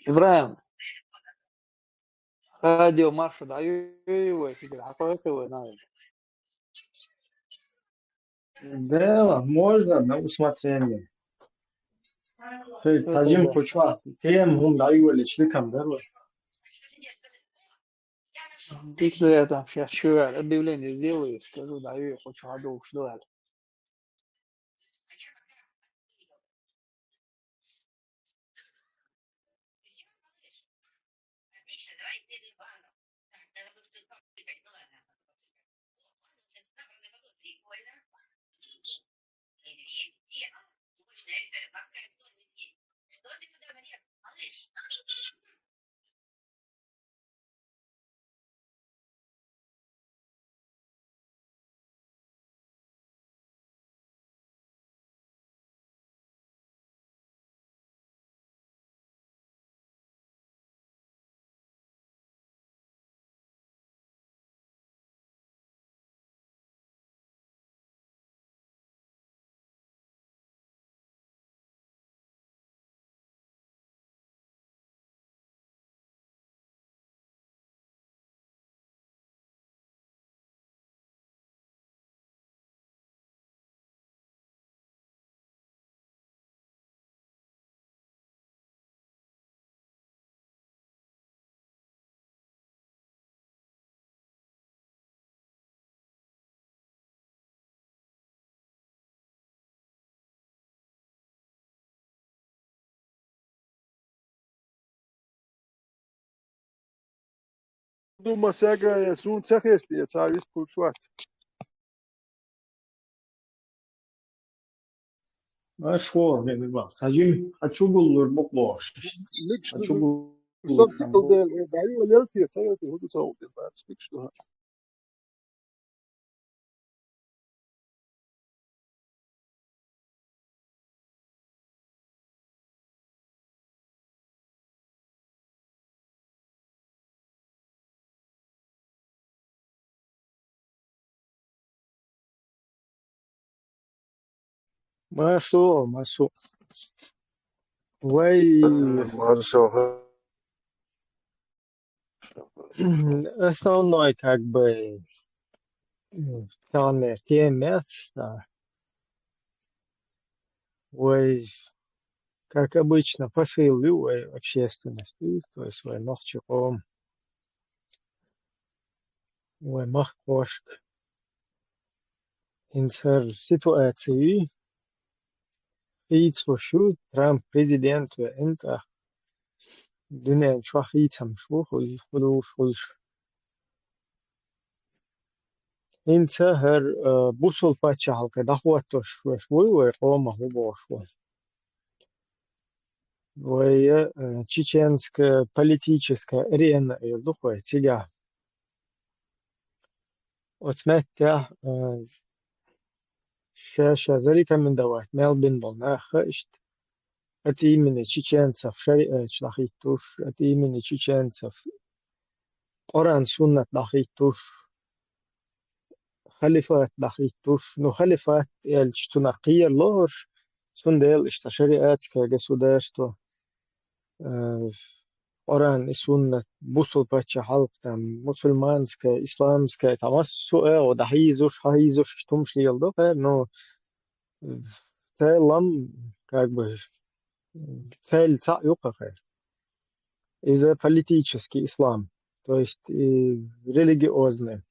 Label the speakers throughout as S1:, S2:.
S1: إبراهيم радио Маша даю себе какой надо.
S2: Да, можно на усмотрение. Тазим куча. Тем он даю или чlikam дару.
S1: Если я там сейчас что объявление сделаю, скажу, даю, хочу году что это.
S3: Думаю, сега сунцах este, царис пульшват.
S2: А что, не знаю. Тазим хочу был бокбош.
S3: Микс
S2: Хочу был
S3: сам
S2: там.
S3: типа даю лелти, царис худу цау те бат, микс то.
S2: Масу. Вай
S4: Хорошо.
S2: основной как бы данная тема, вай как обычно посыл любой общественности, то есть вай махчиком, вай махкошк, инсер ситуации, и слушаю Трамп президент انت دنيا شو خيتهم شو خلوش انت هر بوصل باتش حلقة دخوات شوي ويقوم هو بوشوي وهي чеченская политическая арена يلدخوي تيجا وتمتع شاشة ذلك من دوات ملبن بالناخ اشت أتي من чеченцев شريعة لخيتوش أتي من чеченцев قرآن سنة لخيتوش خليفات لخيتوش نو خليفات الشتنقية اللهش سندل اشتا شريعات كجسوداشتو قرآن سنة بوصل باتش حلقة مسلمانская исламская тамас суэ одахизуш хахизуш штумш лилдо но в целом как бы цель юкахэр из-за политический ислам, то есть религиозный,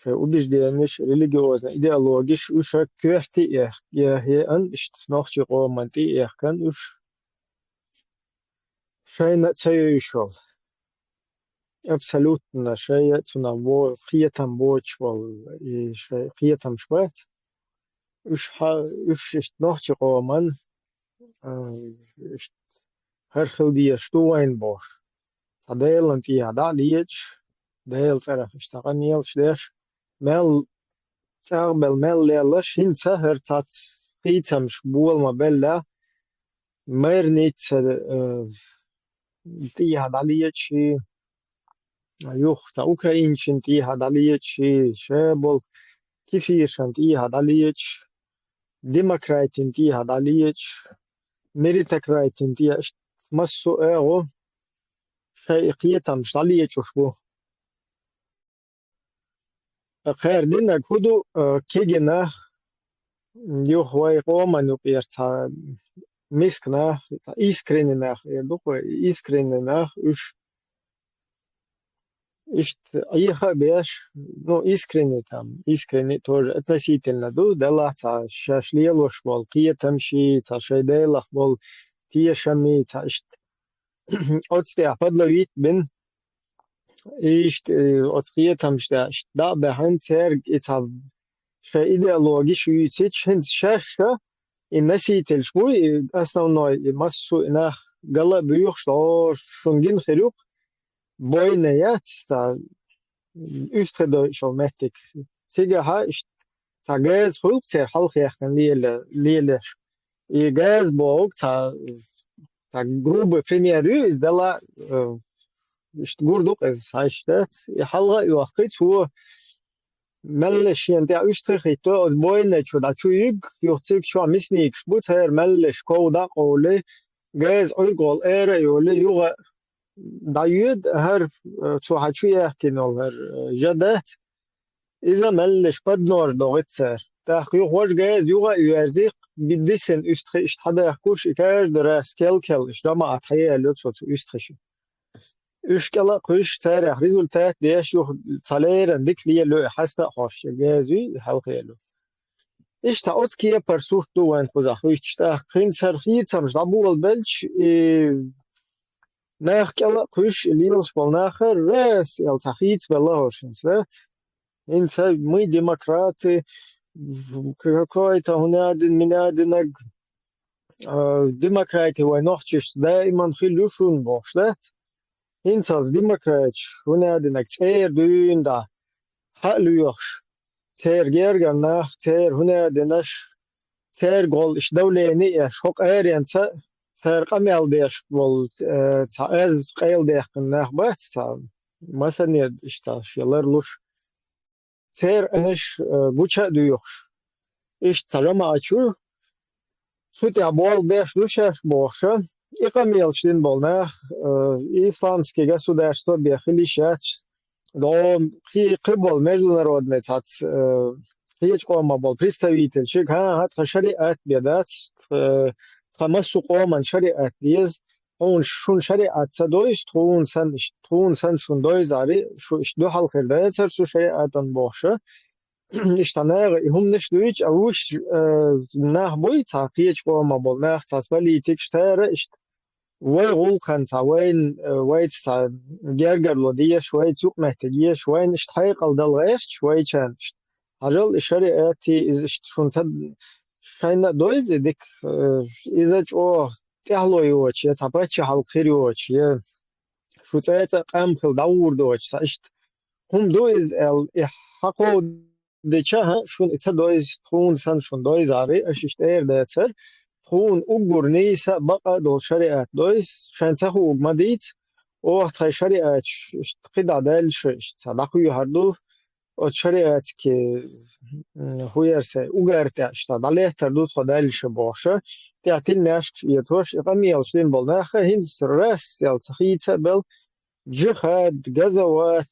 S2: убеждение религиозное, идеологиш уж кверти я ан noch романти их кан уж шайна цаюшол абсолютно шая цунаво фиятам бочвал и фиятам шват уж noch роман هر خلدي شتوين بوش هديل انت هدا ليش ديل صرف اشتغل نيلش ليش مل تقبل مل ليش هين سهر تات قيتم شبول ما بلا ميرنيت تي هدا ليش يوخ تا اوكراينش تي هدا ليش شابل كيفيش تي هدا ليش ديمقراط تي هدا ليش ميريتقراط تي مسو اغو شيقية مشتعلية شوشبو خير دينا كودو كيجناخ يوخ واي قوما نوبيرتا ميسكناخ إسكرينناخ يدوخ إسكرينناخ إشت أيها بيش ну искренне там искренне тоже относительно дела та шашлелош бол киетамши та шейделах бол тиешами та ишт отстя подловит бин ишт от киетамшта да беханцер ица шеидеологиш юцит шенс шаша и носитель швой основной массу инах гала бюх что шунгин херюк бойная та Üstgedeutschel mächtig. Sicher ist ta gaz fulzer halch yakhn lele. I gaz bog ta grube premieru is dela ist gurduk es heißt I halga waqt hu ملش ينتع Österreich to boyne chuda chuyig yoxik shu misnik but her melish koda qole gaz oygol ere yole yuga دايود هر توحشوية كنول هر جدات إذا ملش قد نور دوغت سر تحقيق وش جايز يوغا يوازيق بديسن أستخيش حدا يحكوش إكار دراس كل إشداما أتحيي اللوتفوت أستخيش إشكالا قوش تاريخ ريزولتات ديش يوغ تالير انديك ليه لو حستا خوش جايزوي حلقي له إيش تاوت كيه برسوخ دوان خوزاخ ويش تحقين سرخيت سمش دابو البلش Nach kella kush Linus vol nacher res el tachit veloshens vet in se muy demokrate какой-то hunadin minadinag demokrate wa nochtis daiman khilushun boshlet in saz demokrat hunadinag tser dunda haluyokh tser gergan nach tser hunadinash tser gol ish dawleni ya shok ariansa فرق می‌الدیش ول تا از قیل دیگه نه باید تا مثلا اشتاش یلر لوش تر انش بچه دیوش iş tarama açıyor süt ya bol beş düşer boşa İkamil şin bolna İslamski государство бехилишат до қибол международный цац hiç olmamalı представитель хат шариат бедат Famas Roman Shariat dies und schon Shariat durch tun san schon doizari şu do halkerde ser şu Shariat an boşa iştaner hum nicht durch avuş nach boy taqiy qoma bol nach tasbali tikshtere ist way ul kan sawain way gergerlo diye şway çok mehtiye şway nicht hayqal dalgayş şway chan Ajal Shariat is schon Шайна доизедик изач о тяглоёч я цапачи халқириоч я шуцаца қамхил даурдоч сашт хум доиз эл хақо деча шун ица доиз тун сан шун доиз ари ашиштер децер тун угур нейса бақа дол шариат доиз шанца ху угмадит о хай шариат қида дальш садақу харду от шариат ки хуерсе угерте что далехтер дус ходальше боше театил наш етош иqamil shlin bolnaxa hins ras yal tkhitsa bel jihad gazawat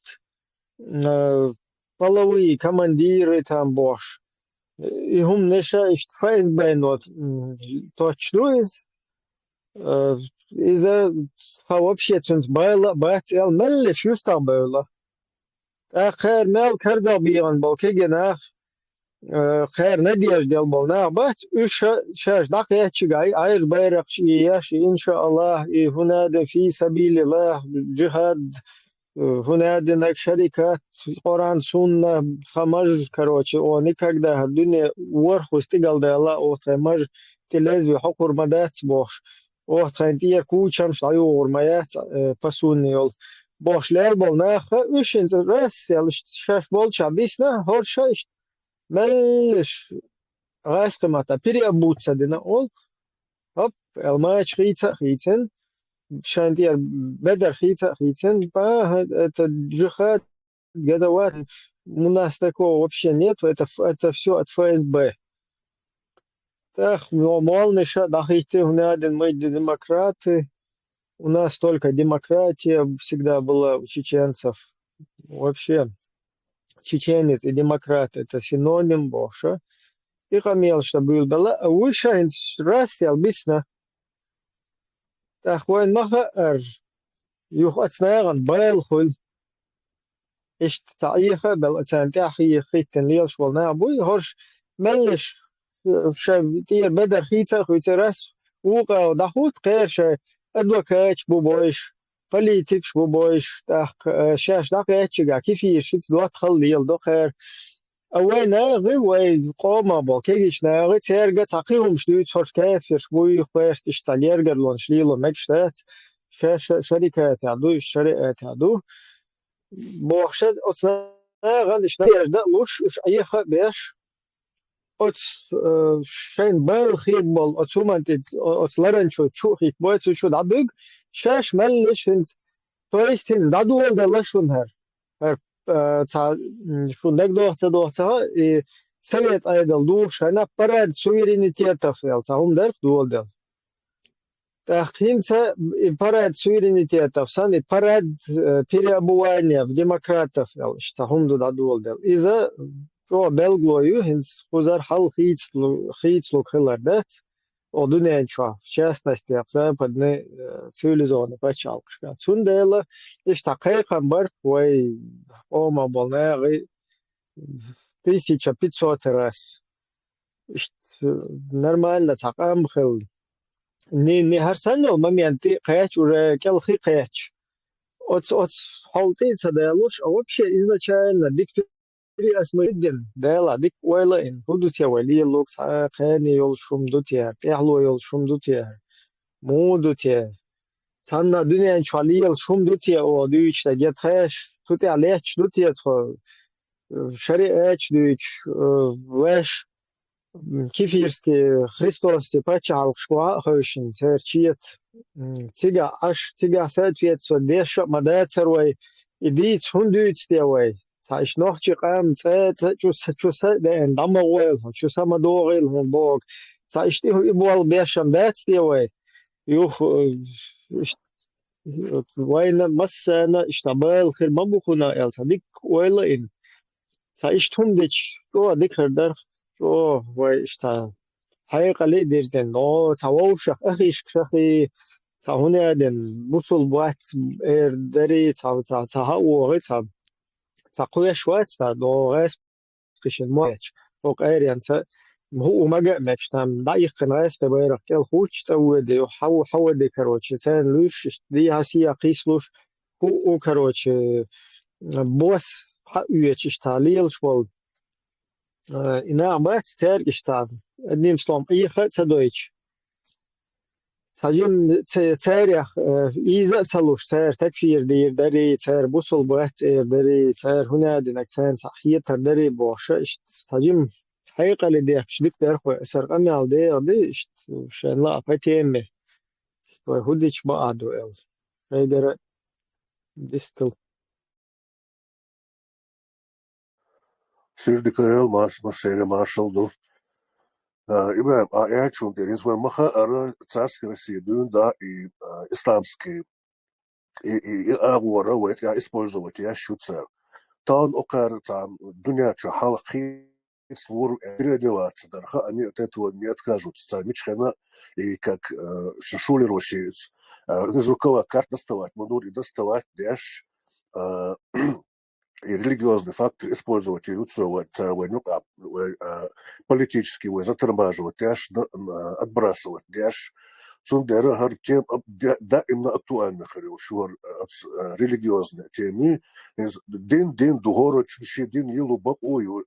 S2: половые командиры там бош и hum nesha ist FSB not точно из вообще цунс байла бацел меллеш юстабела آخر مال کرده بیان با که گناه خیر ندیش دل بولنا بس شش دقیقه چیگای ایر بیرقشیش انشاءالله هنا في سبيل الله جهاد هنا نك شركات قرآن سنة خمج короче о никогда دنيا ورخوستی گلده الله او خمج تلزوی حقور مدت باش او خنتیه کوچم شایو ورمایت پسونیول boşlar bolna üçüncü Rusya şef bol çabisna horşa işte meliş raskımata piriyabutsa dina ol hop elmaya çıkıysa şantiyer bedar хитин ba это jihad газоват у нас такого вообще нет это все от ФСБ так нормально ша дахите гнаден мы демократы У нас только демократия всегда была у чеченцев. Вообще, чеченец и демократ — это синоним больше. И хамел, что был была, а выше раз обычно. Так, войн маха юх отснаган байл хул. إيش تعيخه بالأسان تأخي خيتن ليش والنا أبوي هرش ملش شابتير بدر خيته خيترس وقا ودخوت قيرش أدوكاتش بوبويش فليتش بوبويش تاخ شاش دقيتش قا كيف يشيت دوات خل يل دخير أوينا غي وي قوما بو كيش ناغي تيرجع تقيهم شدوت هرش كافر بوي خويش تشتالير قرلون شليلو مكشتات شاش شركات عدو الشركات عدو بوخشد أصلا شناير ده وش أي خا بيش أص شين بال خير بال أصوما أصلرن شو خير بويت شو دادق شاش ملش هنز تويست هنز دادول ده لشون هر تا شو دق تا سويت أيدل دو شنا براد سويرينيتي تفعل تهم در دول ده تحقيقا парад суверенитетов, сами парад переобувания демократов, что хунду дадуолдел. Из-за того белглою хинс хузар хал хитслук хилардет, одуненча, в частности, в западной цивилизованной почалкшка. Цундела, и что хайхан бар, ой, ома болнеги 1500 раз. Нормально, такам хил. ني هرسنو ممينتي قياش ولا كل خي قياش أوتس حالتي تدالوش أو بشيء إذا كان ديك تري اسمه جدا دالا ديك ولا إن هدوت يا ولي اللوك خاني يول شوم دوتيا بيحلو يول شوم دوتيا مو دوتيا تانا دنيا إن شاء الله يول شوم دوتيا أو دويش تجت خاش توتي عليش دوتيا تو شريعة دويش واش كيف يرستي خريستوس يباتشال شوا خوشن ترشيت تيجا تيجا سات فيت سوديش مدات سروي يديت هندوت ستيوي سايش نوخشي قام تات شو دين دمويل شو سما دوغيل هون بوك سايش تي يبوال بيشم بات ستيوي يوخ وين مسنا اشتبال خير ما بكونا التديك ولا إن سايش تندش تو ديك هردر تو ويشتا حقيقة لي ديرتن نو تاوشخ أخيش شخي تاهنا دن بوصل بوات دري تاهو غي تاقوي شوات تا غاس قشن موش فوق أريان هو ما جاء ماتش تام ضايق كان غاس بيرق كل خوش تودي وحو دي كروتش تان لوش دي هسي قيسلوش هو كروتش بوس حق يتش تاليل شوال إنا ما تستهر إشتاد النيم سلام أي خد سدويش تجيم تاريخ إذا تلوش تار تكفير دير دري تار بوصل بوات دري تار هنا دينك تان صحية تار دري بوش تجيم حقيقة لديه شديك دار خو أسر أمي على دي شان لا أفتيمه وهوديش بعدو إل هيدر ديستل
S4: Сирдикаэл Маршал Маршалду. Ибрahim, а я чум теринс вен маха ара царской России дун да и исламские и агуара вет я использовать я шуцер. Тан окар там дуня ча халахи свор переодеваться дарха они от этого не откажутся. Замечательно и как шушули рощиц. Звуковая карта доставать, модуль доставать деш и религиозный фактор использовать и юцовать царевой политический затормаживать, отбрасывать, цундера хартем да именно актуально харил шур религиозные темы дин дугоро чуши дин елу бак ою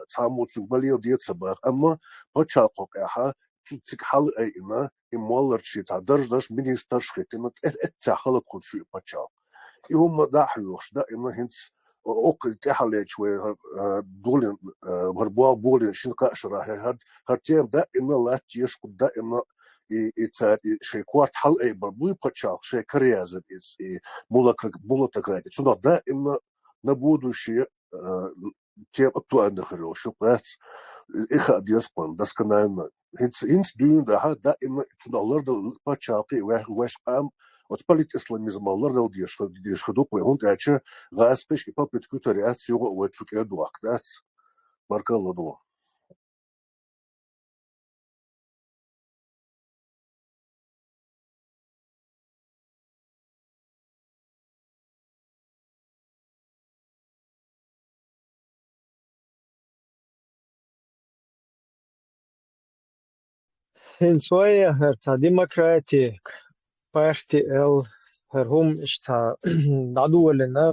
S4: цаму цугбалил детсабах amma почалкок аха цуцик хал айна имолларчи цадерждаш министр шхитинат цахала кучу почал и هم داحيوش دائما هنس أوكل تحلي شوي دولين هربوا بولين شنقا شراها هرتيم دائما لا تيشق دائما يتصير شيء كوارت حل أي بربوي بتشاق شيء كريازة إس مولك كريدي شو دائما نبودو شيء تيم أكتوان دخلوا شو بس إخا ديسبان بس كنا هنس دون ده دائما شو الله ده بتشاقي وش قام وتبلت إسلاميزم الله لو ديش خدوق وهون تأتي غاز بيش إبا بتكوتريات سيغو وتشوك يدو أقدات بارك الله دوا
S2: In Sverige har Democratic Party har hum ishta dadwelna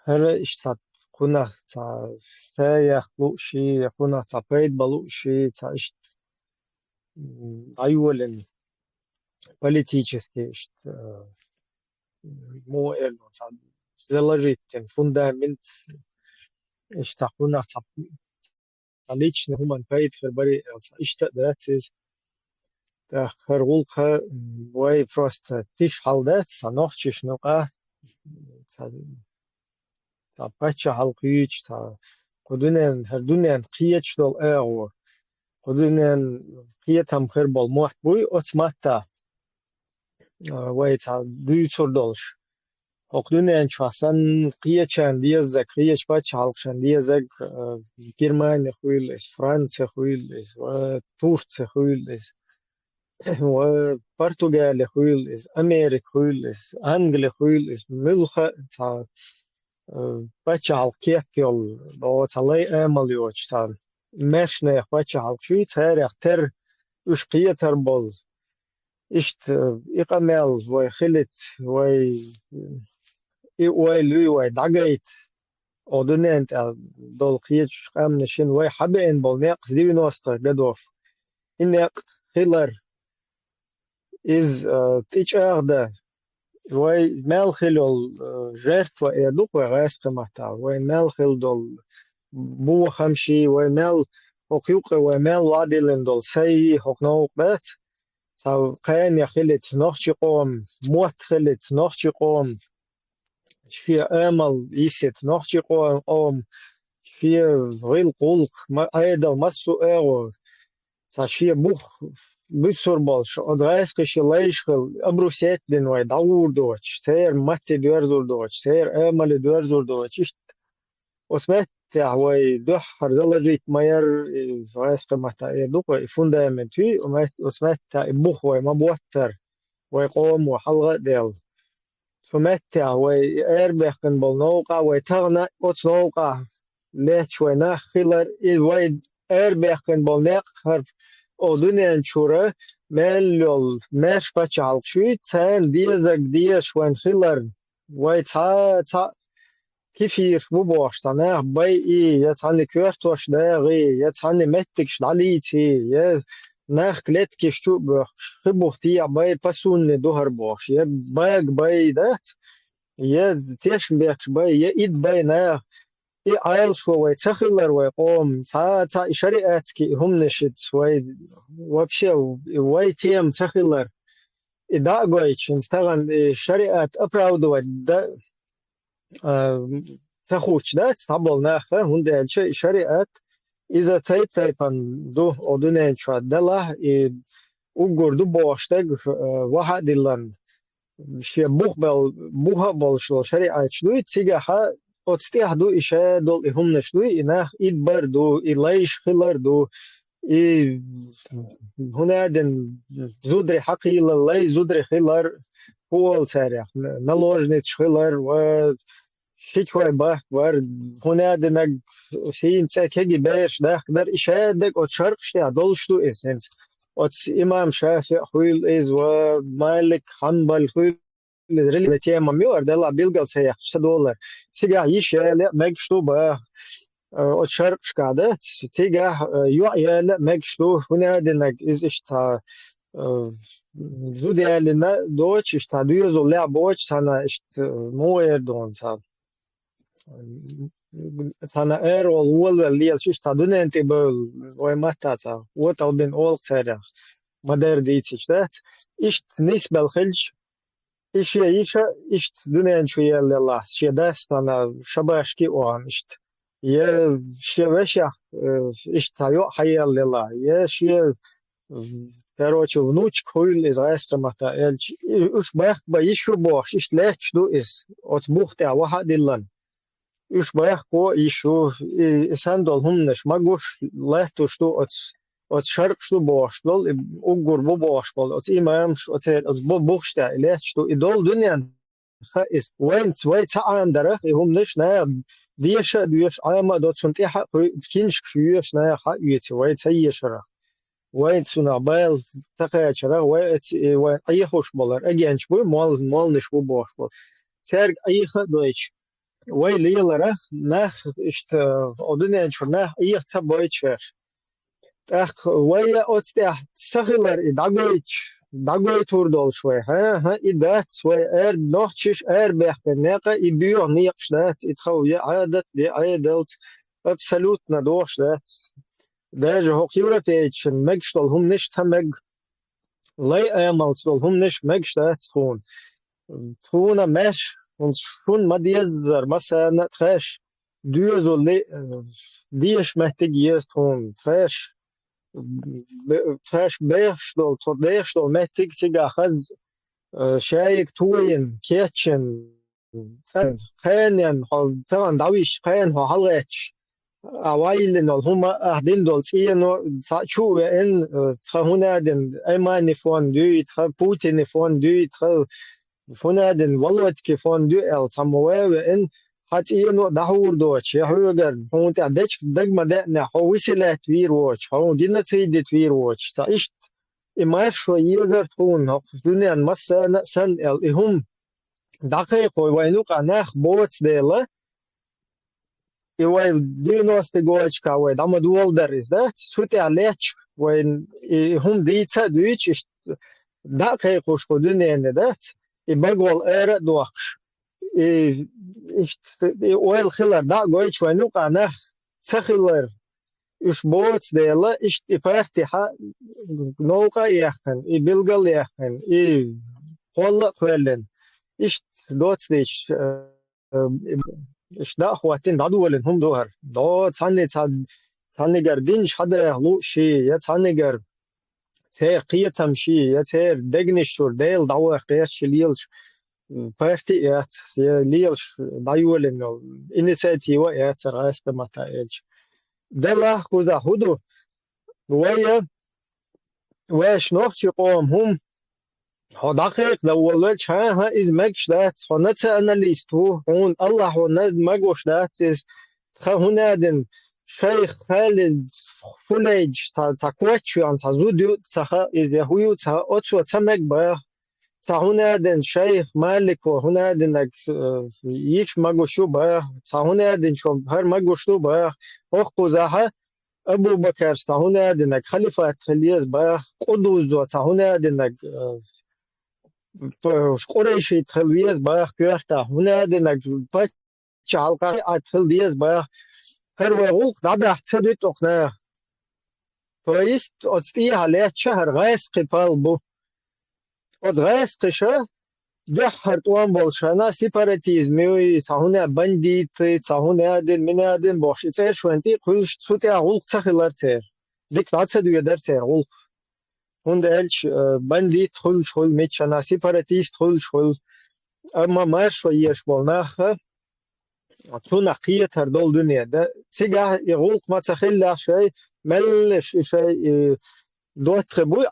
S2: har ishta kuna ta sayach lushi kuna ta paid balushi ta isht ayulen политически isht mo erno ta заложить фундамент ishta kuna ta ليش هم paid för bari ishta that's خرغولها واي فروست تيش حالدات سنوخشش نوقع تا باتشا حلقيش تا قدونين هردونين قيتش دول اغو قدونين قيتهم خير بالموح بوي اوتماتا واي تا دويتور دولش قدونين شخصا قيتشان ديزك قيتش باتشا حلقشان ديزك جرمانيا خويلس فرنسا خويلس وتوركيا خويلس وبرتغال خويلس أمريكا خويلس أنجليا خويلس ملخا تا بچه‌ها كيكل لو تلاقي أمليوش تا مشنا بچه‌ها شيء تر وش قيتر بول إشت إقامل وخلت وي لوي وي دعيت أودنين تا دول قيتش قام نشين وي حبين بول نقص دي نوسطة جدوف إنك خلر is each other وي مالخل جرت ويدوق وغاس مهتا وي مالخل دول بو خمشي وي مال حقوق ومال وادلن دول سي حقوق بات سو قين يخلت نخشي قوم موت خلت نخشي قوم شي امل يسيت نخشي قوم شي غيل قلق ما ايضا مسو ايرو شي بوخ بسر بالش ادرس قشي ليشخل ابروسيت دين واي داور دوتش تير ماتي دورزور دوتش تير امل دورزور دوتش اسمه تاع واي دوح رزلجيت ماير فاسق متا دوق فوندامنتي وما اسمه تاع بوخ واي ما بوتر واي قوم وحلقه ديل فمتع واي اربخن بالنوقع واي تغنا اوتنوقع ليش واي ناخلر واي اربخن بالنقر أودنيان شورا ملول مش بتشعل شوي تان ديزك ديش وين خلر واي تا كيفير بوبوش تناه باي يتعني كورتوش داغي يتعني متكش داليتي ي ناخ كلتكش شو خبوختي باي باسون دوهر بوش ي باي دات ي تيش بيكش باي ي إيد باي ناخ عيل شوي تخلر ويقوم تا شريعتك هم نشد واي وابشي واي تيم تخلر إذا قويتش نستغل شريعت أبراود ودا تخوش دات تابل ناخه هنده شريعت إذا تايبان دو أدونين شاد دلا وقردو باشتگ واحد دلن شيء بوها بالشلو شريعت شلوي تيجها أتستيه دو إشاء دول إهم نشلوي إنه إد بردو إلايش خلر دو هنا دن زودري حقي للاي زودري خلر هو السارح نلوجنيش خلر و شيء باه ور هنا دن سين تأكيد باش داخل إشاء دك أتشاركش يا دولشتو إسنس أتس إمام شافعي خويل إز ومالك حنبل خويل اللي تيما ميور دلا بيلقى سيح $100 تيجا يشيل مجشتو با أتشارك شكادة تيجا يعيل مجشتو هنا دينك إز إشتا زودي لنا دوتش إشتا دويزو لا بوتش سانا إشت موير دون سانا إير والول اللي إشتا دون أنتي بول ويمتا تا وطل بين أول سيرا مدار ديتش دات إشت نسبة الخلج إيش دنيا شوية لله شيء داست أنا شباشكي وان إشت شيء وشيء إيش تايو حيا لله شيء Короче, внучек хуйл из Райстрамата. Уж бах ба еще бош, иш леч ду из. От бухте аваха диллан. Уж бах ко еще сандол хумнеш. Магуш лехту что от шарп что бош. Дол угур бо бош. От имам от бо бухте леч что и дол дуньян. Is when zwei Zahlen der nicht naja wir durch einmal dort zum Tag kind schür naja jetzt weil zwei schara weil zu na bel taqa schara weil ay hoş bolar agenç bu mal nicht bu boş bu serg ay deutsch weil lehrer nach ist odun şuna ay taboyç ver ach weil от der sachiler Dagoy turdol şoy ha idat şoy noch çiş behneqa ibiyor ne şlat itxawiye adat de ayadelt absolutna doşlat даже hochjuratechen megstol hum nicht hameg lay einmal stol hum nicht megstlat tun tuna mesh und schon madiezer masana trash düzol dies mehtig jest tun trash trash beerstol mehtig siga khaz شايك توين كيتشن خانن طبعا داويش خان هو حلقش اوائل هم اهدين دول سينو شو ان هنا دن ايمان فون دوت بوتين فون دوت هنا دن والله فون دو ال سموه ان hat nur dahur durch ja höher und der dagma da ho wisilat wir watch ho dinna saydet wir watch da ist immer schon jeder tun hat dünnen massa san el ihum دقيق وينوق ناخ بوتس ديلا يوي دينوست جوج كاوي دام دول درس ده سوتي عليك وين هم ديتا دويتش دقيق وش كدنين ده يبقول اير دوخش oil خلر دا جوج وينوق ناخ سخلر إيش بوتس ديلا إيش إفتح نوقا يحن يبلغل يحن قول قلن إيش دوتس ديش إيش دا خواتين دادولن هم دوهر دا تانيگر دينش حدا يهلو شي يا تانيگر تير قيتم شي يا تير دگنشور ديل داوه قيش ليلش فاختي يات ليلش دايولن إنيسياتيوا يات راس بمتايج دلا كوزا هدو ويا واش نوفشي قوم هم دقيق دولت ها از مگشدت هنت انالیستو هون الله هنت مگوشدت از هنادن شیخ خالد فولیج تا کوچیان تا زودیو تا از یهویو تا اتو تا مگ با تا هنادن شیخ مالک و هنادن یک مگوشو با تا هنادن شو هر مگوشتو با حق کوزها ابو بکر تا هنادن خلیفه خلیز با قدوز و تا هنادن قريشي تخليز باخ كيرتا هنا دنك بتشالقا اتخليز باخ هروق دادا تسدي تخنا فايست اوتي على شهر غاس قبال بو اوت غاس قشا جحرت وان بولشانا سيباراتيزمي تاهنا بنديت تاهنا دن منادن باش تسير شوانتي قلش سوتي اغلق تخلرتر ديك تاتسدو يدرتر اغلق und elch bandit hol mit chana separatist hol ama marş ve yeş bolnach tuna qiyat her dol dünyada siga yğulq matsakhilla şey melş şey dotre bu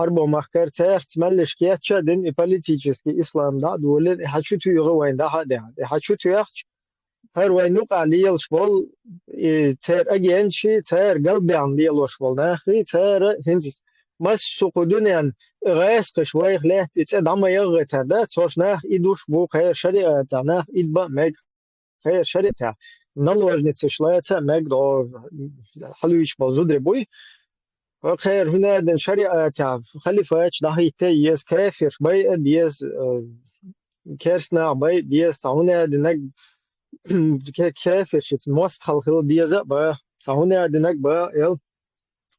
S2: arbo mahkar tert melş kiyatçadın politiçiski İslam'da dole haçutu yığında hadi haçutu yağç her ve nuq aliyel şbol ter agençi ter galban liyel şbol naxi ter hins mas suqudunyan غاسق شوي خلات اتدعم يغتر ده صوش ناخ إدوش بو خير شريعة ناخ إدبا ميك خير شريعة نلوج نتشلاية ميك دو حلويش بوزود ربوي خير هنا دن شريعة خليفة دهي تيز كافر بي بيز كيرسنا بي بيز هنا دنك كافر شت موست خلخل بيز با هنا دنك با يل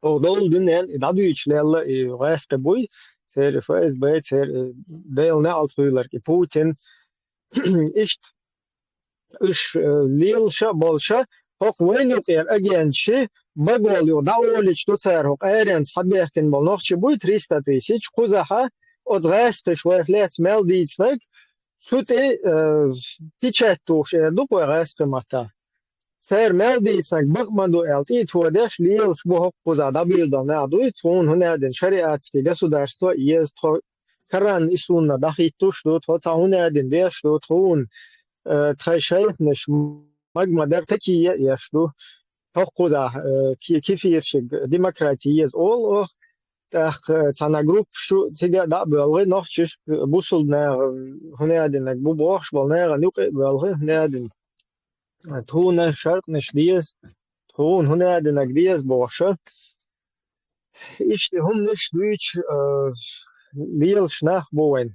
S2: ودول دنيا دادو يشلال غاسق بوي ter faiz ter değil ne altıylar ki Putin işte üç lilşa bolşa hok veynuk yer agençi بقول da oliç do cerho erens habehken bol nochchi buy 300 tысяч kuzaha od rest schwerflets melditsnek sute tichet do do rest mata ser melditsnek bakmando elti tvodesh liels bo kuza da bildan na do tun hunaden shariatski государство есть karan isunna dakhitush do tsa hunaden desh do tun tkhayshaykhnish magma der takiye yashdu Hochkuda, kifirschig, demokratie is all or tana group shu tiga da belge noch shish busul na hunaden nak bu boch bol na nuk belge hunaden tuna sharp nish dies tun hunaden nak dies boche ich de hum nish duch liel schnach boen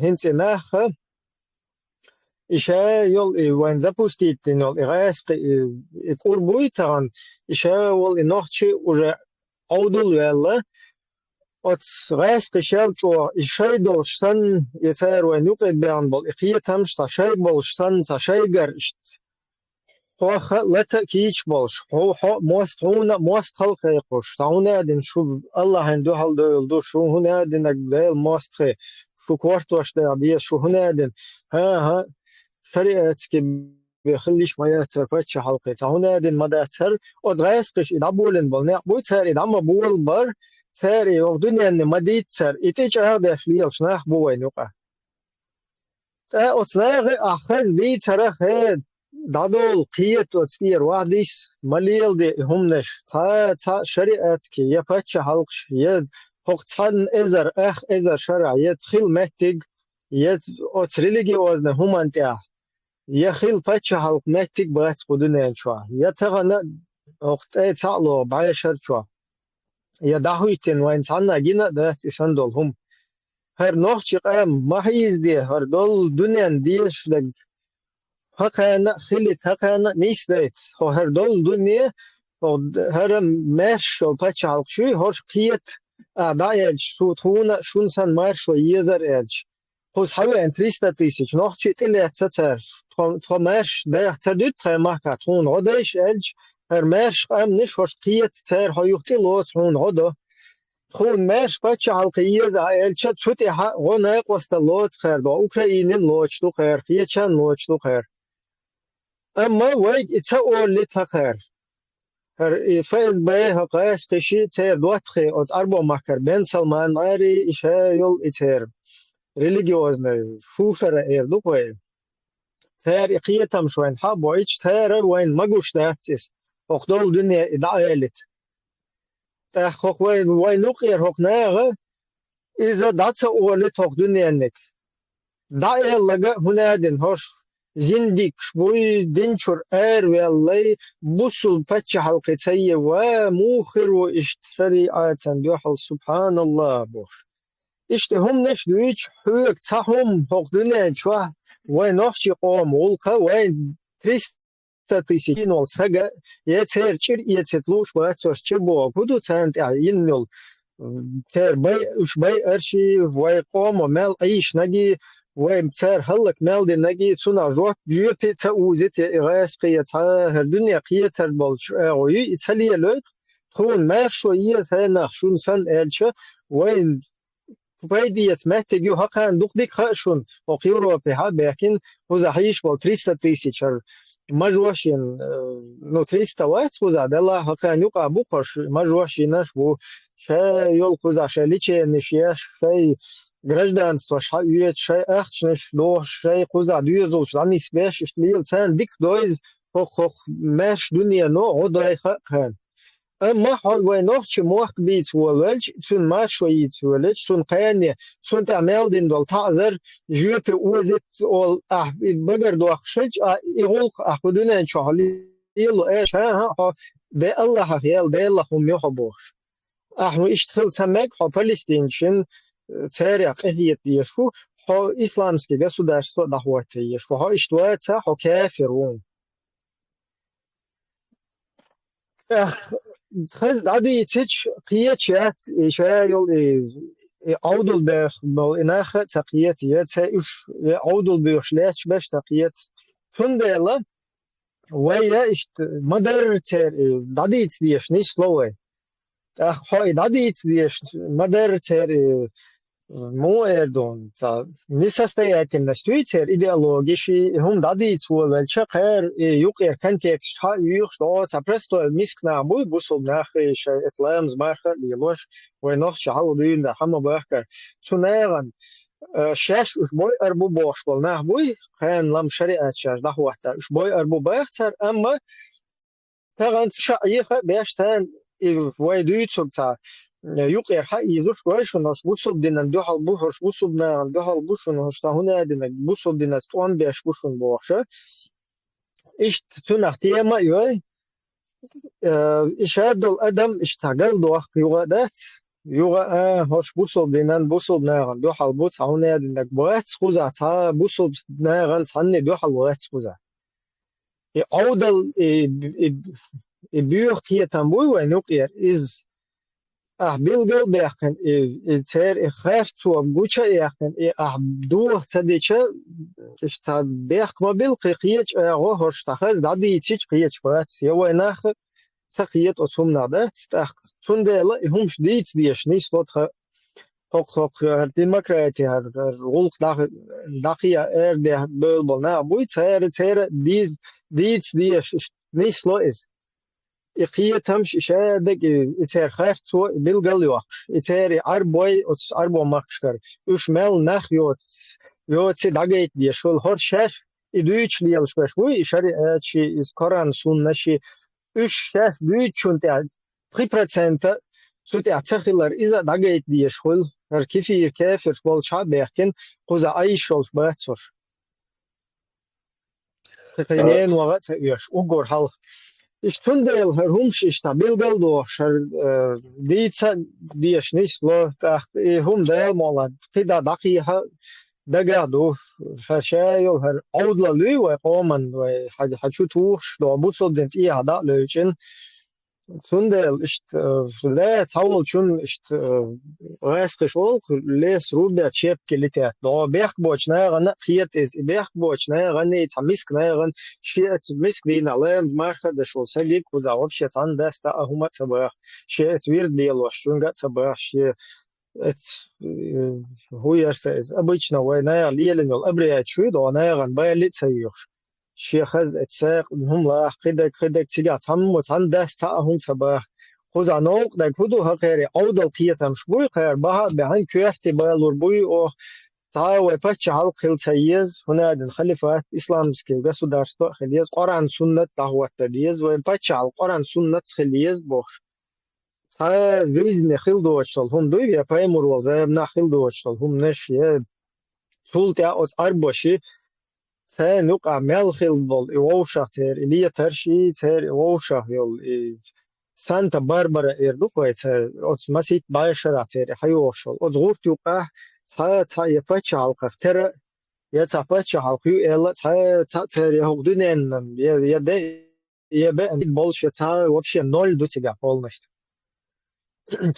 S2: hinze nach إشاء يل وين запустить نول إغاس قربويتان إشاء ول إنوختي ولا أودل ولا أتس غاس قشال تو إشاء دولشتن يتار وينوق بيان بول إقية تمش تشاي بولشتن تشاي قرشت هو لا تأكيش بولش هو موست خلق يقوش تاونا دين شو الله عنده حال دو شو هنا دين أقبال موست خي شو كورتوش ده شو هنا دين ها شريعتك بيخليش ما يتركش حلقة هنا دين ما داتر أزغاسقش إذا بولن بولن بوتر إذا ما بول بر تاري والدنيا إن ما ديتر إتيج هذا شليل شناح بوين يقع أصلاً أخذ ديتر خد دادول قيت وتفير واديس مليل دي همنش تا شريعتك يفتش حلقش يد حقتان إزر شرع يدخل مهتج يد أتريلجي وزن همانتيا يخيل فتش حلق مهتج بغت قدنا شوا يتغنى وقت تعلو بعشر شوا يدعويتن وين صنع جينا دات يسندل هم هر نوخش قام ما هيزدي هر دول دنيا ديش لك هكذا خلت هكذا نيستيت هر دول دنيا هر مش فتش حلق شوي هرش قيت أعداء شوتونا شونسان مارش ويزر إلج خود هوا انتريستا تيسيج نوخش إلا تتر تماش ده تدوت تماكا تون غداش إلج هر مش قام نش هرش قيت تر هيوختي لوت تون غدا تون مش فتش حلق يزر إلج تسوتي غنا قوست لوت خير دا أوكراينين لوت دو خير قيتشان لوت دو خير أما ويج إتسأول لتخير هر فاز به قاس قشي تير دوتخي از أربع مكر بن سلمان ماري إشها يول إتير ريليجيوزن شوفر إير دوقوي تير إقيتم شوين حاب وإيش تير وين مجوش داتس أخدول دنيا إدعالت تخوخ وين نقير هقناغ إذا دات أولت هق دنيا نك دعال لغا هنا دن هش زنديك شوي دنشر والله بوصل فتش حلقتي وموخر واشتري آتن يحل سبحان الله بوش اشتهم نش دويش حوك تهم هقدنا شوه ونفشي قوم ولقا وين تريستاتيسين والساقا يتير يتتلوش واتوش تبوا كدو تانت ينل تير باي أرشي ويقوم ومال أيش نجي ومتر هلك مالدي نجي سنا جوك جيوتي تأوزت إغاس قيت هالدنيا قيت هالبلش أغوي إتالي لوت تكون ما شوية هنا شون سن إلشة وين فايدية محتاجو حقا دوك ديك خاشون وقيورو بها لكن وزحيش بو 300 تيسيش مجواشين نو 300 وات وزا بلا حقا يقع بوقش مجواشينش بو شا يول وزا شاليچه نشياش شاي гражданство шаюет шай ахчнеш до шай куза дюзул шлани спеш штил сан дик доиз хох меш дуния но одай хан amma hal way noch chi moch bit wolch sun mach wait wolch sun qani sun ta'mel din dol ta'zer jut uzet ol bagar do khshaj igol akhuduna shahli il ايش ها be allah hel be allah hum yuhbush ahnu ishtal samak palestinchen تاريخ قضية يشو هو إسلامسكي государство دعوته يشو هو إشتواته هو كافرون خز دادي تيج قية شات إشارة عودل بخ بل إناخ تقية يات إيش عودل بيش لاتش باش تقية تندلا ويا إشت مدر تر داديت ديش نيش لوي هاي داديت ديش مدر تر مو اردون تا نسستيات النستويتر ideologiši هم داديت ولا شقر يقير كونتكست ها يخش دو تبرستو مسكنا بوي بوسل ناخش اسلامز مارخ ليلوش ونخ شعو دين ده هم باكر سنيرن شش اش بوي اربو باش بول نه بوي خان لم شريعت شش ده وقت اش بوي اربو باختر اما تغن شایخ بیشتر وای دویتسوب تا یوقیر ها ایزوش گویشونش بوسوب دینن دو حال بوش بوسوب نه دو حال بوشونش تا هونه دینن بوسوب دینن توان بیش بوشون باشه ایش تو نختیه ما یوی ایش هردل ادم اشتغل دو وقت یوقدت یوقا هاش بوسوب دینن بوسوب نه دو حال بوت هونه دینن باید خوزت ها بوسوب نه غن هنی دو حال باید خوزت oudel buurt hier tamboe en ook is bilgel bergen ter geeft zo goedje erken door tsadetje is ta berg mobil qiqiet ro hoshtakhaz dadi ichich qiet qat yo nach tsaqiet otum nadat tundela hum shdiet dies nis wat hok demokratie har rolk dagia de bölbol na buit ter dies nis lo is إقية تمشي شادك إتهر خافت سو بالقليوة إتهر أربوي أربو مكشكر إش مال نخ يوت دقيت دي شول هر شاش إدويتش ليالش باش بوي إشاري آتشي إز قران سون نشي إش شاش دويت شون تاع 3% سو تاع تخيلر إذا دقيت دي شول هر كيفي كافر بول شعب بيحكن قوزا أي شولش باتسور تخيلين وغات إيش أقور حال Ich finde, herumsch ist stabil geldo, die ist nicht lo, del mal, da daqui ha dagado, fashayo her audla lui qoman hajut wush do busol den hada löchen. Sundel ist لا تحول شون ist راسك شول ليس رودا تشيب كليتات دو بيخ بوچنا غن خيت از بيخ بوچنا غن تمسك غن شيت مسك دين على مارخ د شول سليك وزاوت شيطان دستا هما تبع شيت وير ديلو شونغا تبع شي هو يرسز обычно وينا ليلن الابريات شو دو غن بايلت سيوش شيخ از اتساق هم لا خدك تيجا تم وتن دست هم تبع خوزا نوق دا كودو هقيري اودل قيتم شبوي قير بها بهن كيحتي بالور بوي او تا وپچ حلق خل سيز هنا الخليفه اسلامسكي государство خليز قران سنت دعوت ديز وپچ حلق قران سنت خليز بوش تا ويزن خل دوچل هم دوي يا پايمور وزا نخل دوچل هم نش سولت اوس اربوشي نوق عمل خل بول اوشا تر اليه ترشي تر اوشا يول سانتا باربرا اردوكويت اوس مسيت بايشرا تر حيوشل اوس غورت يوقع تا يفچ حلقه تر يا تفچ حلقه الا تا تر يهودنن يا ده يا بقى بولش تا вообще 0 до тебя полностью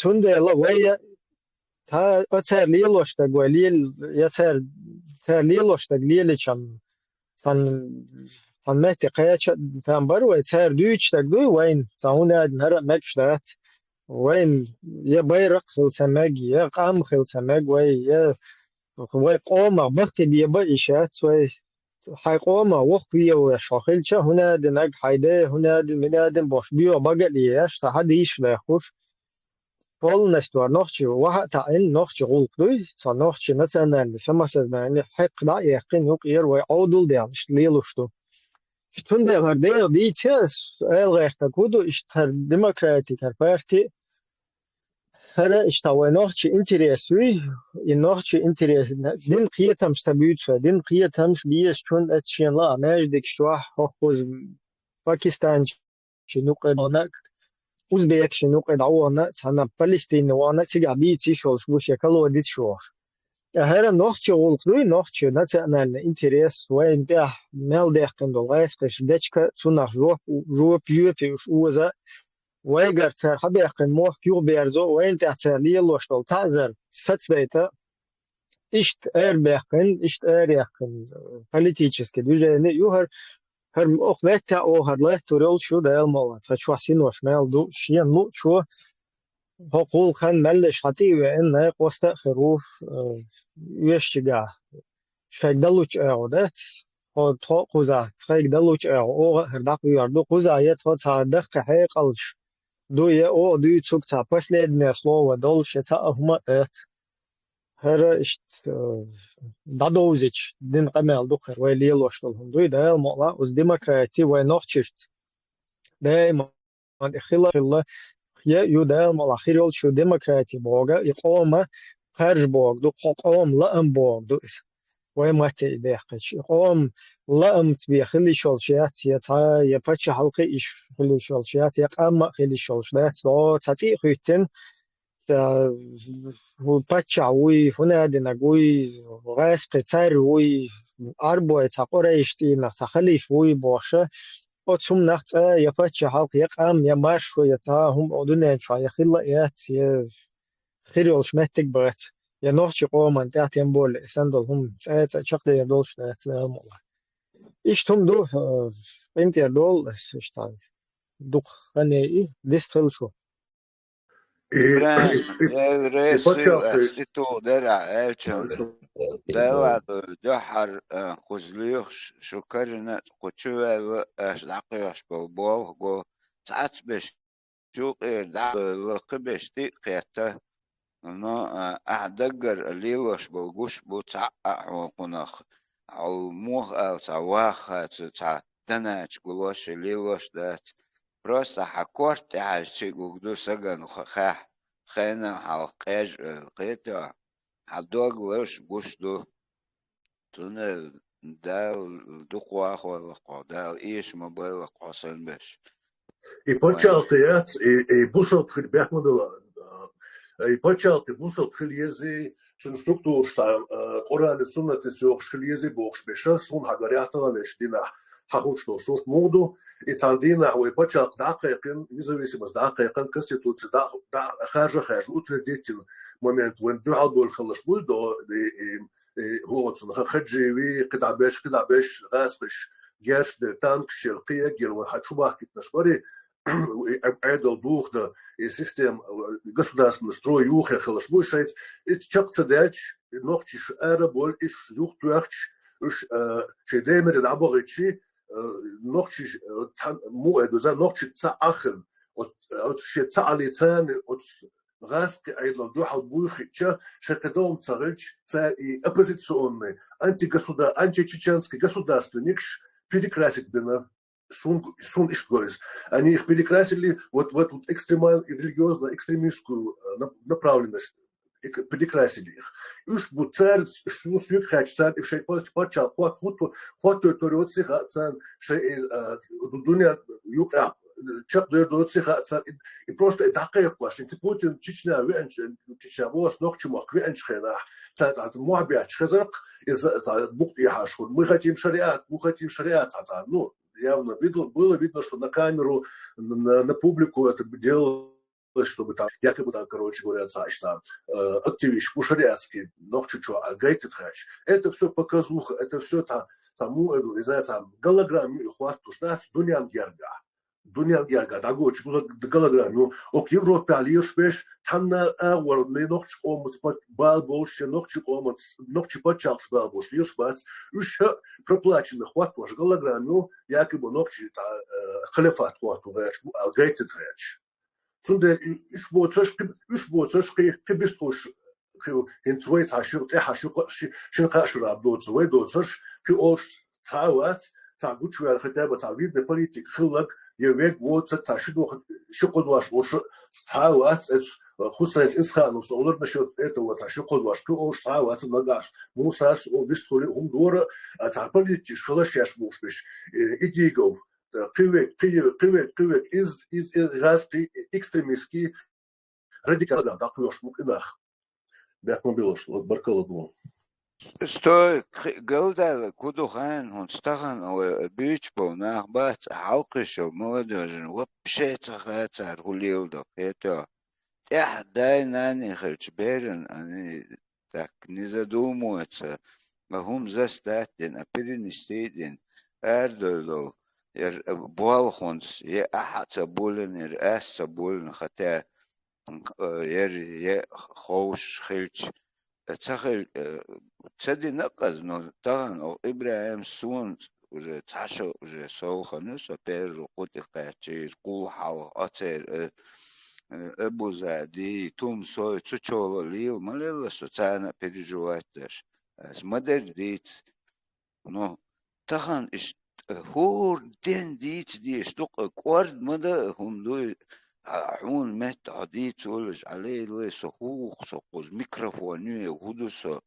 S2: تونده لا ويا تا اتر ليلوش تقول ليل يا تر ليلوش تقليل كم san meti qeç tan bar ve ter düç tak du wein sauna nara mekştat wein ya bayrak xilsamag ya qam xilsamag ve ya ve qoma bakti diye ba işat ve حيقوما وقبية وشاخلشة هنا دنق حيدة هنا دمنادم باش بيو بقليش صحد يش لا يخوش فول نستوار نخشي وها تعين نخشي غلق دوي صار نخشي مثلا سما سزنا يعني حق لا يقين يقير ويعودل ديال ليلوشتو شتون ده ديال دي تشس الغيرتا كودو اشتر ديمقراطيك بارتي هر اشتاوي نخشي انتريسوي نخشي انتريس دين قيتم ستبيوت دين قيتم بيش چون اتشين لا نجدك شوح حقوز باكستان شنو قدونك Uzbek شنو قدعونا تانا فلسطين وانا تيجابي تيشوش بوش يكلو ديت شوش هذا نوختي غولقلوي نوختي نتانا الانتريس وين ده مال ده كندو غايس قش دچك تونخ جو بيوتيش اوزا ويغر تر حبي قن مو بيو بيرزو وين تاعتر ليلوشتل تازر ستبيتا اشت ار بيقن اشت ار يقن политически движение югар هر أخذت أو هرلت تريل شو ده الموضوع فشو حسين وش مال دو شيء نو شو هقول خان ملش حتي وإن قصة خروف يشجع شيء دلوش أعودت هاد تا قزا شيء دلوش أو هردق ياردو قزا يت هاد هردق حقلش دو يه او دو يتسوق تا بس لید نسلو و دلش تا أهما ات هر اشت دادوزيش دين قمال دو خير ويلي لوشتلهم دوي ده الموضوع وز ديمقراطي ونوختشت دائما خلا يودال ملاخير يول شو ديمقراطي بوغا يقوم خارج بوغ دو قوم لأم بوغ دو وما تيديقش يقوم لأم تبي خلي شولشيات يتا يبتش حلقي إيش خلي شولشيات يقام خلي شولشيات لو تاتي خيتن هو بتشع وي هنا ديناغوي غاس قتار وي أربعة تقريشتي نتخلف وي بوشه أتوم نخت يفتش حلق يقام يماش ويتا هم أدنى شوية خلا يات خيرولش متك برت يا نوش قومان تحت ينبول سندل هم شقد يدولش نسلام والله إيش تم دو بنت يدول إشتاي دوخ خني ديستل شو
S5: Bren,
S4: И
S5: resil
S4: почав
S5: estitu dera elçembe. Dela dahar kuzliyuh şukarına kuçuvel eşlaqiyuş bol go saat beş şuq daqlıqı beşti qiyata no ahdagar liloş bolguş bu qunaq al muh al sawah ta danaç guloş liloş dat просто حكورت عشي قدو سجن خخ خينا حلقاج قيتا حدوق وش بوش دو تونه دال دقوا ولا قدال ايش ما بلا قاسن بش
S4: И почалтият и бусот хил бяхмадо и почалти бусот хилиези чун структур ста Qur'an sunnati сёх хилиези бохш беша сун хагарятага вештина хахушто сорт моду и тандина и почалт дақиқин независимость дақиқин конституция да хаж утредитель момент when дуал бол خلص بولدو هو خجيوي قطع باش غاسقش جاش تانك شرقية جلو حتشوبه كتنشبري عدل دوخ да и систем государственный строй юхе خلص بوشيت اتشقت داج نوختش اربول اش زوخ توختش اش شديمر العبغتشي نوختش مو ادوزا نوختش تسا اخن او شي تسا لسان او غاسق ايضا دوحه بوخيتشا شكدوم تسرج تسا и оппозиционный античеченский государственникш перекрасить бина сун иштгойс. Они их перекрасили вот в эту религиозно-экстремистскую направленность, перекрасили их. Уж будет царь, ну, свек хач царь, и в шей почал, ход торет sich царь, шей дуня юка, чак торет sich царь, и просто такая класс, и Путин Чечня, Чечня, вот noch чумак, венчхена, царь от муабят, шезак, из бухты яшхун. Мы хотим шариат, ну, явно было видно, что на камеру, на публику это делалось, чтобы там, якобы там, короче говоря, активист по-шариатски, но чуть-чуть, а гайтит хач. Это все показуха, это все там, не знаю, голограммы, хват, что дунян герга, да гоч, голограммы, ок Европе алиеш беш, танна ауэр, не нохч омс, бал больше, нохч почалс бал больше, лишь бац, уж проплачено хват, ваш голограммы, якобы нохч халифат хват, гайтит хач. Цунде иш боцош кибистош ин цвей цашур шин кашур абдо цвей доцош ки ош цават цагучвер хотеба цавид политик хылак евек воца ташидо шокодваш ош цават Хусейн Исханов олар насчет этого шокодваш ки ош цават нагаш мусас обистоли умдора цапалити шхалашяш мушбеш идигов Кывек из газки экстремистский радикально так нож мукинах. Бяхман билош, вот баркало думал.
S5: Стой, голда кудухан, он стахан, бич был нахбат, халкышел, молодежь, вообще цахаться, рулил до это. Дай на них берен, они так не задумываются, могу застать, а перенести день, эрдолол. بوالخونس أحد سبولن أس سبولن ختا خوش خلش تخل تصدي نقز نو طبعا أو إبراهيم سون уже цаша уже соухану сопер قوت قاتشير قول حال أتر أبوزا دي توم سوي تشول ليل مالله социально переживаешь مدر ديت نو تخن إش هور دين ديت شتوق قرد مدى هم دو حون مت عديت ولش عليه لو سهوخ سقوز ميكروفوني وهدوسو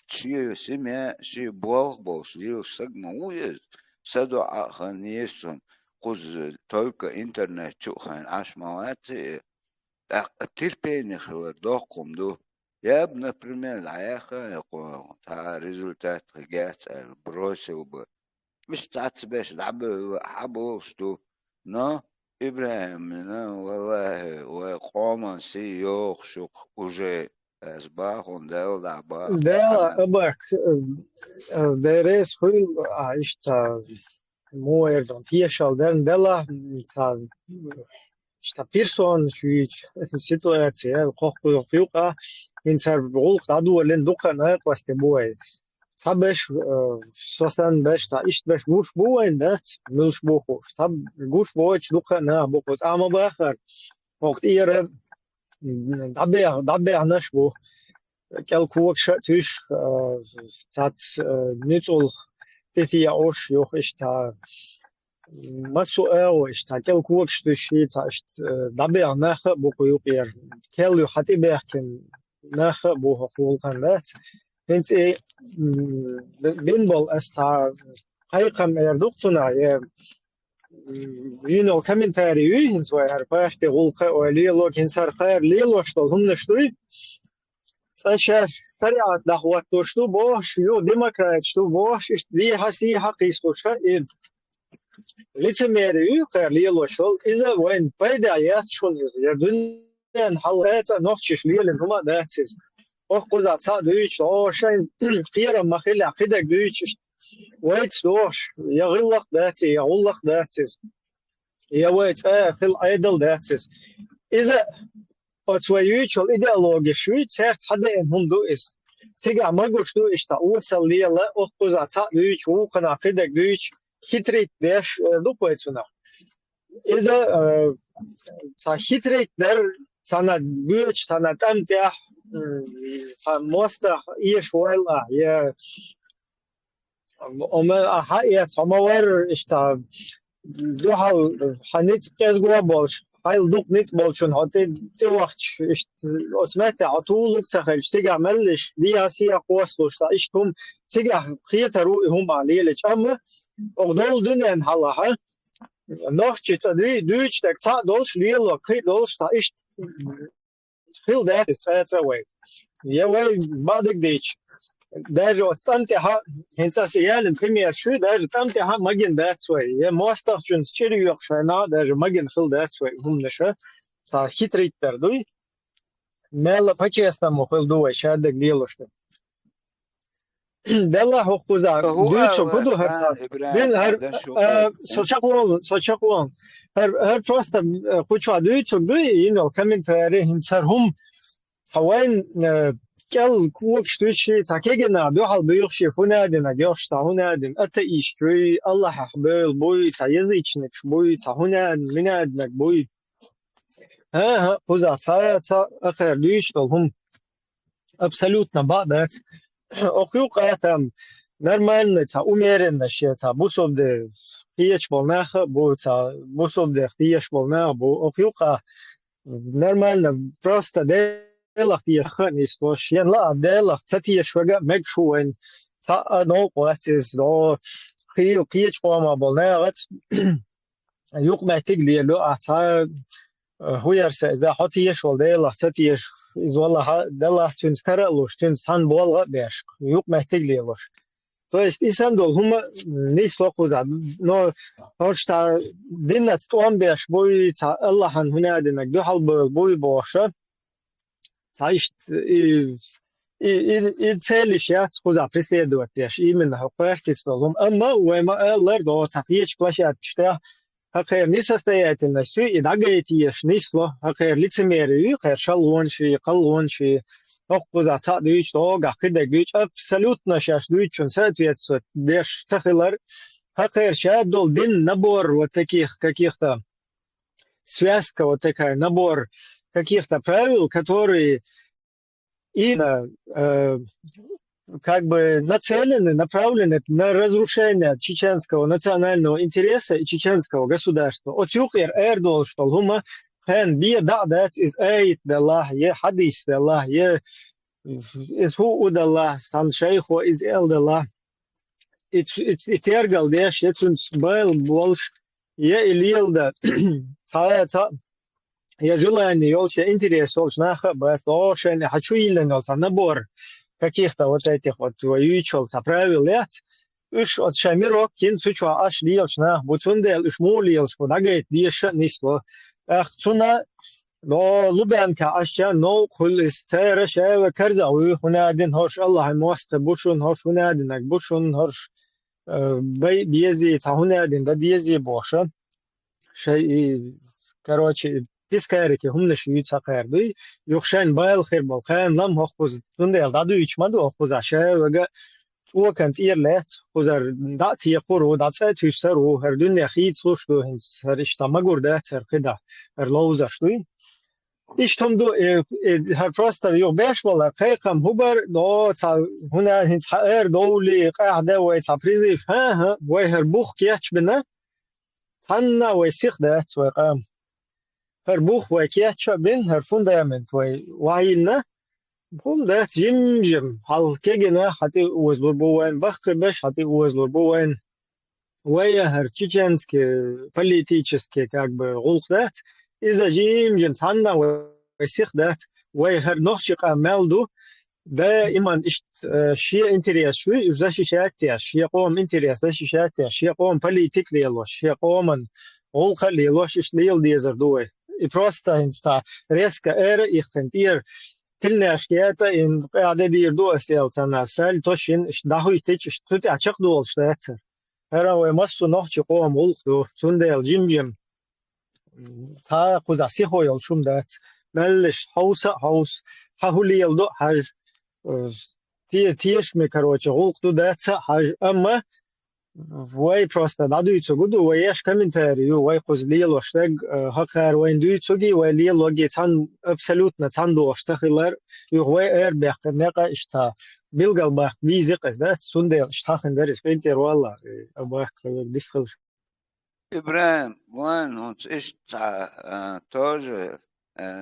S5: شي سمع شي بوش ليش سجما ويز سدو خانيسون قوز تلك انترنت شو خان عش موات تربيني خلر دوقم دو يا например العياخة يقول تا ريزولتات جات البروسل مش تعتبش لعب حبو شتو نا إبراهيم والله وقوما سيوخ شوق وجه أسباخون دل لعبا
S2: Dela, abak, der is veel, is mooier dan tiešām dela, tā persoon situacija, kohu filka, inser rol tadu len dukana kwaste boy. Tabesh sosan besh ta ist besh gush boy dat, milsh bokhos. Tab gush boy dukana bokhos. Ama bakhar, waqt ihre dabbe nash bo. Kel kook tush tat nitol titi osh yoch is ta مسؤول اشتكى كوك شتشي تاشت دبي ناخ بوكو يقير كل حتى بيحكم ناخ بو حقوق الناس انت بينبل استا حقيقة يردوقتنا يا كومنتاري هنس وير باخت غولق ولي لو كنسر خير لي لو شتو هم نشتوي ساشاش فريعة دعوات دوشتو باش يو ديمقراط شتو باش دي حسي حقي سوشا лицемерие лило шел из-за войн пайдает шел я дунен халата ночиш лиле нума датсиз ох куза ца дуич о шайн кира махила кида дуич вайт дош я гыллах датси я уллах датсиз я вайт хил айдл датсиз из-за отсвоюючил идеология шуй церт хада хунду is сега магуш ду ишта усал лила ох куза ца дуич у кана кида дуич хитрик деш лупоецуна. Иза са хитрикler sana güç sana tamtah mosta iş wala ya ama hayat ama var işte duhal hanit kez global hayl duk nit bolşun hatta te vakt işte osmete atuluk sahel işte ameliş diyasiya qosloşta işkum siga khiyataru hum aliyele ama Ogdol dünen halaha noch chitsa düç tek sa dolş lilo kay dolş ta iş fil that it's way ya way badik dich der ostante ha hensa seyalen premier şu der tamte ha magin that way ya mostach chun chiri yok şana der magin fil that way hum nesha sa hitrit perduy mel по-честному fil do şadek liloşte Della hokuza düço kudu her ben her soçakuon her prosta kuçwa düço du ino komentari hinser hum hawain kel kuok düçi takegena du hal büyük şefuna dena göçta hunadin ata işkü Allah ahbel boy tayezi içine boy tahuna minadnak boy ha kuza ta akhir düço hum абсолютно бадат Окюка там нормально та умеренно шета бусовде пиеч волнах бута бусовде пиеч волнах бу окюка нормально просто делах пиех не спошен ла делах цатиеш вага мекшуен та но кватис до пиеч волма волнах юк матигли ло ата هويرسه إذا حطيش والله تتيش إذا والله دلها تنسكر لوش تنسان بالغ بيش يوق محتاج ليش то есть insan dol huma nis fokusa no hoşta dinnet on beş boyu ta Allah'ın hünadine gühal boyu boşa ta işte целишят куда преследовать лишь именно хоккеистом. Amma do tafiyeç площадки что хакер несостоятельностью и дагайтиеш нисло хакер лицемерию хакер шалонши колонши куда цадыч до гакидагич абсолютно сейчас дучун соответствует лишь цахилар хакер ща дол дин набор вот таких каких-то связка вот такая набор каких-то правил, которые именно как бы нацелены, направлены на разрушение чеченского национального интереса и чеченского государства. Отюхер эрдол, что лума хэн бия дадат из эйт даллах, е хадис даллах, е из ху удаллах, сан шейхо из эл даллах. Итергал деш, ецунс байл больш, е илилда, я желание, я интерес, наха, я хочу или набор каких-то вот этих вот воючил, правил, уж от шамирок, кин сучва аш лилш, на, буцундел, уж мулилш, подагает, диша, нисло. Ах, цуна, но лубянка, ашча, но хулис, цера, шева, карза, хунадин, хош, Аллах, мост, бушун, хош, хунадин, бушун, хош, бейзи, цахунадин, да бейзи, боша. Короче, تذكرك هم نشيد سقير يخشين بايل خير بالخان لم هخوز تندل دادو يشمدو هخوز عشاء وجا وكانت إيرلات خوزر دات يقولوا دات سات يشتروا هر دنيا خيد سوشتو هنس هر اشتما قردات هر خدا هر لوزشتوين إشتم دو هر فراستر يو باش والله قيقم هبر دو هنا هنس حقير دولي قاعدة ويتعبريزيف ها ويهر بوخ كياتش بنا تنا ويسيخ دات ويقام هر بوخ وكياتش بين هر فوندامنت وعيلنا هم ده جم هل كجنا حتى وزلور بوين بخر بش حتى وزلور بوين ويا هر تشينسك политически как бы غلط ده إذا جم تانا ويسيخ ده ويا هر نخشق مالدو دائما شيء انترياس شوي إذا شيء شيء قوم انترياس شيء قوم политик ليلوش شيء قوم غلق ليلوش إيش ليل ديزر دوي и просто инста резко эра их контир كلنا أشكياتا إن قاعدة ديردو أسيال تناسل توشين دهو يتيش تودي أشق دول شتاتر هرا ويمسو نوخشي قوام غلقدو تندل جيم تا قوزاسي هو يلشوم دات ملش هوس هاولي يلدو حاج تيش مكروتش غلقدو دات حاج أما وای просто дадуйцу гуду ваяш комментарию вай козлило штег хакар вайн дуйцуги вай лилоги тан абсолютно тан доштахилар вай эрбех нека ишта билгалбах визиқас да сундел штахендер спинтер валла абах дисхил
S5: إبراهيم وين هون إيش тоже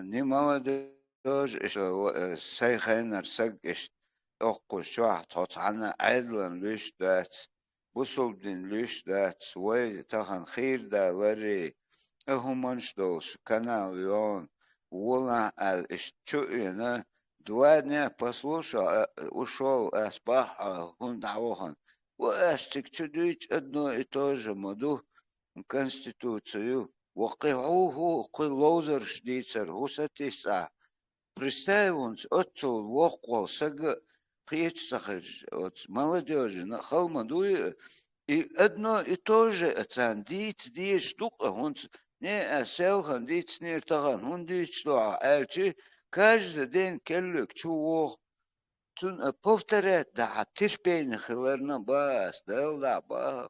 S5: немало тоже إيش سيخين رسق إيش أقول شو تعطانا عدلا ليش دات بوصل دين ليش دات سوي تخن خير دا لري اهمنش دوش канал يون ولا إيش شو إنا دوادنا послушал ушел أصبح هون دعوهن وأشتك تدويت одно и то же моду конституцию وقعوه قل لوزر شديتر وستيسا представь отцу وقوة سجى قيت سخرج от молодежи на холмадуе и одно и то же отцан дит штука он не оселхан дит не таган он дит что элчи каждый день келлек чуох тун повторять да терпение хилерна бас да ба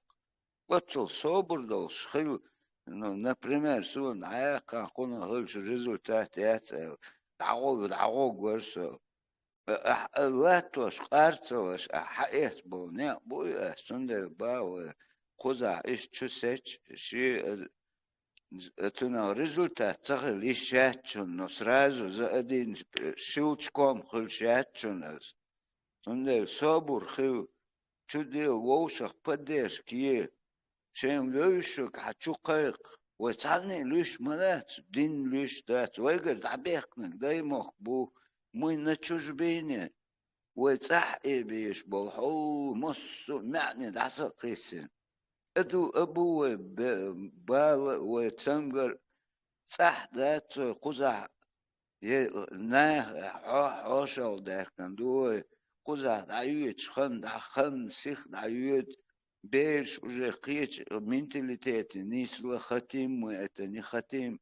S5: отцу собор долж хил ну например сон аяка кона хилш результат яцел дагу горсо لا توش قارتلش حقيت بوني بويا سندر باو خوزا إيش شو سيتش شي تنا ريزولتات تغل إيشاتشون نصرازو زادين شيلتشكم خل شاتشون سندر صبر خيو شو دي ووشخ بديش كي شين لوشك حتشو قيق وتعني لوش ملات دين لوش دات ويقر دعبيقنك دايموخ بو مي نتشجبيني وتصح بيش بالحو مصو معني دعسا قيسين ادو ابو بال وتسنقر صح ذات قزح حوشل در کندو قزح دعیوت خن دخن سیخ دعیوت بیش وجه قیچ منتلیتیت نیسل ختیم و اتنی ختیم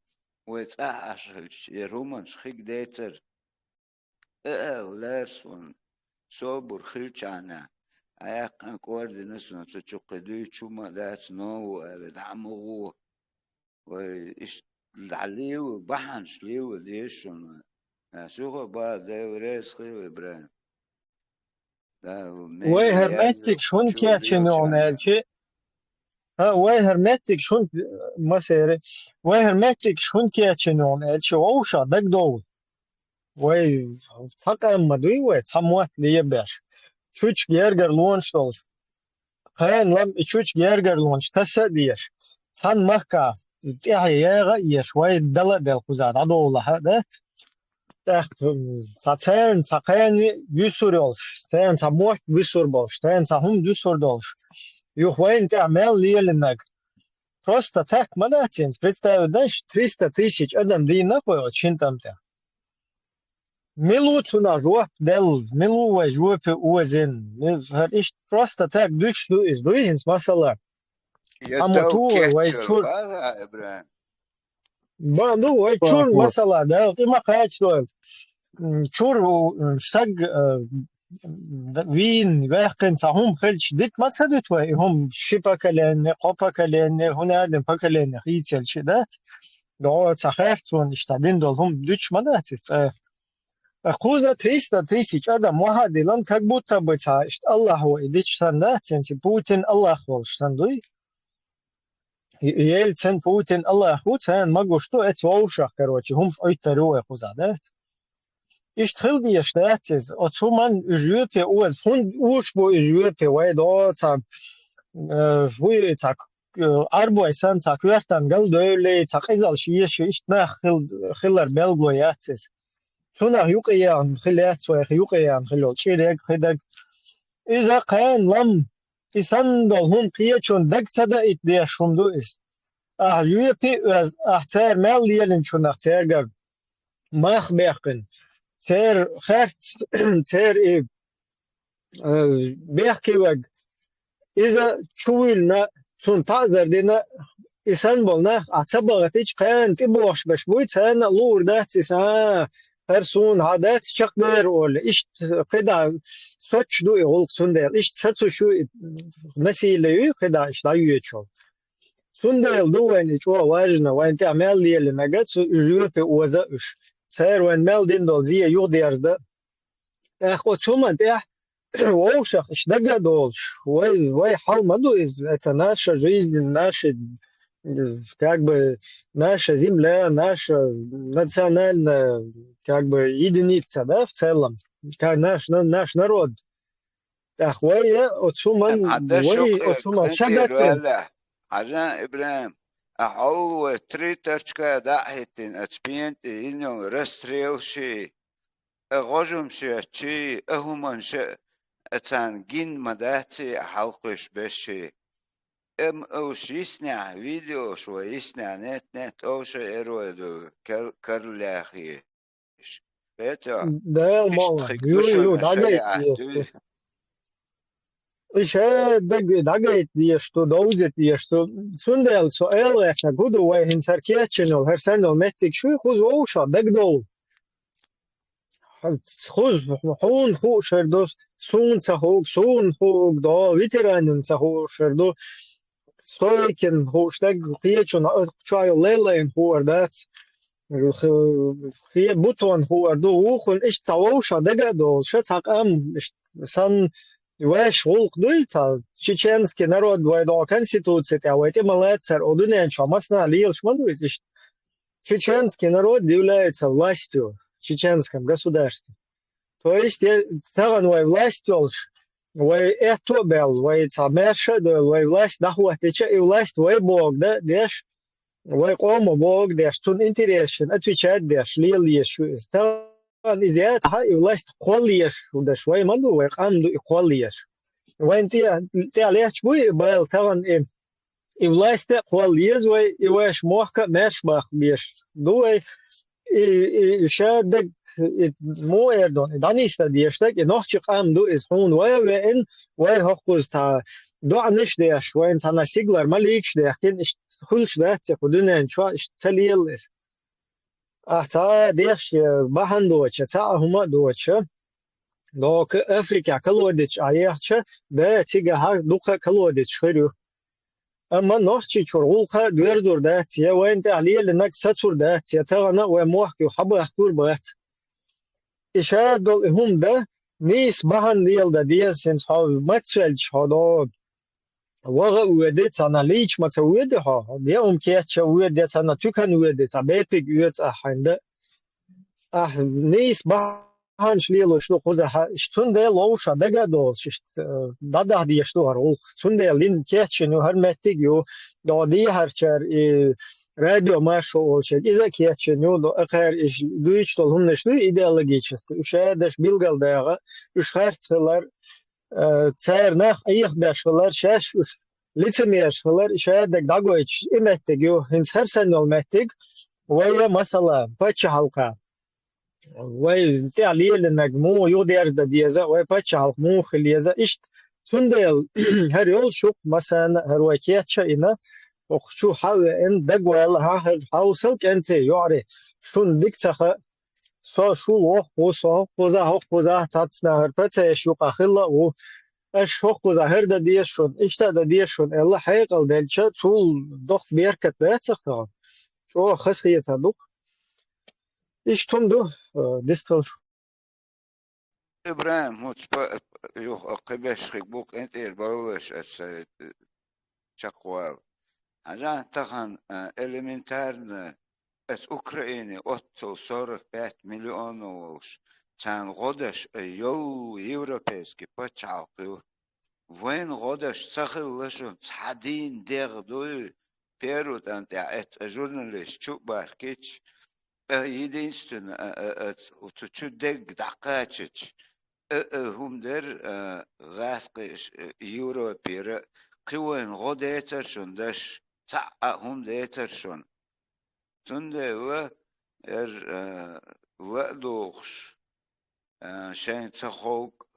S5: و اتعاش رومانش خیک دیتر لرسون صبر خیلچانه اياق كوردينس تشقدي شوما دات نو دعمو وإيش العليو بحنش ليو ليش سوغا با دوريس خيو إبراهيم
S2: وای هرمتیک شون که چنونه چه وای هرمتیک شون مسیره وای هرمتیک شون که چنونه چه اوشا دک دو وای تاقم مدوی وای تموت لیه بش چوچ گرگر لونش دولش خیلی لام چوچ گرگر لونش تصدیش تن مکه تیهیه یش وای دل دل خوزاد عدوله هدت تن تقین بیشتر olmuş تن تموت بیشتر olmuş تن تهم بیشتر olmuş yok вайн تعمل лиленак просто так молодец представь дашь 300 тысяч адам дина по очень там-то Милуцуна жуап дел, милуа жуапе уазен. Иш просто так дучну из дуинс масала. Амату вай чур. Ба ну вай чур масала да. Ты махач что. Чур саг вин вахкин сахум خلش ديت ما صدت وای هم شپا کلن قپا کلن هنر دم پکلن خیچل شده. دا تخفتون اشتبین دل هم دوچ مدت. Куза 300 тысяч адам мухадилан как будто бы Аллаху идич санда сенси Путин Аллаху сандуй Ельцин Путин Аллаху цен могу что это воушах короче хум ойтеруе куза да Ишт хилди штатсиз отсуман жюпе уз фун ушбо жюпе вай до та вуй так арбой сан так вертан гал дөле так изал шиеш ишт на хиллар белгоятсиз هنا يقيان خلات ويقيان خلوت شيء خدك إذا كان لم يسند هم قيتشون دك صدقت دي شومدو إس يوبي أحتار مال ليلن شون أحتار جر ما خبيقن تر خرت تر إيه بيحكي وق إذا شويلنا شون تعذر دينا إنسان بولنا أعتبرتش كان تبوش بشوي تنا لور ده تسا Person عادات شقدر ولا إيش كده سوتش دوي هول سندل إيش ساتسو شو مسيلة كده إيش لا يشوف سندل دوين إيش هو واجنا وين تعمل لي اللي ما جت يجوف وزاش صار وين مال دين دولزية يودي أردا أخو ثم ده ووشخ إيش دقة دولش وي حال ما دو إز أتناش جيز الناش как бы наша земля, наша национальная как бы единица, да, в целом, как наш народ. Так, вой, отсуман, отсуман, сядак.
S5: عشان إبراهيم أحول تريترشكا داحتين أتبينت إنه رستريل شيء أغجم شيء أهمن شيء أتان جين مداتي أحلقش بشيء او يصنع فيديو شو يصنع نت او شو يروي كرلاخي بيتا
S2: ده مالا يو دقيت إيش دقيت دي شو دوزت دي شو سندل سؤال إحنا قدو وين سركيتشنو هرسنو متك شو خذ ووشا دقدو خذ حون خو شردو سون سهوك دا ويترانن سهو شردو Stoiken hoogsteg geetjon try lelen hoor dat geet buton hoor do hogen is tawosha dega do shat am san wesh hulk duita чеченский народ двойная конституция а эти молодцы одуnen шамасна лил шманду is чеченский народ является властью в чеченском государстве то есть таган властью وای اتوبل وای تامشه دو وای لاش دهوه تیچه ایلاش وای بوگ ده دیش وای قوم بوگ دیش تون انتریشن اتوچه دیش لیلیش شو است ازیات ها ایلاش قلیش و دش وای مندو وای قام دو قلیش وای انتی علیش بوی بال تاون ایلاش قلیش وای ایواش موخ مش باخ بیش دو وای شادك مو اردون دانيستا ديشتك نوخ قام دو از هون وين وين هوكوز تا دو عنش ديش وين تانا سيجلر ماليكش ديش كين خلش ده تخدونن شو تليل تا ديش باهن دوچه تا هما دوچه دوك افريكا كلوديش ايهچه ده تيگه ها دوخه كلوديش خيرو اما نوخچي چورغولخه دوردور ده تيه وين تعليل نك ساتور ده تيه تانا وموحكي وحبو يحكور بغت إشارة دول هم ده نيس باهن ديال ده ديس هنس ها متسوالش ها ده واقع ويده تانا ليش متويده ها ديه امكيت چه ويده تانا تكن ويده تا بيتك ويده احنده نيس باهن شليلو شلو خوزه ها شتون ده لوشا دگه دول شت داده ديشتو هر اول شتون ده لين كيت شنو هر متك يو دادي هر چر راديو ماشو olacak. İzaki çeniyor da akar iş duyuş dolhun neştü ideologически. Uşadış bilgal dayağı üç harçlar çayırnaq ayıq başlar şaş üç лицемершылар uşadak dagoç emektek yo hins her sene olmaktek ve mesela paça halka ve tealiyenek mu yo derdi diyeze ve paça halk mu xiliyeze iş tundel her yol çok mesela her vakit çayına وشو حاول ان دقوال ها حاوسل انت يعري شون ديكتخه سو شو وصو قوزا قوزا تاتسنا هربته شو قخلا و اش قوزا هردا دي شون اشتا دي شون الله حقل دلچه طول ضغط بيركت تخته شو خسيه دوك ايش تندو ديستل
S5: ابراهيم هوتش يو قبش بوك انت البولش شقوال عشان تخن элементарно от Украины от 45 миллионов цан годаш йол европейский почалку вен годаш цахылышын цадин дерду период анте эт журналист чубаркич единственно от чудег дакачич хумдер гасқиш европера قوين غوديتر شوندش تا هم ديتر شون تونده لا دوخش شين تخوك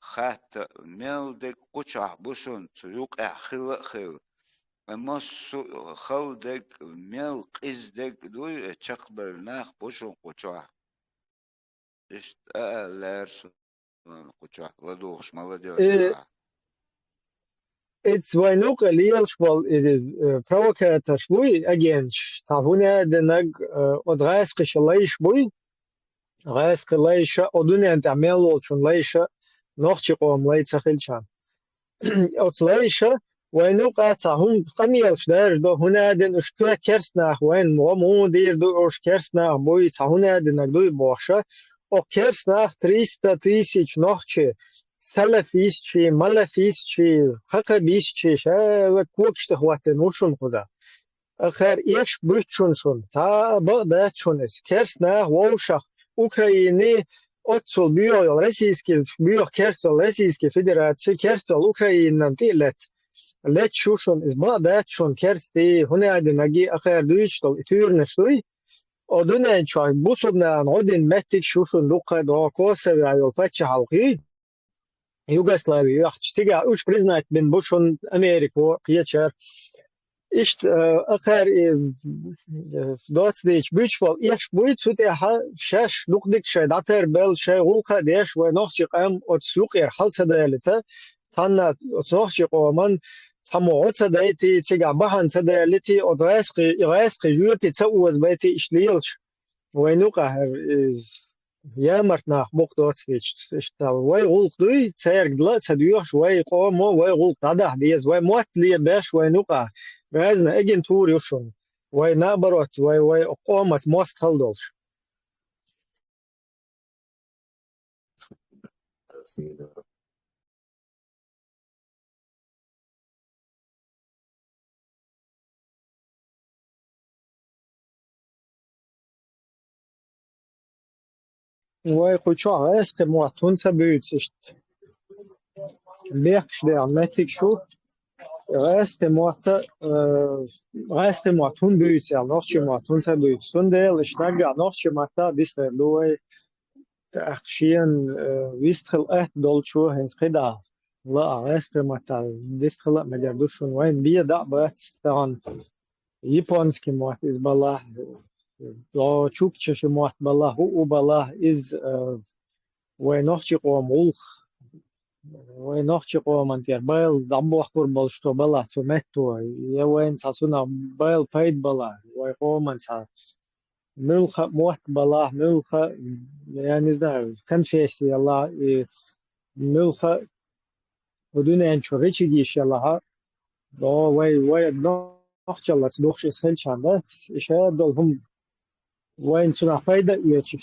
S5: خات ميلدك قوشح بوشون تيوق احخل خيل اما خلدك ميل قزدك دوي تشقبل ناخ بوشون قوشح اشت لارسون قوشح لا دوخش مالديو
S2: It's why no liels wel provocator boy again tavune de nag odrais qishlaysh boy rais qlaysh odunen tamel olsun laysh noch chiqom laysh khilchan otslaysh why no qata hum qaniel shder do hunaden ushka kersna when mo dir do ush kersna boy tahunaden nag do bosha o kersna 300,000 noch chi سلفیستچی ملفیستچی خقبیستچی و کوچت خوات نوشون خوزا آخر ایش بچون شون تا بعد شون است کرس نه ووشخ اوکراینی اتسل بیو روسیسکی بیو کرسل روسیسکی فدراسی کرسل اوکراینن دیلت لت شوشون از بعد شون کرستی هنر ادنگی آخر دویشتل تورنشتوی ادونه چای بوسودن آدین متیک شوشون لوکا دو کوسه و ایوپاچی حلقی Югославия, сега уж признать бен бушон Америку, кьячар. Ишт акар 20 бучвал, иш будет суте ха шаш лукдик шайдатер бел шай гулха деш ва нохчи qam от слукер халсадалета, танна от нохчи qomан самоотса дайти сега бахан садалити от райсқи юрти цауз байти ишлилш. Ва нуqa يامر ناخ بوقت اشتا واي غلق دوي تسير دلا تديوش واي قوم واي غلق هذا ديز واي موت لي باش واي نوقع غازنا اجن تور يوشون واي نابروت واي قومس موست هلدولش واي قوچا است موتون سبيت اشت بيخش ده ماتيك شو Restremoat hun byts ja noch schemat hun se byts hun del stagga noch schemata dis loe achshien wistel dol scho hens khida la restremoata dis khla ma gardus hun wain bi da bat stan японский мат из балах لو чукче шемат балах у балах из وينوخشي قوم وينوخشي قوم انتير بايل دعبو اخبر بالشتو بلا سمتو يا وين ساسونا بايل فايد بلا ويقوم انسا ملخ موت بلا ملخ يعني زدا كان فيش يلا ملخ ودون ان شوريتشي ديش يلا لو وي نوخشي الله تدوخشي سهل شاندات اشهاد دولهم وين سنا فايدة يشوف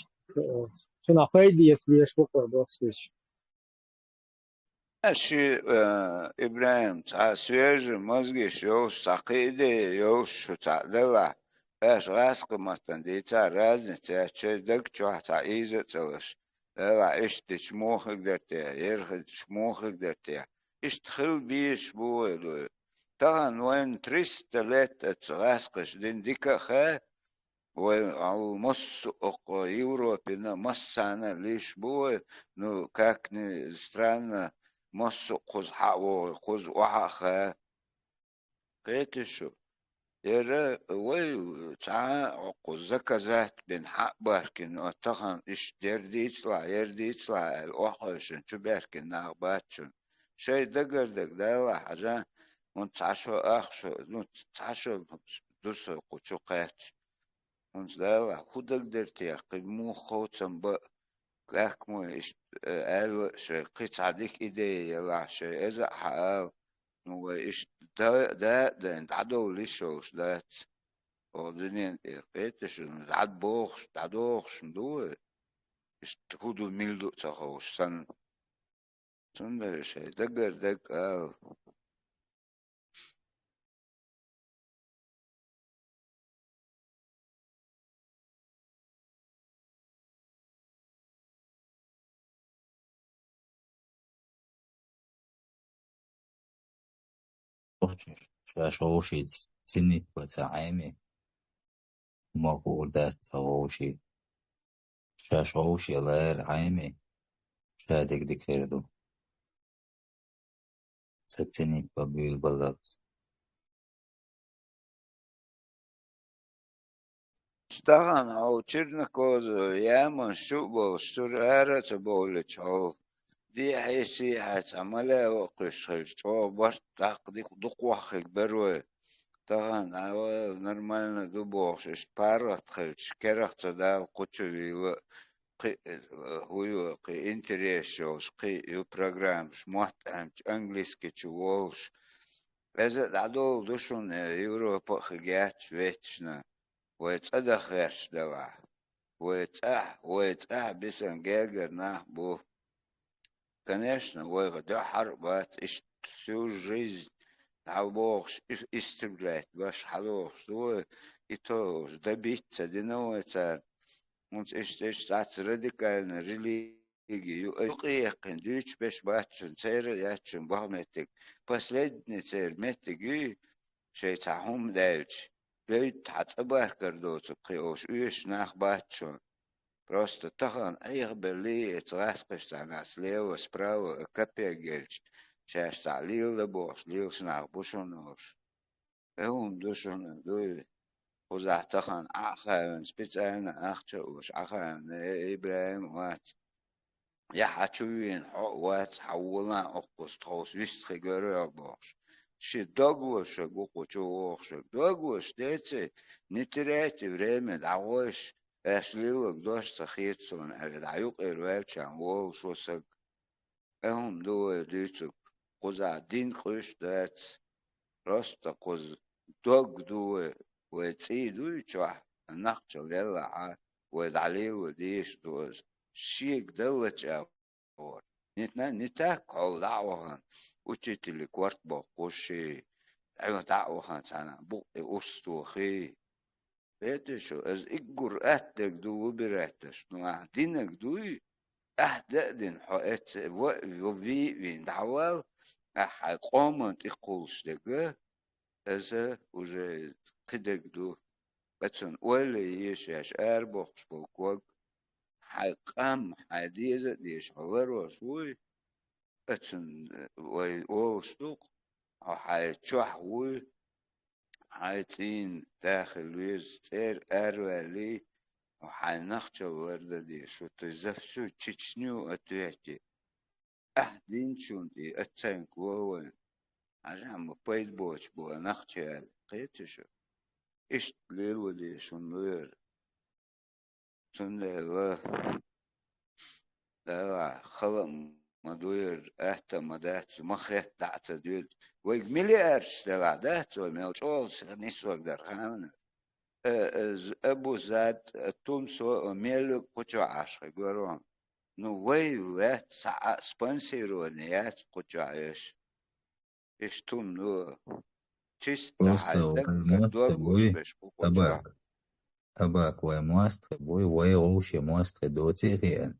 S2: سنا فايدة يسبيش بقى دوكسيش
S5: أشي إبراهيم تا سويج مزجش يوش ساقيدي يوش تعدلا أش راسق مثلا دي تا رازن تا تشدك تشوح تا إيزة تلش لا إش تشموخك درتيا يرخد تشموخك درتيا إش تخل بيش بوي طبعا وين تريست لت تراسقش دين ديكا خا وعلى مص يوروبنا مص أنا ليش بوي نو كاكني استرانا مص قز حقو قز وحخا قيتشو يرى وي تعا قز زكازات بين حق باركن أتخن إش ديردي يطلع يردي يطلع الوحشن شو باركن ناقباتشن شي دقر دالا حاجة ونتعشو أخشو نتعشو دوسو قوشو قاتش ونتدالا خودك درتيا قيمو خوتن بق كاكمو إش قالوا شي قيت عديك إيدي يلا شي إذا حقال هو إيش ده انت عدو ليشوش دات ودنيا قيتش عد بوخش عدوخش مدو إيش تكودو ميلدو تخوش سن شي دقر دق قال
S6: شاشوشي سنة وتعامي مقودات صوشي شاشوشي غير عامي شادك دكردو ستسنة بابيل بلدات
S5: اشتغل او تشيرنكوز يامن شوبو سترارة بولج او دي حيسي حتعملها وقش خلشتو برت تقديك دقوخك بروي طبعا أو نورمально دبوخش اشبارت خلش كرخت دال قوتشوي قي هو قي انتريشوس قي يو بروجرامش محتمش انجليسكي تشووش إذا دعدو دوشون يوروبا خجات شويتشنا ويتأدخرش دوا ويتأح بسن جاجر نحبو конечно ويغدو حربات اش всю жизнь تعبوخش استبلات باش حلوخش دو итош добиться диновца он эш тац радикально религию юқиқин дүйч беш бачын цер ячын бахметик последний цер метиги шей тахум дэвч бейт тацбар кардоц қиош үеш нах бачын просто тахан айх бели эцрасқыш санас лево справа капегельч шаш салил да бош лил снах бушонош душон дуй وزعتخن أخان سبيتانا أختوش أخان إبراهيم وات يا حتوين وات حولنا أقص تخوص ويست خجرة باش شي دوغوش جوكو تشوخش دوغوش ديتي نتريتي بريمة دعوش أسليلك دوش تخيتسون أجد عيوق إروالش عن وول شو سك أهم دو ديتك قزع دين قش دات راست قز دوغ دو وتسيدو يتشوح النقش للا ودعليه وديش دوز شيك دلتش أور نتاك عول دعوهن وتشتي اللي كورت بقوشي عيو دعوهن سانا بقي أستوخي بيتشو از إجر أهتك دو وبراتش نوع دينك دوي أهدأ دين حقت وفي دعوال قومنت يقولش دقة إذا уже قدقدو بتسون ولا يشاش أربوخش بالكوك قام حديزة ديش غلرو شوي بتسون ويوشتوق أو حيتشوح وي حيتين داخل ويز تير أروالي أو حينخشى وردة دي شو تزفشو تشنيو أتويتي أهدين شونتي أتسين كووين عشان ما بيت بوش بو نخشى قيتشو إيش ليل ودي شنوير شنوير لا خلق مدوير احتا مدات مخيت تحت ديود ويق مليار شتلا دات وميل شول نسوك در خامنة ابو زاد توم سو ميل قچو عشق قرون نو وي وات ساعة سبانسيرو نيات قچو عيش ايش توم نو چيست
S6: Просто
S5: حالدك
S6: موست
S5: دوغوش
S6: بوي
S5: بش قچو
S6: أباك وموست بوي ويغوشي موست دوتي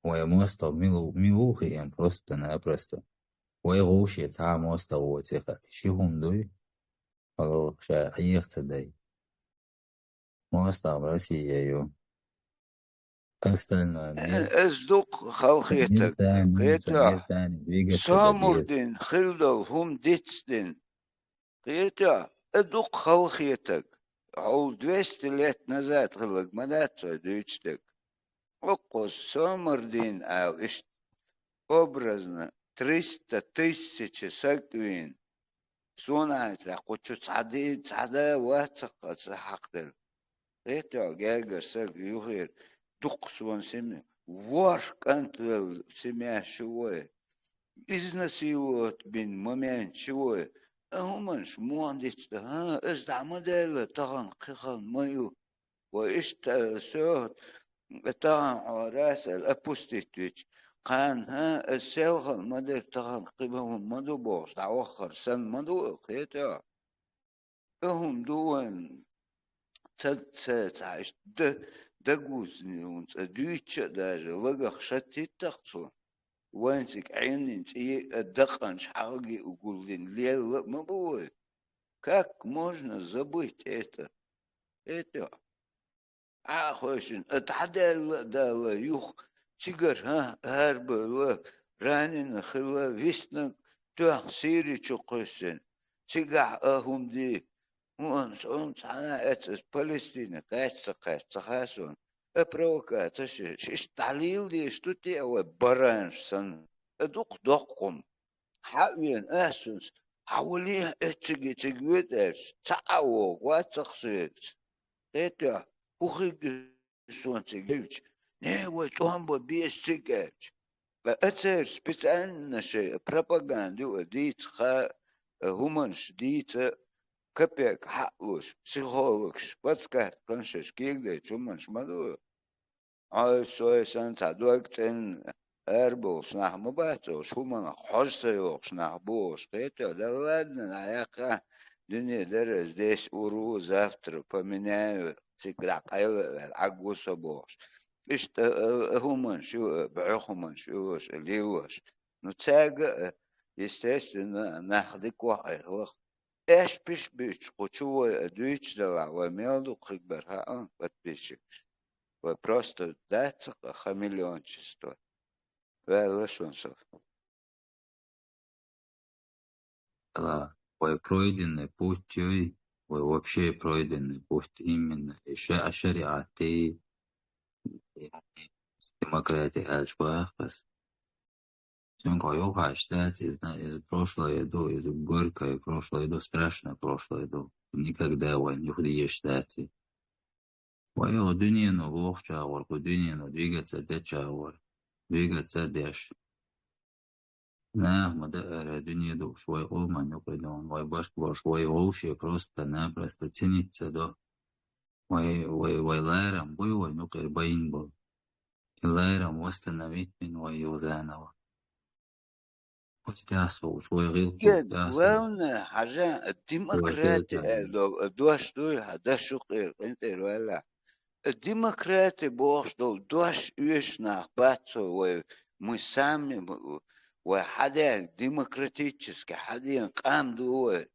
S6: ويموست ملوخي просто-напросто. ويغوشي تاع موست وتيخا شيهم دوي شا أيخت داي موست Россия يو остальное мир
S5: ازدق
S6: مير
S5: خلقيتك
S6: تاني
S5: قيتا
S6: تاني двигаться добьет
S5: سامردين خلدل هم ديتستين قيتا ادق خلقيتك عول 200 ليت نزات خلق مدات دويتشتك اقوس سامردين او اشت образно 300 тысяч سكوين سونات راقوتشو تصعدا واتسق حقدل قيتا جاجر سك يخير دق سوان سمي ورك انت سمي شوي изнасиловать бин момент чего همش مهندس ها ازدع مدل طغن قخن مايو واشت سوت طغن راسل ابوستيتوش قان ها السيلخن مدل طغن قبهم مدو بوش تعوخر سن مدو قيتا هم دون تد عايش دقوز نيون دويتش داجة لقخ شتي تقصون وانسك عينك ايه الدقنش حقي وقولين ليه ما بوي как можно забыть это خوشن اتعدل دال يوخ تيجر ها هربل رانين خلا ويسنك تو سيري تشقسن تيجع اهم دي وانس انا اتس فلسطين قاعد خاسون ابروكاتش ايش تعليل دي اشتوتي او برانش سن ادوق دقم حاوين اسوس حوليه اتشجي تجويتش تعو واتخسيت ايتا وخيج سون تجيبش نيوة توهم بيش تجيبش فأتسير سبيتان شيء بروباغاندو ديت خا همانش ديت كبيك حقوش بسيخولوكش باتسكات كنشش كيك دي تشومانش مدو عاي سوي سانتا دوكتن أربوش نحن باتوش هما حجسيوش نحبوش قيتو دلادنا نعيقا دنيا درس ديش أورو زافتر فمنايو تكلا قيل العقوصة بوش إشت هما شو بعوخما شوش اليوش نتاقا يستيش ناخدك وحي ايش بيش قوتشوه دويتش دلع وميلدو قيبرها بتبيشكش وبروستو داتسق خمليون чисто велошон сов
S6: пройденный путь вообще пройденный путь именно еще шариаты демократия альшбахас Сёнка юха считается из прошлого иду, из горькое прошлое иду, страшное прошлое иду. Никогда его не худи считается. Вою дунину вох чавор, дунину двигаться де чавор, двигаться деш. На мада дунину свой оман юкидон, вой баш вой вообще просто-напросто ценится до. Вой лайрам бой вой нукер баин был. И лайрам восстановить min вой юзанова.
S5: главное حاجة الديمقراطية دوش دوي هذا شقير انت ولا الديمقراطية بوش دوش يشنا باتو ومسامي وحدين демократически, حدين قام دوه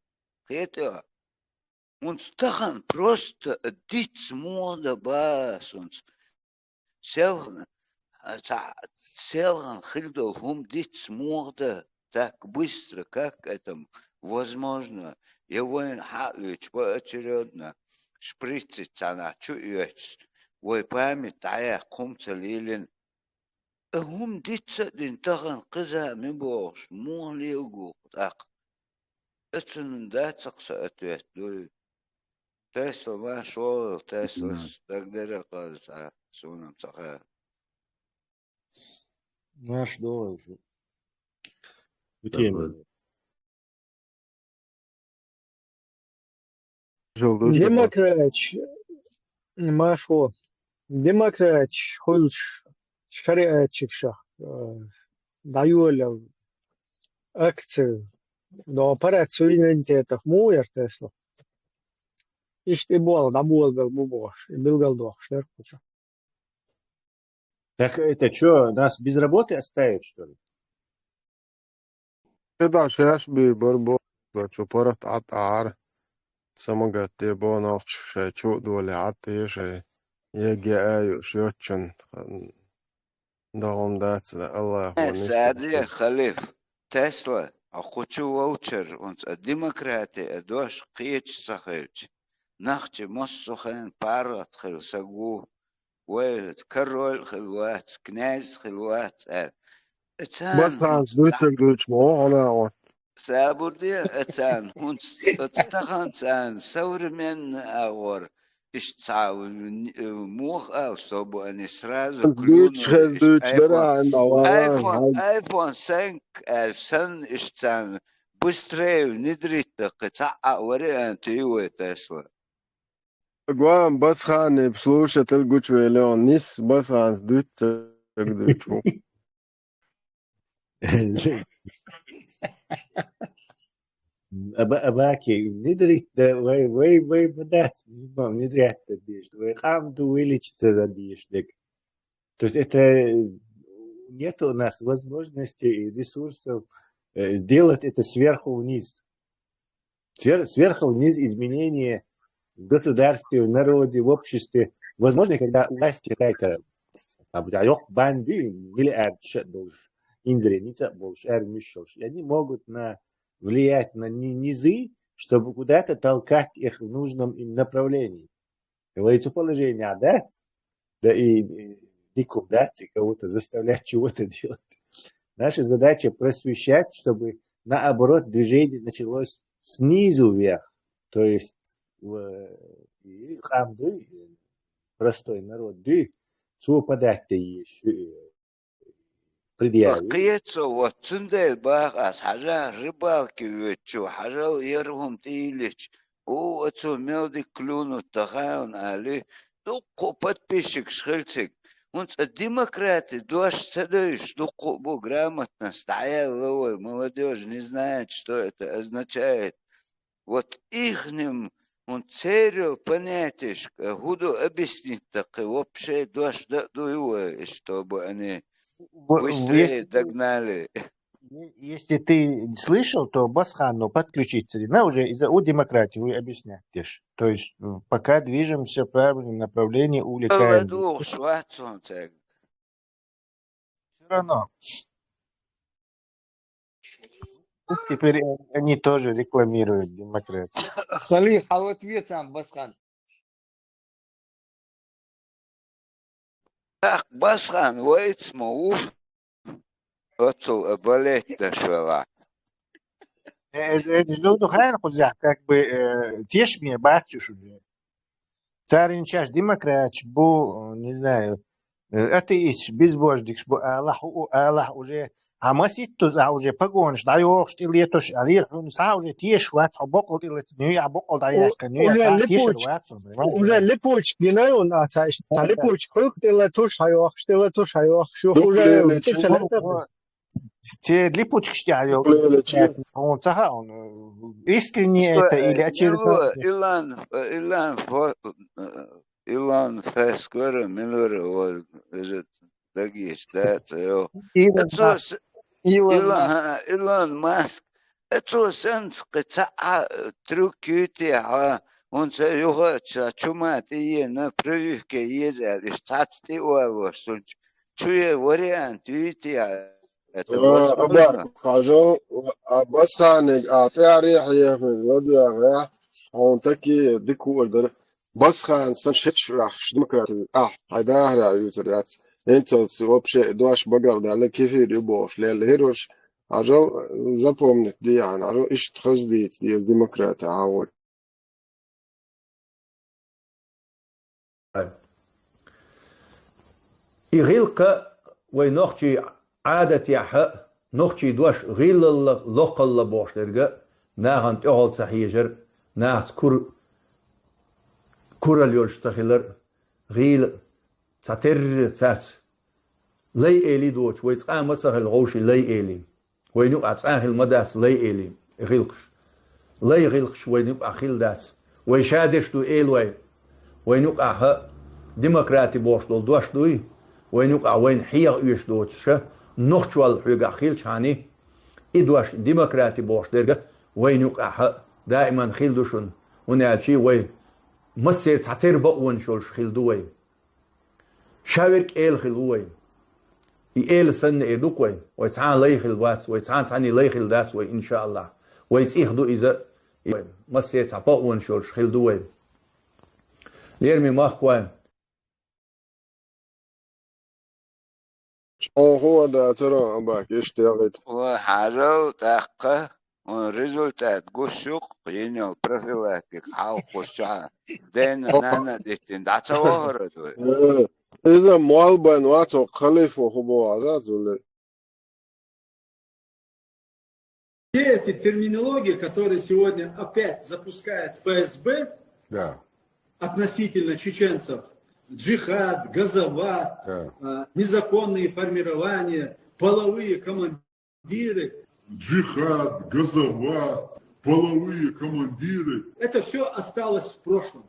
S5: خيتها uns tahan просто дить мода бас uns селган селган хильдов хум дить мода так быстро, как это возможно. Его хавич поочередно шприцить она чуешь. Ой, память тая кумца лилин. هم ديتsa din tagan qiza mibosh mon liugu tak. Etsun datsa atwet do. Tesla ma shol Tesla dagdera qasa sunam saqa.
S2: Наш доллар. Демократ, Машо, демократ, хочешь шариатчикша, даюля акцию, до операцию суверенитетов муер Тесла. Ишь был, да был бубош, и был голдох, шлерпуча.
S7: Так это что, нас без работы оставят, что ли?
S3: كده شاش ببربو شو برت عطار سمجت تبون شيء شو دولي عطي شيء يجي أيو شيوتشن دهم دات الله
S5: Сади Халиф Тесла أخوتشو وولتشر und الديمقراطية دوش قيتش سخيلش نخشي مصخين بارت خل سقو وكرول خلوات كناز خلوات
S3: بس خلاص دوتش مو أنا
S5: سابردي اتان هونت اتستخان تان سور من اور اشتعاو موخ او صوبو ان اسراز
S3: دوتش ده عند
S5: ايفون 5 السن اشتان بستري ندريت قطع وري انتيوه تسلا
S3: Guam بس خان بسلوشة تلقوش ويلون نيس بس خان دوتش مو
S7: Абаки, нидрит, вы подать, внедрять дишь, вы хамду вылечиться задишь. То есть это нет у нас возможности и ресурсов сделать это сверху вниз. Сверху вниз изменения в государстве, в народе, в обществе. Возможно, когда власть какая-то банды или инзреница больше, они могут влиять на низы, чтобы куда-то толкать их в нужном им направлении. Говорится, положение отдать, да и дику дать, и кого-то заставлять чего-то делать. Наша задача просвещать, чтобы наоборот движение началось снизу вверх. То есть хамды, простой народ, что подать-то есть.
S5: قيتو واتسندل باقاس حاجة ربالكي ويتشو حاجة يرهم تيليش او اتسو ميلدي كلونو تغاون علي دوقو подписчик шхельцик ونت الديمقراطي دوش цедуешь دوقو бу грамотно стоял молодежь не знает что это означает вот ихним он целью понятишь худу объяснить так вообще дош дадую чтобы они быстрее догнали.
S7: Если ты слышал, то Басхану подключиться. На уже у демократии вы объясняете. То есть пока движемся в правильном направлении, увлекаем. Все равно. Теперь они тоже рекламируют демократию.
S1: Халиф, а вот ответ сам, Басхан.
S5: Басхан, войц мауф, отцу болеть дошла.
S7: Ну, хрен хузя, как бы тешь мне батюш уже. Царин чаш демократ, бу, не знаю, атеист, безбожник, бу Аллах уже, а масит тут, а уже погонш, даёшь, ты летош, а летош, а уже тешь, вот, а бокол ты лет, не, а бокол даешь, не, а тешь,
S2: уже липуч, не знаю, у нас, а липуч, хук ты летош, шо уже,
S7: те липучки штяю, он цаха, он искренне это или очередное?
S5: Илан Фескора, Миллера, вот, дагиш, да, это إيلون ماسك اتو سنس قطع تروكيوتي ها он его чумат и на прививке ездят, и штатский уголос. Чуя вариант, видите, это
S3: أبا
S5: возможно.
S3: خاجو بس خانق أعطي ريح من ودي أغير هون تكي ديكو أقدر بس خان سنشتش راح ديمقراطي هيدا هلا يوتريات أنت تسوي بشيء دوش بقر ده كيف يبوش للهيروش عجل запомнить دي يعني عجل إيش تخزديت دي ديمقراطي عاود
S8: يغيلك وينوختي عادة يحق نوختي دوش غيل لقل بوش لرقا ناهن تقول سحيجر ناس كور اليوش تخيلر غيل تاتر تات لي إلي دوش ويتقام مسخل غوشي لي إلي وينوك أتقاه المداس لي إلي غيلكش لي غيلكش وينوك أخيل داس ويشادش دو إلوي وينوك أحق ديمقراطي بوش دول دوش دوي وينوك وين حيغ يش دوتش نوختوال حيغ أخيل شاني إدوش ديمقراطي بوش درجة وينوك دائما خيل دوشن ونالشي وي مسير تعتير بقون شولش خيل دوي شاورك إيل خيل دوي إيل سن إيدوك وي ويتعان لي خيل وات ويتعان تعني لي خيل دات وي إن شاء الله ويتيخدو إذا مسير تعبقون شولش خيل دوي ليرمي ماخوان
S3: هو ده ترى أباك يشتغل
S5: وحاجة تحقق وريزولتات قشوق ينو بروفيلاكتيك حاوق الشعر دينا نانا ديتين دعتا وهرد
S3: إذا موالبان واتو خليفة هو عرات ولا
S9: Все эти терминологии, которые сегодня опять запускает ФСБ относительно чеченцев, джихад, газоват, незаконные формирования, половые командиры.
S10: Джихад, газоват, половые командиры.
S9: Это все осталось в прошлом.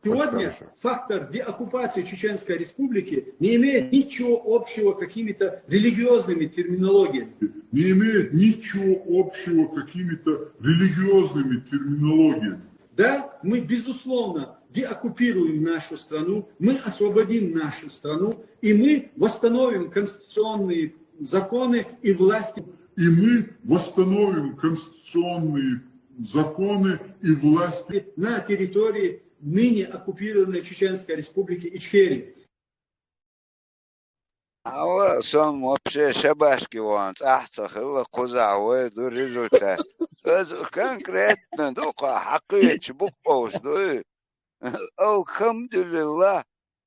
S9: Сегодня фактор деоккупации Чеченской Республики не имеет ничего общего с какими-то религиозными терминологиями.
S10: Не имеет ничего общего с какими-то религиозными терминологиями.
S9: Да, мы, безусловно, деоккупируем нашу страну, мы освободим нашу страну, и мы восстановим конституционные законы и власти.
S10: И мы восстановим конституционные законы и власти
S9: на территории ныне оккупированной Чеченской Республики Ичкерии.
S5: А сам вообще шабашки вон, ахцахила кузауэ до результат. Конкретно, духа хакыч букпош, дуй. Алхамдулилlah,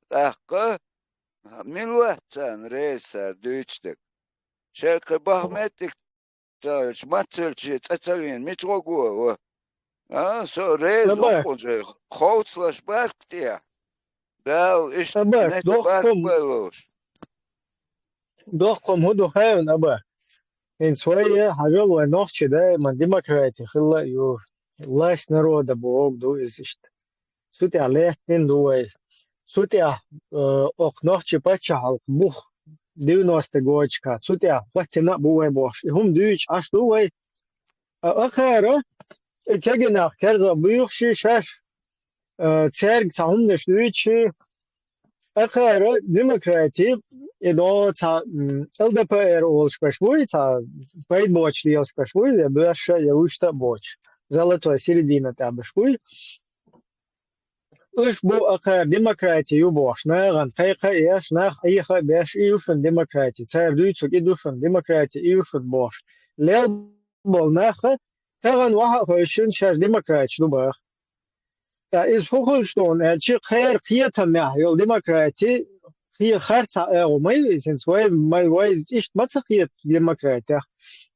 S5: тахка милуатсан рейса дүйчтік. Шекі бахметтік матсөлчі цацавин митрогуа. Со рейс оқынжы хоуцлаш барктия. Дал ишт нет барк байлош.
S2: دوخكم هدو خاين أبا إن شوية حاجة ونوخش ده من ديمقراطي خلا يو لاش نرودا بوغ دو إزشت سوتي عليه تين دوي سوتي أق نوخش باتش حلق بوخ ديو نوست جوجكا سوتي وقتنا بوي بوش هم دويش أش دوي أخيرا كجنا كرزا بيوخشي شاش تيرج تاهم نش دويشي أخيرا ديمقراطي إذا تا LDPR oluşmuş bu ta payt boç oluşmuş bu ya baş yavuşta boç zalatoy середина tabiş bu iş bu akar demokratiya boş nagan PKS nah ayha baş yuşun demokratiya çayrdüy çok iduşun demokratiya yuşun boş ler bol nah tagan waha hoşun şer demokratiya bu ta iz hochston açı xeyr qiyata mah yol demokratiya هي خارطة وماي سنسوي ماي واي إيش ما تخيط ديمقراطية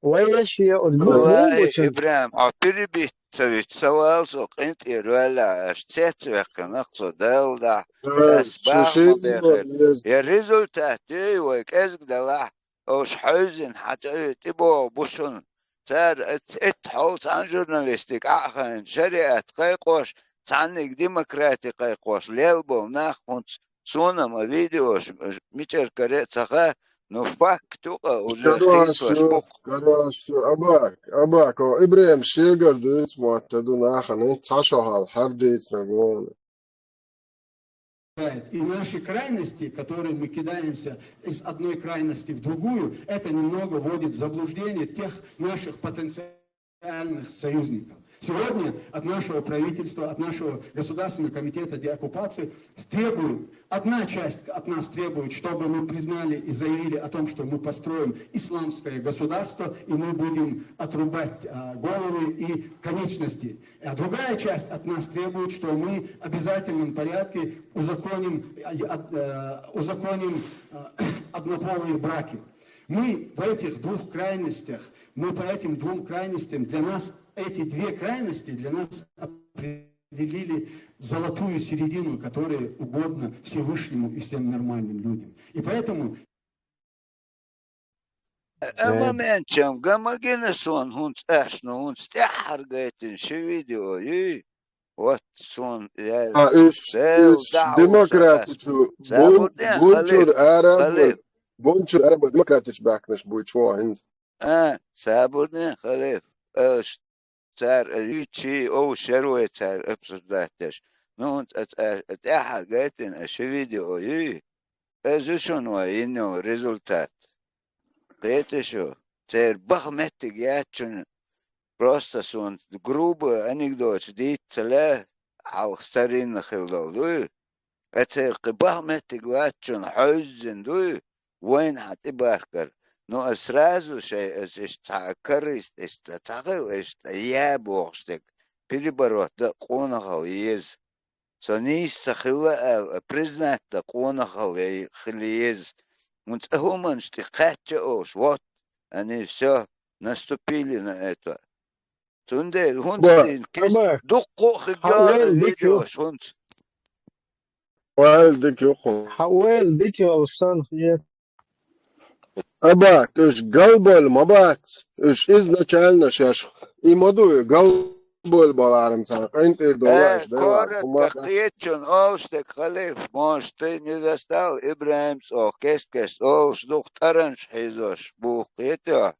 S2: وايش هي
S5: والله إبراهيم عطيري بيتسوي سوال سوق أنت ولا اشتت وكان أقصد دولة أسباب مباشر يا ريزولتات ويك أزق دلع أوش حزن حتى تبو بوشون صار اتحوط عن جورناليستيك عن شريعة قيقوش عنك ديمقراطي قيقوش ليلبو ناخونس سونما فيديوش ميتر كريت سخا Но факт уже
S3: Короче,
S5: хитваш бок.
S3: короче, أباك إبراهيم شيغر دوت معتدون آخر تعشوها الحرديت نقول
S9: И наши крайности, которые мы кидаемся из одной крайности в другую, это немного вводит в заблуждение тех наших потенциальных союзников. Сегодня от нашего правительства, от нашего Государственного комитета деоккупации требуют, одна часть от нас требует, чтобы мы признали и заявили о том, что мы построим исламское государство, и мы будем отрубать головы и конечности. А другая часть от нас требует, что мы в обязательном порядке узаконим однополые браки. Мы в этих двух крайностях, мы по этим двум крайностям, для нас эти две крайности для нас определили золотую середину, которая угодна Всевышнему и всем нормальным людям. И поэтому...
S5: أما من كم قام جنسون هون أشنو هون استحر قيتن شو فيديو يي واتسون يا
S3: إيش
S5: داو دعوة
S3: ديمقراطيش
S5: سابردين
S3: بونشور عرب
S5: خليف
S3: بونشور عرب ديمقراطيش باكنش بويتشوا هند
S5: سابردين خليف اش صار يجي او شروي صار ابسطاتش نون اتاحر قيتن اشو فيديو يي ازو شنو ينو ريزولتات قيت شو صار بخمت جاتشن просто сон грубо анекдот дит целе ал старин خلدو اتر قبهمت جاتشن حزن دو وين هتباركر نو اسرازو شيء ايش تعكرست ايش تعقل ايش يا بوغشتك переборот да قونخل يز سنيس سخلا признать да قونخل يز und هما штикатча ош вот они все наступили на это Tunde hundin kes
S2: أباك
S5: dukko خجار
S2: حوال
S5: فيديو
S2: ديكيو
S5: شونت
S3: والدك يخو
S2: حوال ديكيو أصلا خير
S3: أباك إيش قلبل مبات إيش إزначально شاش إيمادو قلبل بالعالم سانق أنت دولاش دلار
S5: كورك
S3: وما
S5: قيتشن اوشتك خليف ماشتي نزستال ابراهيمس او كس اوش دخترنش حيزوش бу قيتو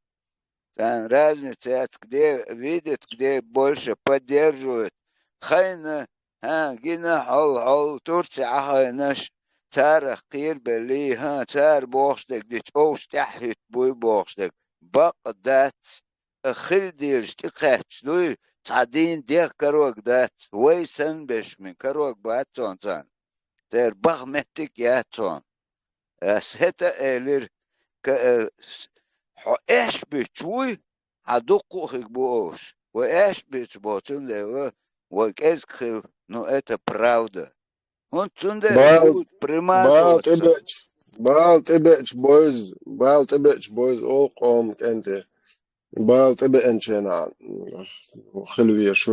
S5: там разница где видит где больше поддерживают خاينة جينا حول ترسي عهاي نش تار قير بلي تار بوشتك ديش اوش تحت بوي بوشتك بق دات خل ديرش تقاتش دوي تعدين ديك كروك دات ويسن بش من كروك باتون تان تار بغ متك ياتون سهتا الير ايش بتشوي هدقو خيك بوش وايش بتشبوتن لغا وكازخل но это правда. Он тунде будет примазываться.
S3: بال تبتش بويز أو قوم أنت بال تبتشنا خلوية شو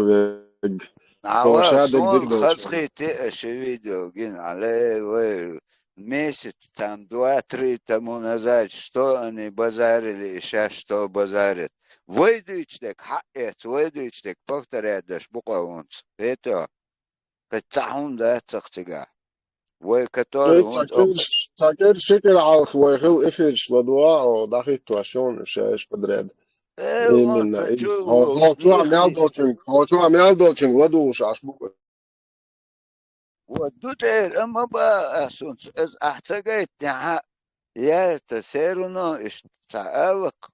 S5: عوا
S3: خوشادك ديك
S5: сон
S3: دوتش
S5: خسخيتي اشي فيدео гин але месяц там 2-3 тому назад что они базарили и сейчас что базарят. Выйдучтек хаэц выйдучтек повторяет даш буквонц. Это قطعهم ده تقطيع وكتار هون
S3: تاكر شكل على خويخل إفرش لدواء وداخل تواشون إيش بدرد إيه
S5: هون
S3: من إيه
S5: تشوفوا
S3: هو شو عمل دوتشنج لدوش عشبوك
S5: ودوتير اما بقى اسونس احتاجت я это все равно اشتعلق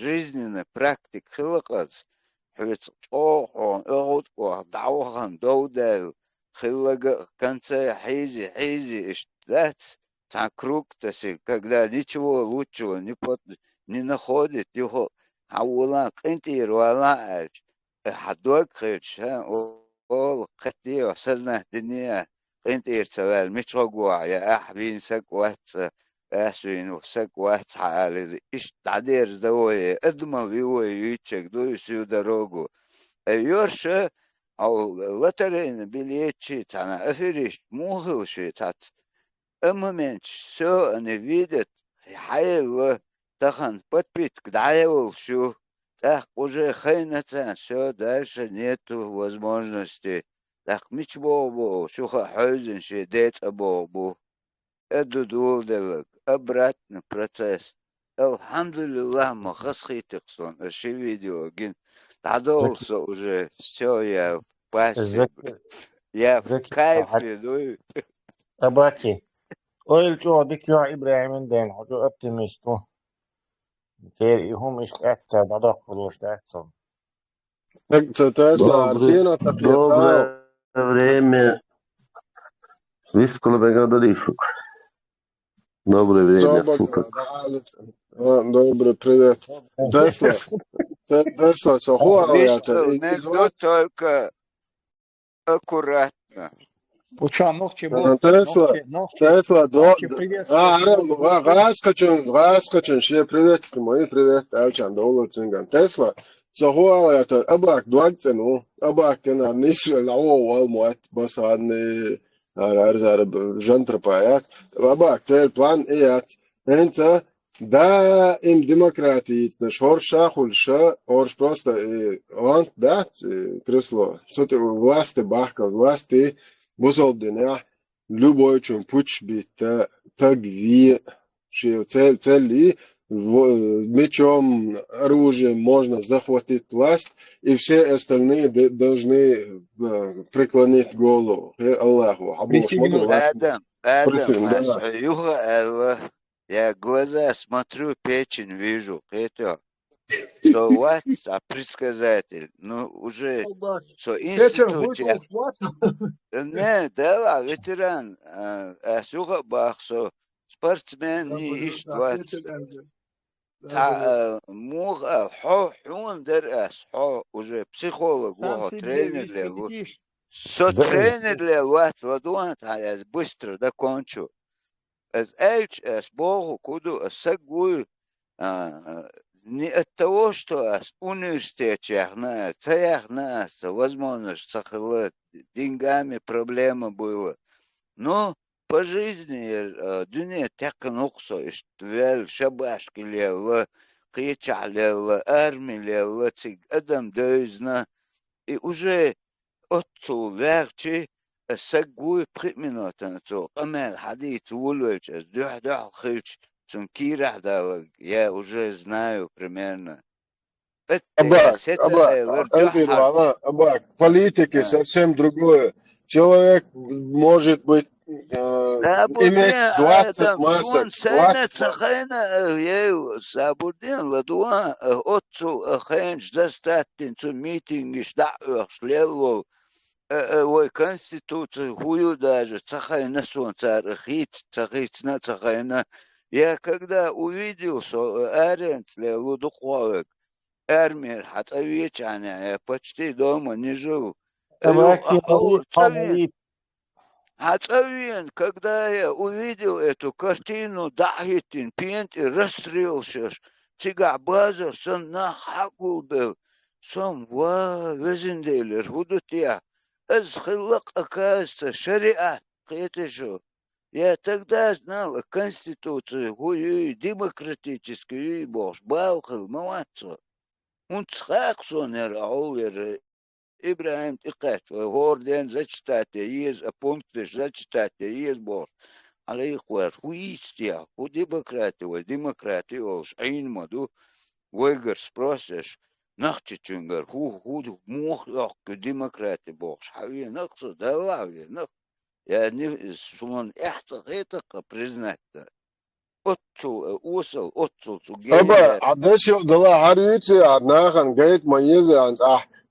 S5: жизненный практик خلقت حيث он دعوهم دودل خلق конце حيزي اشتات круг таси когда ничего лучшего не находит его حولا قنتي ولا حدوك خيرش ол قتي وسزنا الدنيا قنتي سوال مش رجوع يا أحبين سكوات أسوين وسكوات حالي إيش تعدير زوي أدمى بيوي يتشك دو يسيو دروجو أيورش أو لترين بليتشي تانا أفريش موهلشي تات أما منش سو أنا فيدت حيل تخن подпит кдаевал شو так уже хайнатан все дальше нету возможности так мич бобо шуха хойзен ше дет бобо эду дул девак обратный процесс. Алхамдулиллах, махасхитиксон, اشي видео, гин. Тадолся уже, все, я в пасе, я в
S7: زكي
S5: кайфе, ну,
S7: أباكي أول جو ديك يا إبراهيم دين جو أبتميستو فير هم إيش أتسا بدك خلوش أتسا
S3: Tesla Арсена
S11: Доброе время. Вискала бригада Рифук. Доброе время суток.
S3: Добрый привет. Тесла,
S5: Вистрел, между только аккуратно.
S1: Уча, ногти
S3: Тесла, Раскачун, все приветствую, мои привет, Элчан, доллар цинган. Тесла, Сахуала, это Абак, Дуакцену, Абак, Кена, Ниши, Лао, Алмуат, Басадни, Арзар, Жантропаят, Абак, цель, план, ият, Энца, да, им демократии, Хорша, Хульша, Хорш просто, он, да, кресло, что-то власти, Бахкал, власти, Бузолдина, любой чем путь бит, тагви, цели, мечом, оружием можно захватить власть, и все остальные должны преклонить голову Аллаху.
S5: Адам, я глаза смотрю, печень вижу, это so what, предсказатель, ну уже so институция, не, да, ветеран, сюха бах, so спортсмен не ищет 20. مو حون درس уже психолог وهو тренер للو тренер للوقت ودوانت هاي быстро докончу с Богу куду сагую не от того что университет цехна возможность сахлет деньгами проблема была но по жизни дюне текнуксо иштвел шабашки лела قيتش лела армии лела циг адам дойзна и уже отцу верчи سجوي بخميناتنا تو قمال حديث ولوش دح خيش سم كيرح دا я уже знаю примерно
S3: Абак, политики совсем другое. Человек может быть иметь 20 масок, 20 масок.
S5: Сабурдин ладуа отцу хенш застаттин цу митинги штаах шлелло ой конституцию хую даже цахайна сон цархит цахитна цахайна. Я когда увидел, что Арент лудуховик армия хацавичаня, я почти дома не жил. Хацавин, когда я увидел эту картину, дахитин, пент и расстрелся, цыга базар, сон нахагул был, сон везенделер, будут я. Азхилак, оказывается, шариат, это же. Я тогда знал Конституцию, демократическую, бож, балхал, молодцо. Он цхаксон, Аулер, Ибрахим Тикат, Горден, зачитайте, есть пункты, зачитайте, есть бож. Але их ваш, хуистия, у демократии, уж, айнмаду, выгор спросишь, нахчичунгар, ху, мох, демократии, бож, хави, нахцу, да лави, нах. Я не сумон это признать-то. Отцу, отцу,
S3: Аба, адачо дала харюти, однахан гайт маезе анс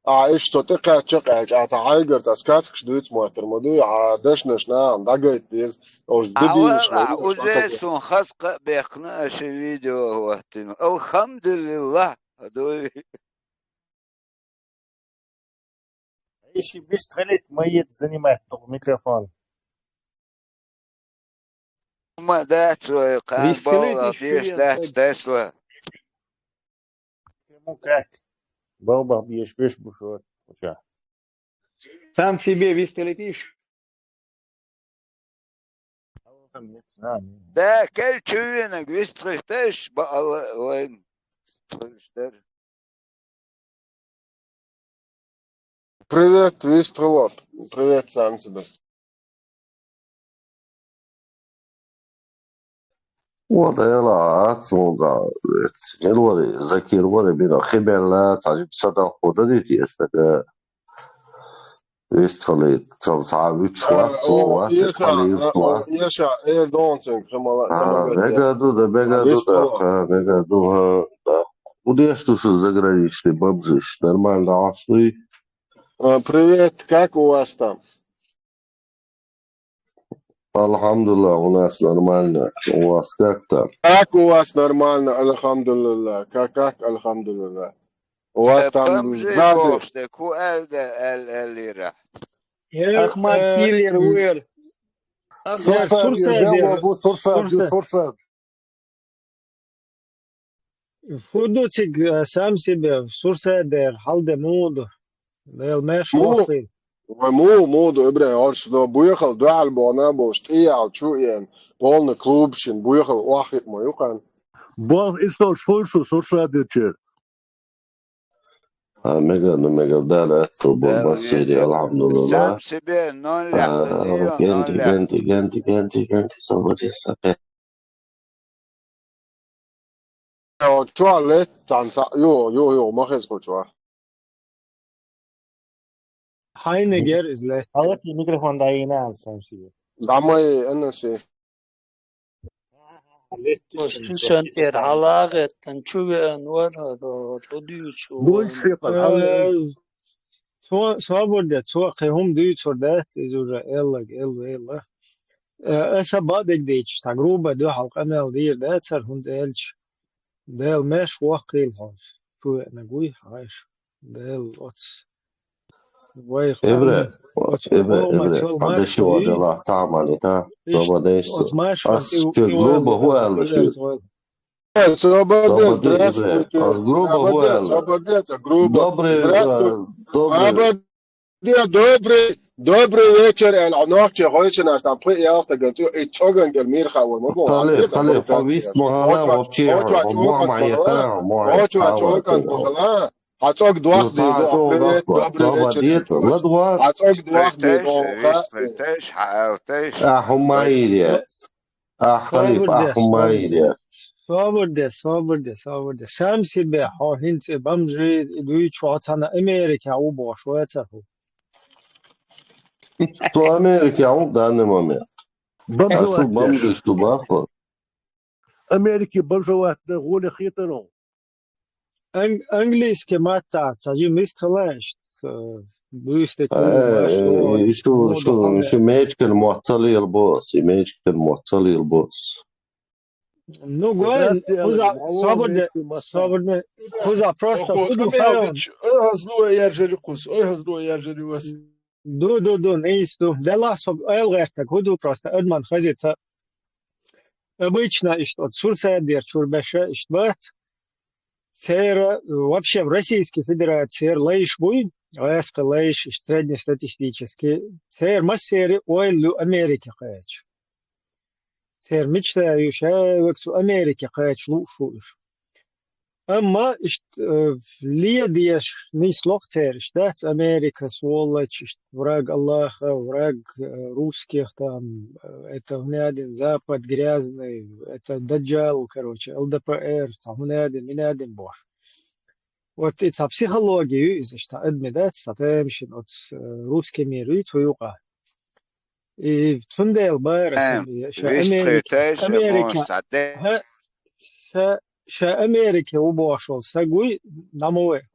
S3: ايش تطيق تشقع اتعايقر تاسكاسك شدوت موتر مدو عادش نشنا دقيت ديز اوش دبيش
S5: уже сон хаска бехна ше видео вахтин алхамдулилlah адой
S7: إيش بيستغلت ميت زنيمات ميكروفون
S5: ما داتو قان بالا ديش دات تسلا
S7: مكاك بابا بيش بشوت وشا
S1: Сам себе вистрелитишь?
S5: Да, кельчуина, гвистрихтеш, баала, вайн, слышишь,
S3: Привет, Вистрелот. Привет сам себе.
S11: وضيلا عطسونغا الوري زكي الوري بينا خبلا تعجب صدق ودريتي استك يستخلي تعب يتشوات صوات تخلي طوات
S3: يشع اير دونسنج
S11: بيجا دودا بيجا دوها وديش тушу заграничный бомжиш, нормально ашли.
S3: Привет, как у вас там?
S11: Алхамдулилlah, у нас нормально. У вас как там?
S3: Как у вас нормально, альхамдулилlah. Как, альхамдулилlah. У вас там сзади.
S1: Ахмад Силер Уэр.
S4: Сурсад.
S2: Фудуцик сам себе, Сурсадер, Халдемуд, Велмеш Охи.
S3: مو دو ابراهيم عرش دو بويخل دو على البونابو شتي على شو يعني بولن كلوبشن بويخل واحد ما يقان
S4: Bom, isto šulšu Sursadeče.
S11: ميجا دالا تبون بسيري الحمد لله. جنتي صبري سبت.
S3: شو على يو ما خيز كل شو
S2: Heiniger is left.
S7: Halat mikrofon da yine alsam şey.
S3: دعمي انا شيء
S12: Sönter halagetten çüven var rodüçü.
S2: صابر هم ديت فردات إذا إلا بعدك ديتش تجربة دو حلقة أنا ودير ده صار هم ديلش ده مش واقعي الهاف شو أنا قوي عايش ده الواتس
S11: إبرة هذا شو هذا الله تعمل ده طب ده جروبه هو اللي شو
S3: Добрый вечер, العناق غويش ناس تبقي يا تقولوا اتوغن جميل خاور ما بو
S11: خلي حبيس مهلا وبشي ما معي
S3: هاتوك دوخ دي добрый вечер هاتوك دوخ دي
S11: حمايليا خليفة حمايليا
S2: صابر ده سامسي به ها هنت بمجري دوی چواتنا امریکا او باشوته
S11: تو امریکا او دانه مامه بمجرش تو باخو
S4: Amerika برجوات غول خيطرون.
S2: انجليز كما تاعي مستلاش بوست
S11: شو ميجك المعطلي البوس ميجك المعطلي البوس
S2: Ну, говорит, свободно, просто буду файл. До, не исту. Дела элгерта, буду просто одман хазит. Обычно, что Турция держит беша, что вообще в Российской Федерации лейш будет, АСП лейш среднестатистический. Массери ойлю Америки хач. مجتمع شاوك سو أمريكا قايتش لوشوش أما ليه ديش نيس لوقتير اشتات أمريكا سوالتش враг Аллаха, враг русских там, это вняден Запад грязный, это Даджал, короче, ЛДПР, там вняден Бош. Вот это психологию, из-за что адмидат, сатемшин от русскими рит вюка. И Тундел Байрас Америка убошел сагуй намове.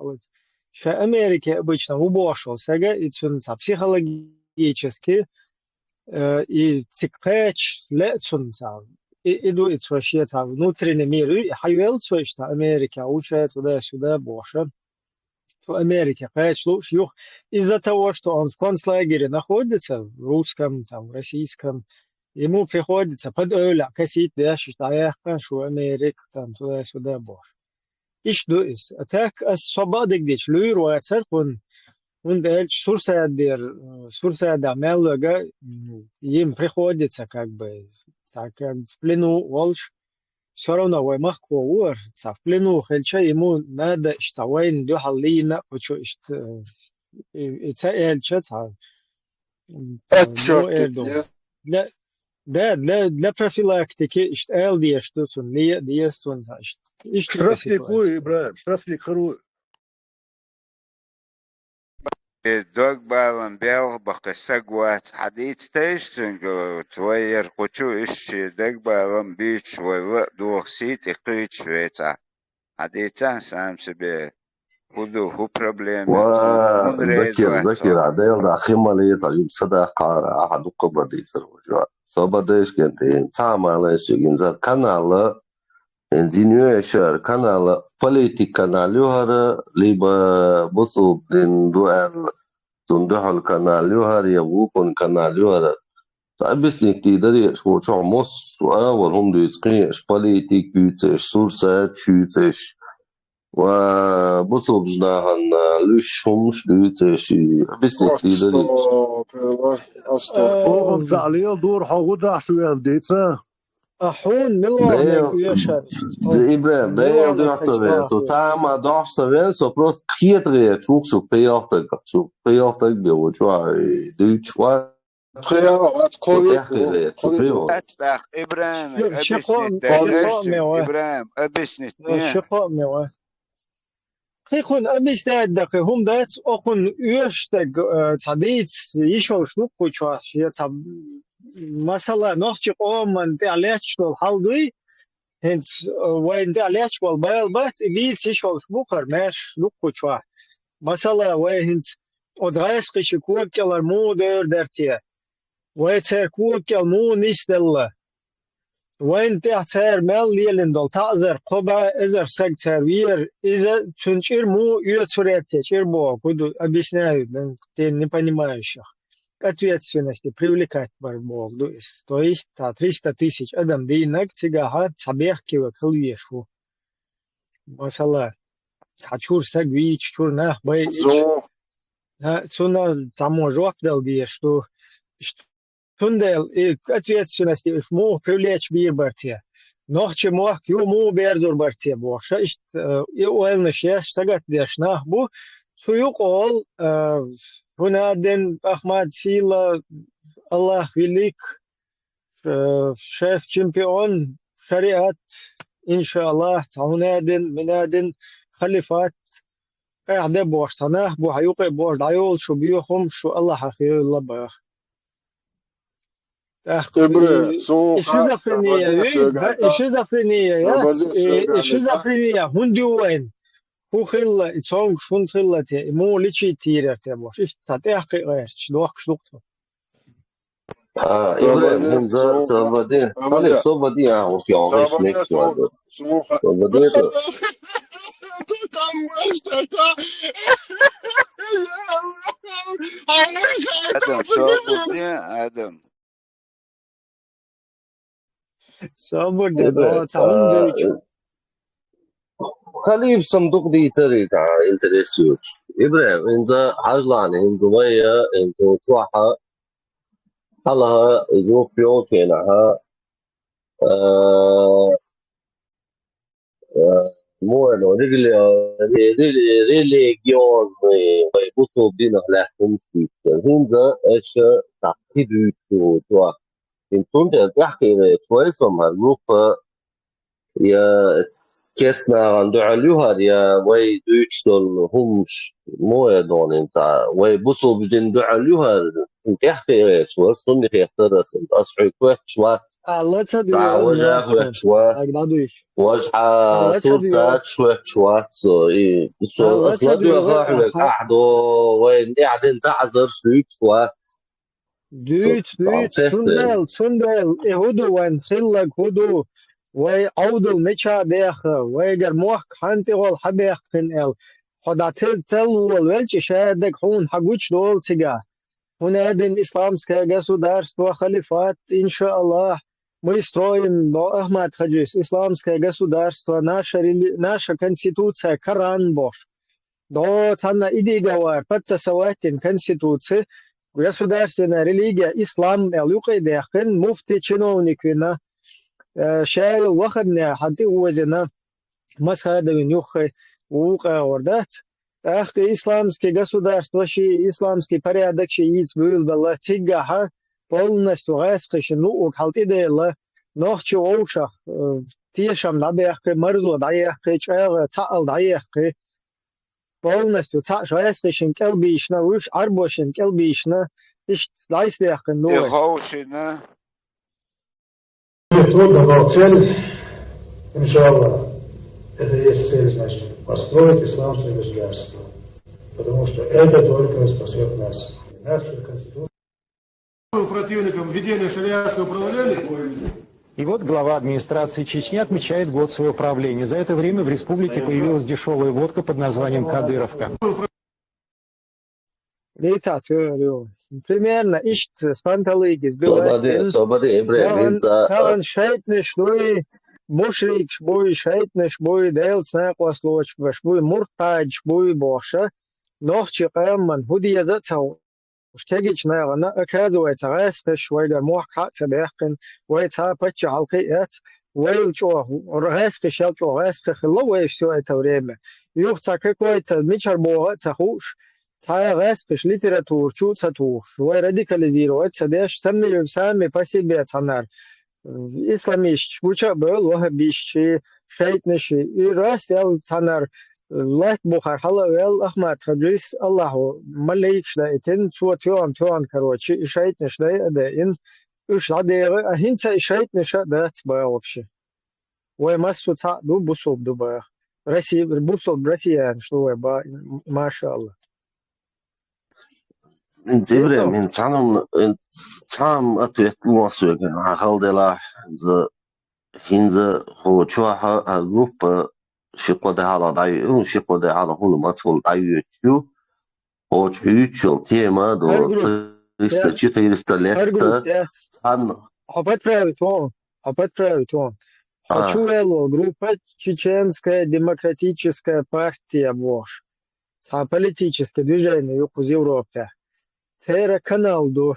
S2: Америка обычно убошел сага и цунца психологически и цикпеч лецунца. И иду и вообще там внутренний мир и хайвел что Америка учит туда-сюда боша. В Америке, конечно, из-за того, что он в концлагере находится, в русском, там, в российском, ему приходится под öyle косить, да, считая, что Америка, там, туда-сюда, боже. И что из? Так, свободы где члюируя церковь, он дальше Сурсада Меллога, им приходится, как бы, так, в плену волш, все равно воймах коур, в плену хельча ему надо что войн дюхалина, почему что это эльча та. для профилактики ال диештуцун диестун
S4: штрафник хуй, Ибраим, штрафник хоруй.
S5: دوغ بالن بيل بقسقوات حديث تيشتن توير قوتو إشي دوغ بالن بيش ولا دوغ سيت إقيت شويتا حديثا سامس بي خذو هو بروبليم
S11: وذكر عديل دا خيمة ليت عيوب صداقة أحد قبضي تروجوا صبديش كنتين تعمل شيء كانال انجينير كانال بوليتيك كانال يهر ليبا بصوب دين دوال تندحل كانال يهر يبوكن كانال يهر بسني تقدر شو مص وأول هم ديسقيش بوليتيك بيتش سورسات شوتش وبصوب جناهن ليش همش ديتش بسني تقدر
S4: أوغم تعليل دور حوضة شو يمديتها
S2: أحون ملوه ويشر
S11: إبراهيم ده يلدو يحسبه så tager man doch så vel så plus kjedre tog så peortag bio tror du tror
S5: إبراهيم أبسنت
S2: شقاء خيخون أبستاد دقي هم دات أخون يشتق تعديت يشوش نقو شواش يتعب مثلا نختي قوم تعليش بالحلقي هنس وين تعليش بالبيلبات بيت يشوش بقر ماش نقو شواش مثلا وين هنس أدغيس قشي كوكيلر مو درتيه ويتر كوكيل مو نيستل وين تعتر مال ليلندل تعذر قبا إذا سكتر وير إذا تنشير مو يتوريتي شير بو كودو объясняют ты не понимаешь их ответственности привлекать барбог то есть 300 тысяч адам динак тига табехки вакылвешу масала хачур сагвич чур нах бай цуна саможок дал где что Tundel ответственности мо привлечь бир бартия. Нохче мох ю мо берзор бартия боша. Ишт и уэлнеш яш сагат деш нахбу. Суюк ол Хунаден Ахмад Сила Аллах велик шеф-чемпион шариат иншаллах Хунаден Минаден халифат قاعد бош санах бу хаюк бош дайол шо биохум шо Аллах ахир الله бах شيزوفرينيا هندي وين هو خل يتصوم شون خلته مو ليشي تيرة تبوش إيش تحقق إيش شلوخ شلوخه
S11: إبراهيم هم ذا سبادين خلي سبادين هو في عمرش نيكس وهذا سبادين
S5: آدم
S2: صبر ده تعاون جيش
S11: خليه بصندوق دي تري تاع انتريسيوت إبراهيم إنزا حاجلاني إنزا ويا إنزا تروحها هلا يجوب بيوتينها مو إنه ريليجيون ويبوتو بينه لهم في إنزا إيش تعقيد شو تروح إن كنت تحكي شوي سمها الجروب يا كسنا عند عليها يا وي دوتشل همش مو دون انت وي بوسو بدين دو عليها تحكي شوي صني يخترس اصحي كويت شوي
S2: الله تدري
S11: وجه كويت شوي وجه صوصات شوي سو اي سو اصلا راح لك قعدوا وين قاعدين تعذر شوي
S2: دوت تندل يهودو وين خلق هودو وي عودو ميشا ديخ وي جرموخ خانتي غول حبيخ كن ال خدا تل والوالش شادك حون حقوش دول سيجا هنا دين إسلامское государство халифат иншаллах мы строим до Ахмад Хаджис исламское государство наша конституция Коран Бож до цана идеговар подтасаватин конституции государственная религия ислам элюкай дехен муфти чиновникина شايل واخدنا حتى وزنا مسخة دنيوخ ووقع وردات أخي إسلامский государство شيء إسلامский порядок شيء يتبول بالله تيجاها полностью раскрыше, ну, у калтидела, ночью ушах, тишам дабехке, морзу даехке, чэра, цаал даехке, полностью цаш раскрышен келбишна, уж арбошен келбишна, иш дайстехке, ну.
S5: Ихоушина.
S13: Трудно, но цель, иншаллах, это есть цель, значит, построить исламское государство. Потому что это только спасет нас. Наша конституция.
S14: Был противником введения шариатского управления.
S15: И вот глава администрации Чечни отмечает год своего правления. За это время в республике появилась дешевая водка под названием «Кадыровка».
S2: Примерно ищет спанталыгис. Таван шейтныш буй, мушрикш буй, шейтныш буй, дейлснак ослочбаш буй, муртадж буй боша. Нохчи кэмман, худи язацау. Штегич нагана, оказывается, распеш, вайда мухкаца бехкен, вайца пача алкиэц, вайлчо, распеш, ялчо, распеш, ловай все это время. Юхца какой-то мичарбога, цахуш, цая распеш, литератур, чуца туш, вай радикализироваться, деш, сами по себе цанар. Исламищ, буча был, вахабищи, шейтныши, и раз ял цанар, лайк бухар халавел ахмад хадрис Аллаху малейч да итин туан короче и шейтныш да ин уж ладега а хинца и шейтныша да цба вообще. Ой массу ца ду бусоб дуба. Россия бусоб Россия что ой ба машаллах.
S11: Интебре мен цам ответ луасуга халдела за хинза хочуа группа شقود هذا داي شقود هذا هو مسؤول دايوتشو او تشيل تيما دو تستلكت хан
S2: Хочу группа Чеченская демократическая партия ВОШ. Политическое движение из Европы. Это канал до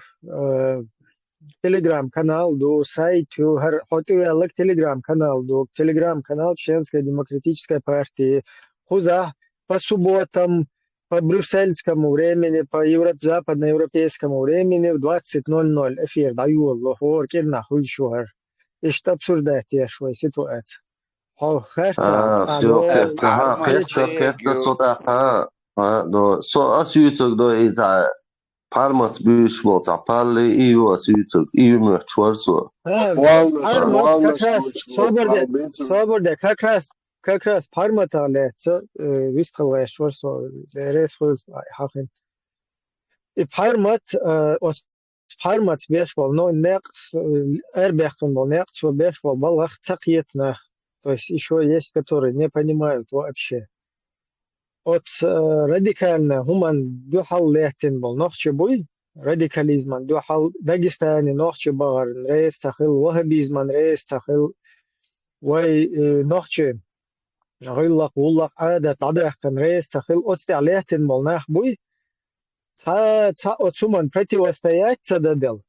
S2: телеграм-канал до сайта, хотелок телеграм-канал до телеграм-канал Чеченской демократической партии. Хуза по субботам, по брюссельскому времени, по западноевропейскому времени в 20:00 эфир даю Аллаху, кирна хуйшуар. И что обсуждаете свою ситуацию?
S11: Parmat büyüşmol taparlı EU asütük EU mürçvarsu.
S2: Свобода как раз пармата лето висхалэшварсо дересвоз хахин. И пармат бешвол но нек эрбехтон бол нек что бешвол балах цакиетна. То есть еще есть которые не понимают вообще. От радикально гуман духал лехтен бол нохче буй радикализман духал Дагестане нохче багар рейс тахил вахабизман рейс тахил вай нохче غيلق والله عادة طبيعة كان رئيس تخيل أستعليت الملناح بوي تا أتسومن بريتي وستيات تددل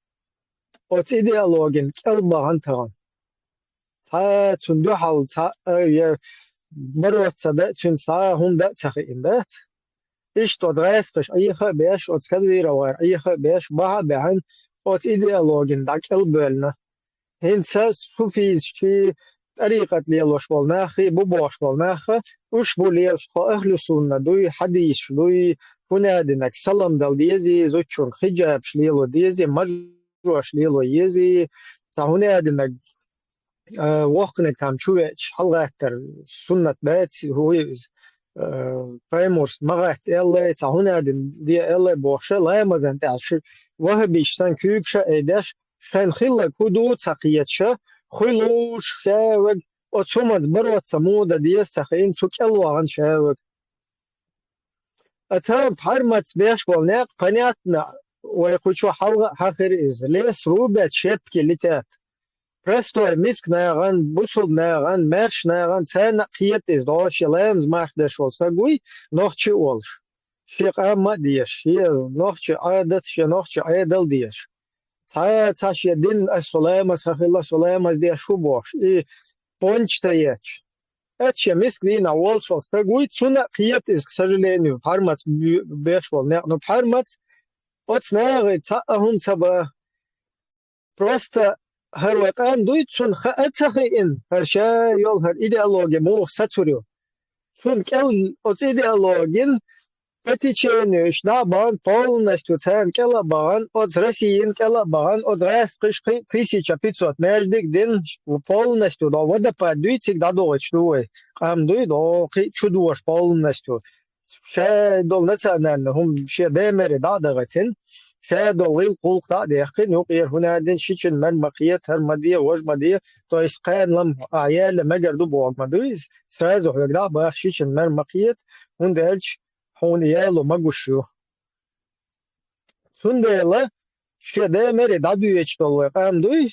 S2: أت إيديالوجين كلبا عنتران تا تندوحل تا مرة تبع تنسا هم ده تخيل ده إيش تدرس بش أي خا بيش أت كذي روار أي خا بيش بها بعن أت إيديالوجين ده كلبلنا هنسا سوفيز شي طريقة ليلوش بالناخي بوبوش بالناخي وش بوليش أهل السنة دوي حديث دوي فنادنك سلام دل ديزي زوجون خجاب شليلو ديزي مجروش ليلو يزي سهونادنك وقتنا كان شويش حلقتر سنة بيت هو فايمورس مغات إلا سهونادن دي إلا بوشة لا يمزن تعش وهبيش سان كيبشة إيداش شان خلا كودو تقيتشة خلوش شاوك أتسمد برات سمودة ديستخين سكالوان شاوك أتاب حرمت بيش والناق понятно ويقولشو حاخر إز ليس روبات شبكي لتات برستوي مسك ناغان بوصل ناغان مرش ناغان تانا قيت إز دوش يلامز ماخدش والساقوي نوخشي أولش شيق أما ديش نوخشي عادت شي نوخشي عادل ديش تاش يدين السلام سخيل سلام دي شوبوش и пончтаеч это миск дина волшо стагуй цуна қият из к сожалению фармац бешвол но фармац от снага та ахун саба просто هر دوی چون خاطره هر شيء يل هر ایدئولوژی مو ساتوريو چون کل از ایدئولوژی Потечение, да, бан полностью цен килобан, от России килобан, от России 1500 междик день полностью, да, водопад дуйцик да дочь, дуй до чудош полностью. Ще дол национально, ще демери да дагатин, ще дол кулк да дехин, يقير هنا دين شيء من مقيت هر مدية وج مدية، то есть قان لم عيال مجر دبوع مدويز، سازو هيدا باخ شيء من مقيت، وندلش هون يالو مغوشو سندلا شده مری دادو يشتول قام دوي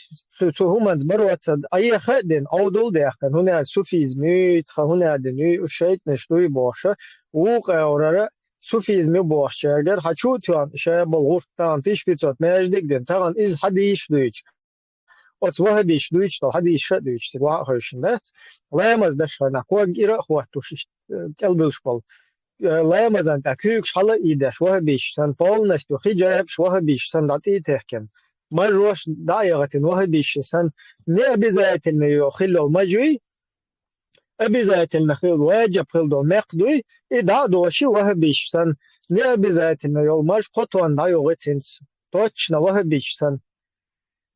S2: سوهمز برواتد اي خدن اودل دهن هنا سوفيزمي هنا دني وشيت نشتوي باشه وقراره سوفيزمي باشه اگر هچو تان شه بلغورتان تيش بيتوت ماجدك دين تان از حديش دويش ات وهبيش دويش تو حديش دويش وا هوشندت لامز دشنا قوم ايرا خواتوش قلبش بول لامزن تكيك شلا إيدش وها بيش سن فولنستو خجاب وها بيش سن داتي تحكم ما روش دايغة وها بيش سن نه بزايت النيو خلو مجوي بزايت النخيل واجب خلو مقدوي إدا دوشي وها بيش سن نه بزايت النيو مج قطوان دايغة تنس توچنا وها بيش سن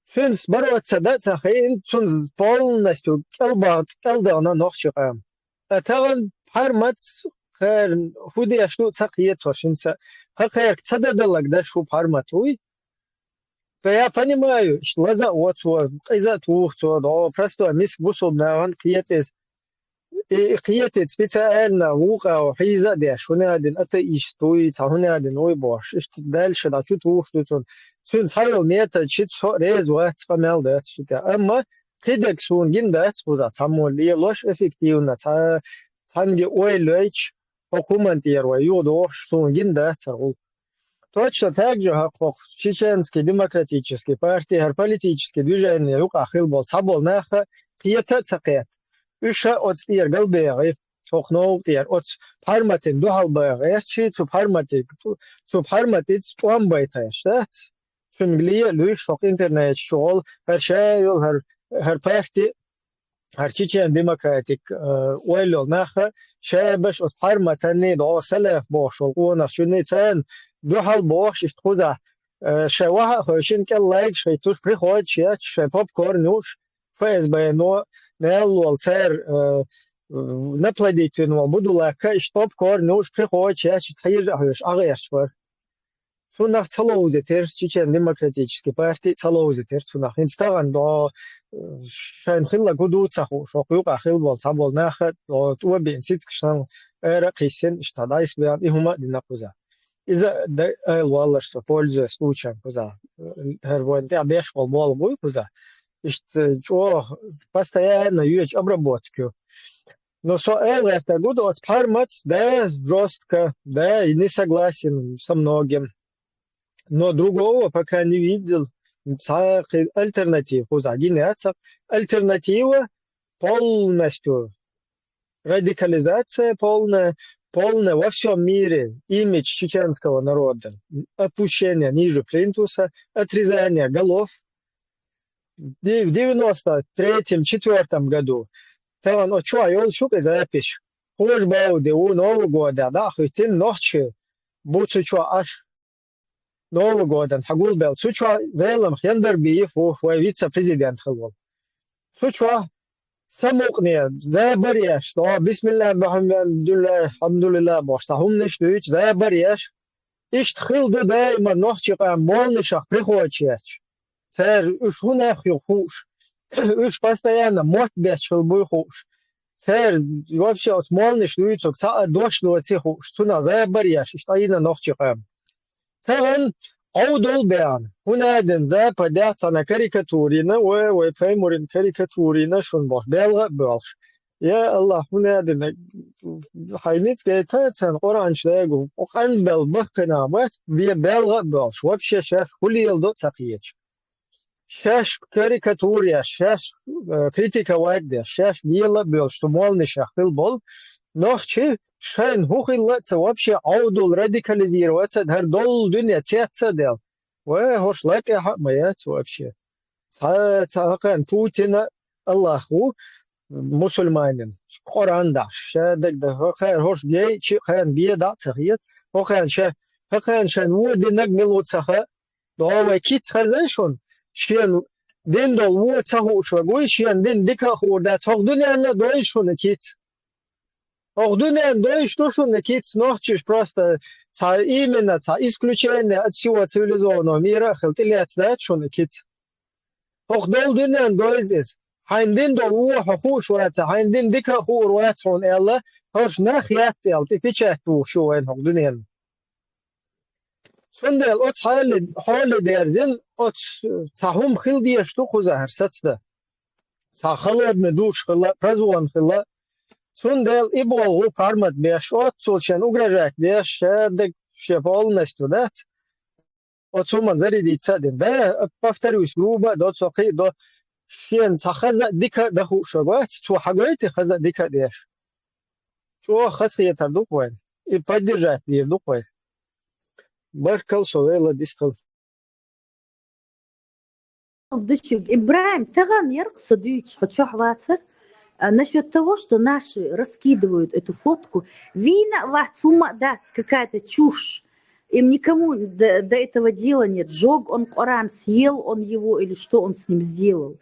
S2: فنس بروت سدات خين سن فولنستو قلدانا نخشي قام أتغن حرمت خير هودي أشلو تقيت وشنسا خير تددلك ده شو بحرمتوي فيا понимаю что лаза вот إذا توختو да просто мис бусобнаван قيتس قيتس специально وقع وحيزة ده شونا دين أتا إشتوي تهونا دين وي باش إشتدال شدا شو توختو تون سهل ميتا شيت ريز وقت قمال ده شتا أما كدك سون جن ده وذا تعمل لي لوش إفكتيونا تانجي ويلويش حكومتير ويودوش سونجин да цару. Точно так же, как чеченские демократические партии, политические движения, юкахил был сабол наха, пьета цакет. Уша от стир галбери, сохнул тир, от парматин духалбери, чи цу парматит туамбайташ, да? Фунглия, люш, шок интернет, шол, herşeyol, her parti, هر چیچن دموکراتیک ویلو نخه شبش از پرمتنی دو سله باش و نشونی تن دو حال باش است خوزه شواه خوشین که لایک شی توش پرخواد شیات شی پاپ کورنوش فیز به نو نلول تر نپلدیتون و بدو لکه پاپ کورنوش پرخواد شیات تیر هوش آگیش بر سونخ تلوزه تر چیچن دموکراتیکی پارتی تلوزه تر سونخ اینستاگرام دو شاید خیلی گودوت سخو شاقیق خیلی بال سبال نخد و تو بینسیت کشان رقیسین اشتادایس بیان ایهما دینقوزه إذا والله что пользуясь случаем куза hervointe обеш бал бой куза что постоянно юж обработку но со это года от пармац да жестко да и не согласен со многим но другого пока не видел альтернатив куза генерация альтернатива полностью радикализация полная во всем мире имидж чеченского народа, опущение ниже плинтуса, отрезание голов. В 93-4 году он шук и запись. Хоч бауде у Нового года, да, хоть и ночи, будь аж Нового года, хагул бел, сучва зелем хендербиев у вице-президент хагул. Сучва سموقني زي بريش تو بسم الله الحمد لله باشتهم نشتويش زي بريش اشتخيل دو دايما نخشي قام مول نشخ прихочешь سر уж هنا خوش уж постоянно мот бешил бой خوش سر вообще от мол нشتويش ساعة دوش دوتي خوش تنا زي بريش اشتاينا نخشي قام سر أودول بيان هنا دن زي بدأت أنا كاريكاتورينا وفهمورين كاريكاتورينا شون باش بلغ باش يا الله هنا دن حينيت كيتاتن أورانج لاجو وقن بل بخنا بس في بلغ باش وفشة شاش كل يلدو تقيج شاش كاريكاتوريا شاش كريتيكا واحدة شاش بيلا باش تمول نشاخل بول نخشي شان هوخيلات вообще аудул радикализироваться هر дол دنيا تياتsa дел وهوش لاقي حق ميات вообще كان بوتين الله هو مسلمانين قرآن داش شادك ده خير هوش بيي شي خير بيي دا تخيط هو خير شا خير شان ود نقمل وتخا ده كيت خزنشون شين دين دو و تخو شوي شين دين ديكا خوردا تخدون لا دويشون كيت Ордунен доиш то, что накид ночиш просто именно исключение от всего цивилизованного мира, халтили отдать, что накид. Ордунен доизис. Хайндин до уа хахуш ваца, хайндин дика хур вацон элла, хош нахиат ел, тичат ту шуэн ордунен. Сундел от хали дерзин от цахум хилди что хуза харсацда. Цахалад медуш хила, празуан хила. Сундел ибол кармат беш от сулчен угрожать беш дек полностью, да? От суман зарядиться, да? Повторюсь, грубо, до цохи, до шен цахаза дика дахушагат, цу хагайти хаза дика деш. Цу хасхия тардуквай. И поддержать ее дуквай. Баркал совела дискал.
S16: Ибраим, таган яркса дюйч, хочу хвататься. Насчет того, что наши раскидывают эту фотку, вина вацума дать какая-то чушь. Им никому до этого дела нет. Жег он Коран, съел он его или что он с ним сделал.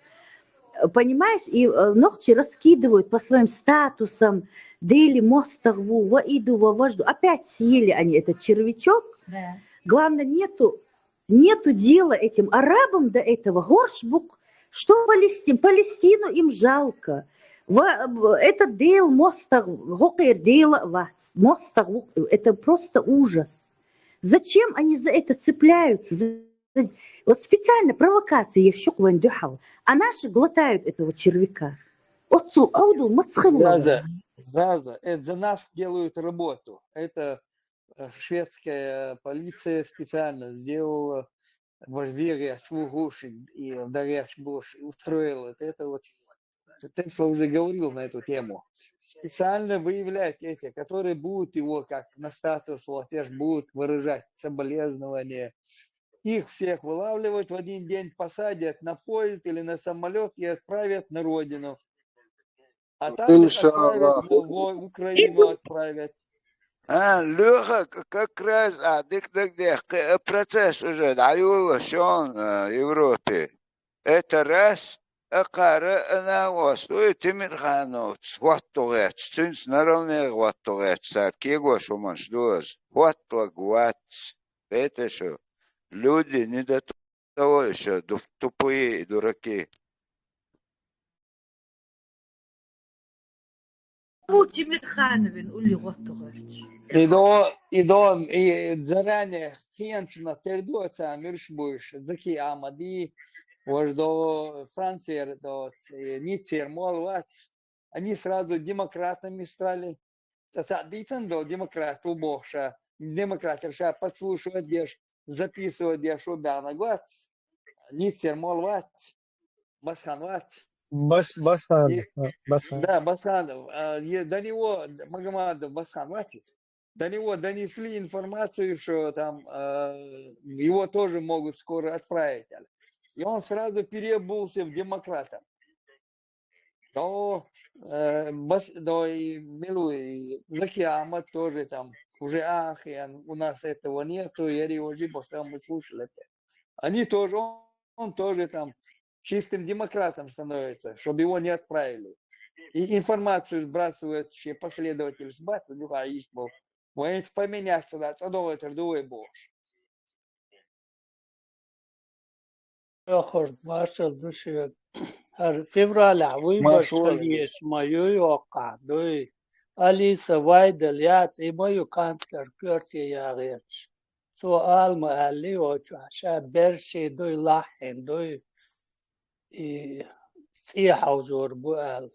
S16: Понимаешь? И ногти раскидывают по своим статусам. Дели мостагву, ваиду, ваважду. Опять съели они этот червячок. Да. Главное, нету дела этим арабам до этого. Горшбук. Что Палестину им жалко. Это дел мостаг, это просто ужас. Зачем они за это цепляются? Вот специально провокация еще квандюхал, а наши глотают этого червяка.
S1: Заза, это за нас делают работу. Это шведская полиция специально сделала возверие и даряч Бош устроила это вот. Тесла уже говорил на эту тему. Специально выявлять эти, которые будут его как на статус латеж будут выражать соболезнования. Их всех вылавливать в один день, посадят на поезд или на самолет и отправят на родину. А там отправят в Украину отправят.
S5: Леха, как раз, процесс уже даю лошон в Европе. Это раз. أنا وصلوا تمر خانو واتوغات سنس نروني واتوغات سار كيغو شو منشدوز واتوغات بيتشو люди не до того еще тупые дураки.
S16: Тимирхановин ули ватоغات.
S1: И заранее хенчна тердуется миршбуш заки амади до Франции, до Ниццер, Молвац, они сразу демократами стали. Дицен до демократу Боша. Демократ решает подслушивать, записывать, обяна Гвац. Ниццер, Молвац, Басхан Вац.
S2: Басхан.
S1: Да, Басхан. До него, Магомадов Басхан Вацис, до него донесли информацию, что там его тоже могут скоро отправить. И он сразу переобулся в демократа. И Закиама тоже там уже у нас этого нету, я его мы слушали это. Они тоже, он тоже там чистым демократом становится, чтобы его не отправили. И информацию сбрасывают все последователи сбрасывают, он поменяться, да, цадовый трудовой бог.
S12: آخر مارشال دوشی هر فevral عوی باشگاهیش مایوی واقع دوی علی سوای دلیات ایمایو کانسلر کرتی یاغیش سوال محلی و چوشا برشی دوی لاحن دوی سیح وزور بوال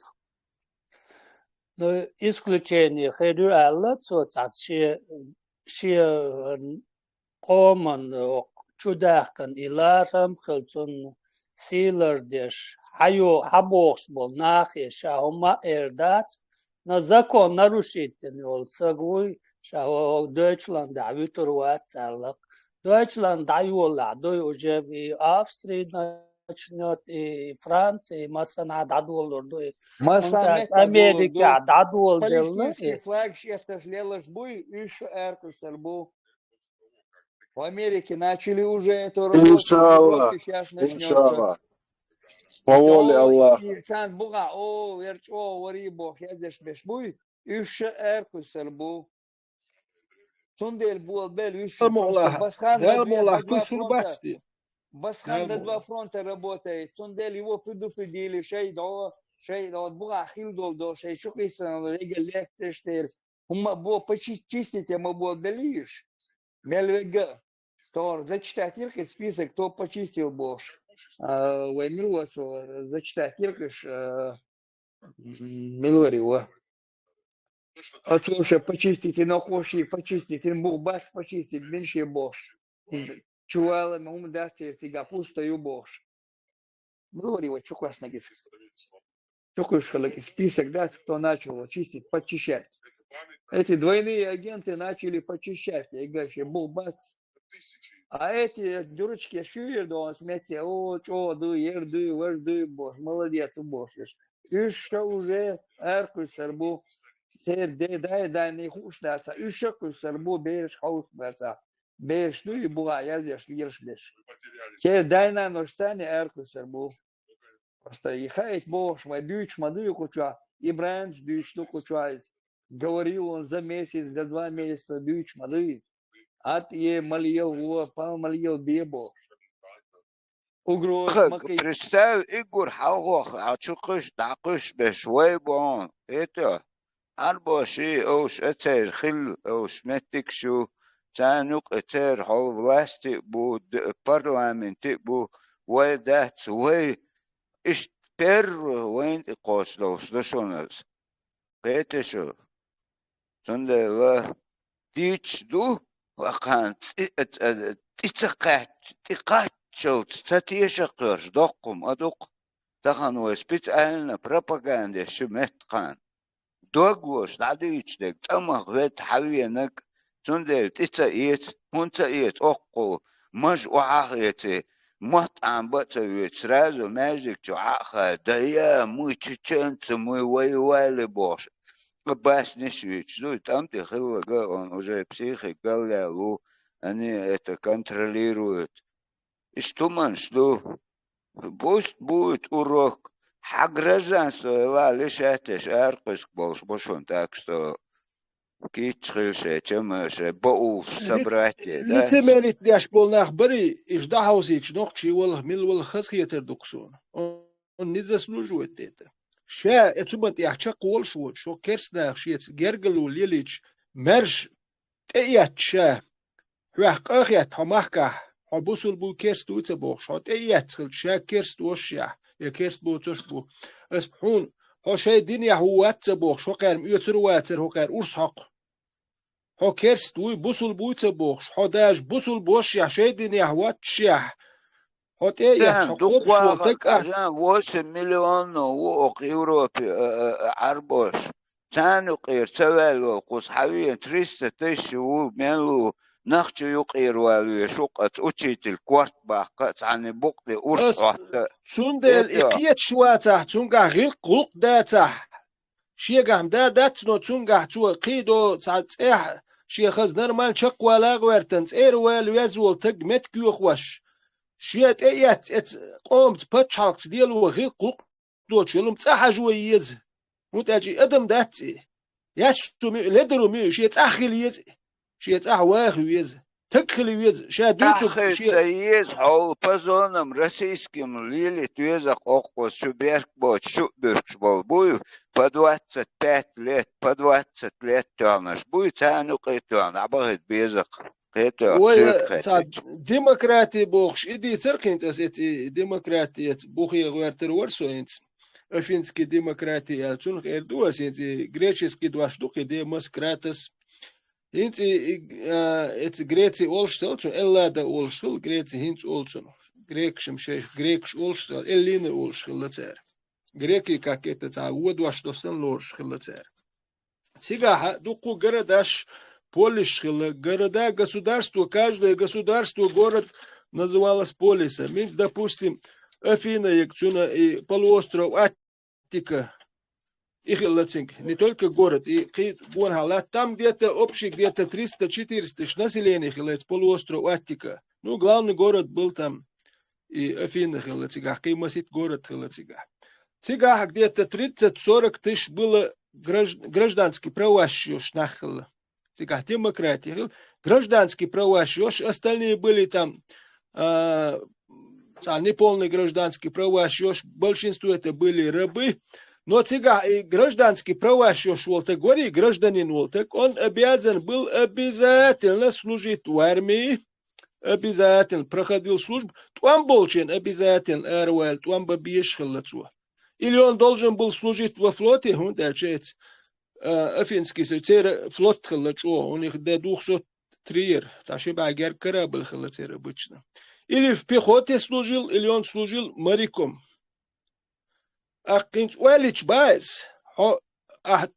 S12: نو исключение خیلی علت سو تاس شی قومن чудахкан иларам хелцун силер деш хабокс бол нахе шаума эрдат на закон нарушитель ол сагуй шау Deutschland давитор вацалак Deutschland дайола дой уже в Австрии начнет и Франция, Масана дадулурду,
S1: Масамет
S12: Америка дадул
S1: палестинский флаг сейчас лелаш буй, еще эркусербу. В Америке начали уже эту работу, в
S3: Иншаллах,
S1: Европе сейчас начнется.
S3: иншаллах. По воле Аллаха.
S1: İnsan buğa o verç o vari boş yazışmış bu üç erkusel bu. Sundel bu bel üç
S14: Моглах,
S1: Басхан
S14: да,
S1: на
S14: Моглах,
S1: два
S14: ты
S1: фронта.
S14: сурбацти.
S1: Басхан на два фронта работает. Сундель его предупредили, шей до буга хилдол до шей шукисан регел лектештер. Ума бо почистить, а мы бо белиш. Мельвега. Тор зачитать иркой список, кто почистил Бош. Ваймилwas зачитать иркаш Милорио. Отслушай, почистите нахоши, почистите мухбас, почистить меньше Бош. Чувала мумдати тига пустою Бош. Милорио, чукасно гис. Чукушхалаки список дать, кто начал чистить, почищать. Эти двойные агенты начали почищать. Я говорю, мухбас. А эти дурочки швирдо смети, о, ерду, вожду, бож, молодец, божишь. Еще уже эркусербу, дай не хушдаться, еще кусербу берешь хаусбаться, берешь, ну и буга, я здесь ершбеш. Те дай на ножстане эркусербу. Просто ехает бож, мой дюч, мадую куча, и бранч дюч, ну куча, говорил он за месяц, за 2 месяца дюч, мадуиз. At je malio wo pa malio bebo. Угроз макей.
S5: Представь, Игорь Халгох, чукыш, дакыш бешвей бон. Это арбоши ош этер хил ош метикшу تانوق этер хол власти бу парламенте бу ويدات وي إش بير وين إقاس لوشونس. قيتشو سندلا ديتش دو وقان تقاتشوت ستيشقرش دقم أدق تخن وسبيت أهلنا بروباغاندا شمت قان دوغوش نعديش دك تمغ ويت حوينك سندل تيت هونتا إيت أقو مج وعاقيتي مطعم بطويت رازو ماجدك جعاقا دايا موي تشنت موي ويوالي بوش بس نشويتش ну и там ты хилга он уже психик галялу они это контролируют и что man что пусть будет урок а гражданство лишь это аркуск бошон так что кичхилше чемше боул собратья да
S14: лицемерит дяш полнах бери иждахаусич нохчи вол мил вол хасхиетер дуксон он не заслуживает это شا اتوبت يحشا قول شو كرسنا شيت جرجلو ليليش مرش تيات شا وحق اخيات همحكا حبوسل بو كرس دوت بو شو تيات شا كرس دوشيا يا كرس بو تشبو اسبحون هو شي دنيا هو تبو شو قال يوتر واتر هو قال ارسحق هو كرس دوي بوسل بو تبو شو داش بوسل بوشيا شي دنيا هو تشيا
S5: تان دقواغا كازان 8 مليون ووق يوروبي عربوش تانو قير توالو قوس حويا 300 تشو ميلو نخشو يقير والو يشوقت اوتشيت الكوارت باقات عن بوقتي ارسوحت
S14: تسوندل اقيت شواتا تسونغا غير قلق داتا شيغام داتنو تسونغا تو قيدو تسعت شيخز نرمال شق ولا غورتنس ايروال يزول تقمت كيوخوش شيت ايات قومت باتشالكس ديالو غير قلق دوت يلوم تصحجو يز متاجي ادم داتي ياسو لدرو مي شيت اخيل يز شيت واخ يز تكل يز شادوتو
S5: شيت يز حول بازونم российским лили твезах окко суберк бот шуберш бол бу по 25 лет по 20 лет тянаш будет ану кайтан абагет безак
S14: ديمقراطي بوخش إدي تركنت أسيتي ديمقراطية بوخي غيرتر ورسوينت أفينسكي ديمقراطية تون غير دو أسيتي غريتشسكي دواشدوكي ديمقراطس إنتي إتس غريتي أولشتل تون إلا دا أولشتل غريتي هينت أولشتل غريكشم شيخ غريكش أولشتل إلين أولشتل لتر غريكي كاكيتا تا ودواشدوستن لورشتل لتر سيغاها دوكو غرداش полисшило, города, государство, каждое государство, город называлось полисом. Допустим, Афина, Якцуна и полуостров Аттика. Их лацинг, не только город, и там где-то общий, где-то 300-400 тысяч населения, полуостров Аттика. Ну, главный город был там, и Афина, Каймасит город, Цигах где-то 30-40 тысяч было гражданских права, Цигах демократия, гражданские права, остальные были там неполные гражданские права, большинство это были рабы. Но цигах и гражданские права, гражданин Волтек, он обязан был обязательно служить в армии, обязательно проходил службу, там болчен обязательно РВЛ, там бабиешхал. Или он должен был служить во флоте, он дальше афинский флот, у них до 203, корабль обычно. Или в пехоте служил, или он служил моряком. أكنت ولش بايز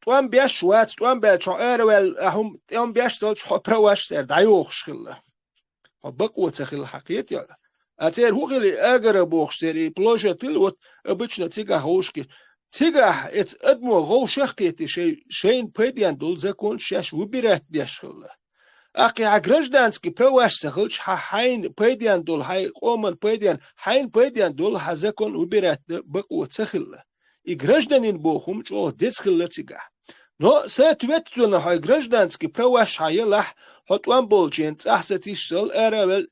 S14: توام بيش وات توام بيش أروال هم توام بيش تلش حبرواش سر دايوخش خلا بقوة خلا حقيقة يا أتير هو خلي أقرب وخش سري بلوجة تلوت أبتشنا تيجا هوشكي تيجا إت أدمو غوشخ كيتي شين بديان دول زكون شاش وبيرات ديش خلا أكي عجرجدانسكي برواش سخلش حين بديان دول هاي قومن بديان حين بديان دول هزكون وبيرات بقوة سخلا إجرجدانين بوهم جو دسخلا تيجا نو ساتويتونا هاي جرجدانسكي برواش هاي لح هتوان بولجين تحسيتيش سل أرابل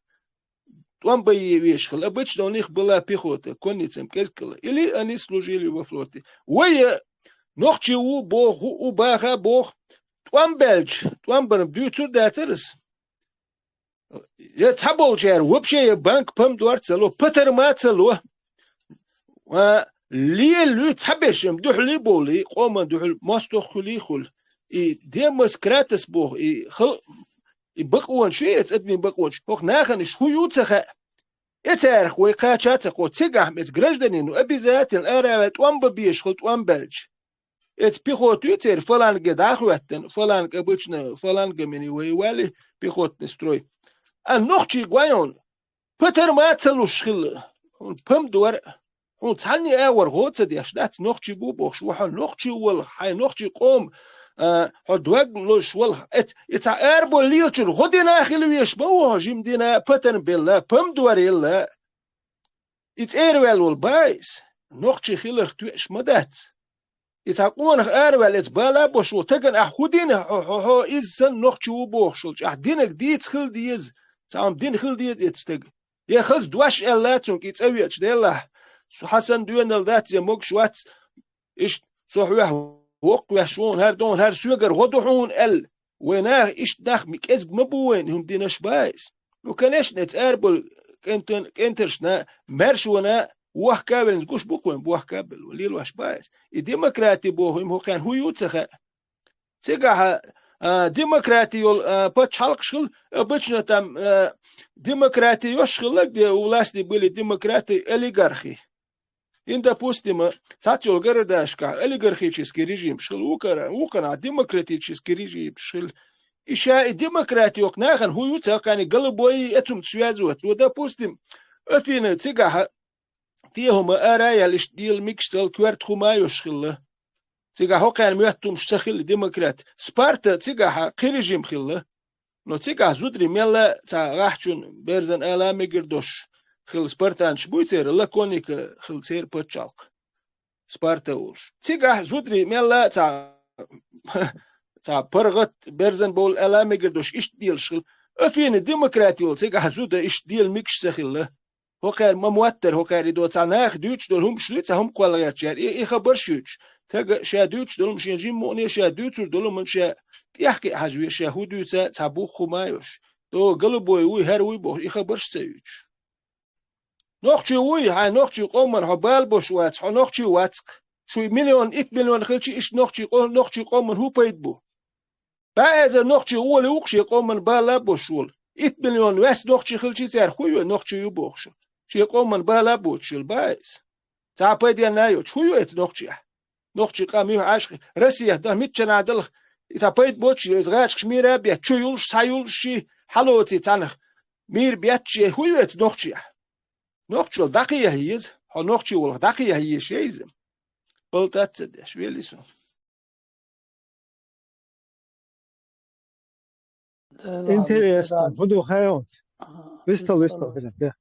S14: توان بيويش خلا بتش دونيخ بلا بيخوته كونيتسم كيسكلا إلي أني سلوجيلي وفلوتي ويا نوخشي وبوخ وباخا بوخ توان بلج توان برم بيوتور داترس يتحبول جار وبشي بانك بام دوار تسلو بتر ما تسلو لي تحبشم دوح لي بولي قوما دوح ماستوخ خلي خل ديموسكراتس بوخ خل بقوان شيء ادمي بقوان هوخ ناخن شو يوتسخ اتارخ ويقاتشات قو تيغا مت جرجدنين وابي ذات الارا توان ببيش خل توان بلج ات بيخوت يتر فلان قداخوتن فلان قبچنا فلان قمني ويوالي بيخوت نستروي النخشي قويون بتر ما تسلوش خل بم دور هون تحني اور غوتس دي اشدات نخشي بوبوخ شو حال نخشي ولا حي نخشي قوم هدوغ لوش ولا ات اربو ليوتشن غدنا خلويش بوه جيم دينا بتر بالله بم دور يلا ات ايروال والبايس نخشي خلر توش مدات يتعقون أروال إتبالا بوشو تجن أحودين هو إزن نخشوا بوشلش أحدينك ديت خل ديز تعم دين خل ديت يتستج يا خز دواش إلاتونك يتسويش ديلا سو حسن دوين الدات يموك شوات إيش صحوه وق وشون هر دون هر سوجر غدوحون ويناه إيش داخ ميك إزج مبوين هم دينش بايس وكانش نتقربل كنترشنا مرشونا وح كابل نقوش بوكوين بوح كابل وليل واش بايس الديمقراطي بوهم هو كان هو يوتسخ سيجا ديمقراطي يول بتشالق شغل بتشنا تام ديمقراطي يشغل لك دي ولاسني بلي ديمقراطي олигархи إن допустим تاتيول гардашка олигархический режим шел укара демократический режим шел إشاء الديمقراطي وقناخن هو يوتسخ كان قلبوي أتم تسوازوت ودopустим أفين سيجا تيهم أرايا لشديل ميكستل كوارت خمايوش خلا تيجا هو كان ميتم شخل ديمقراط سبارتا تيجا خريجيم خلا نو تيجا زودري ميلا تا راحتون بيرزن آلامي قردوش خل سبارتان شبويتر لا كونيك خل سير بتشالق سبارتا وش تيجا زودري ميلا تا برغت بيرزن بول آلامي قردوش إيش ديل شخل أفين الديمقراطيول تيجا زودا إيش ديل ميكش خلا هو كان موتر هو كان يدو تعناخ دوتش دول هم شلوت هم قواليات شار إيه خبر شوتش تاج شا دوتش دول مش يجيم موني شا دوتش دول من شا يحكي حجوي شا هو دوتش تابو خمايوش تو قلبوي وي هروي بو إيه خبر شتيوش نوخشي وي هاي نوخشي قومن هبال بوش واتس نوخشي واتسك شو مليون 8 مليون خلشي إيش نوخشي قومن هو بيد بو بعد نوخشي أول وخشي قومن بالا بوشول 8 مليون واس نوخشي خلشي تار خوي نوخشي يبوخش شي قومن بالا بوتشل بايس تعبي ديال نايو شويو ات نوخشي قامي عاشق روسيا ده ميتشن عدل تعبي بوتش زغاش كشميره بيا تشيولش سايولش حلوتي تانخ مير بياتشي هويو ات نوخشي دقيه هيز هنوخشي ولا دقي هي شيء قلت أتصدق شو يلسون
S2: Интересно. Буду хайон. Вистал
S12: Вистал.
S2: كده.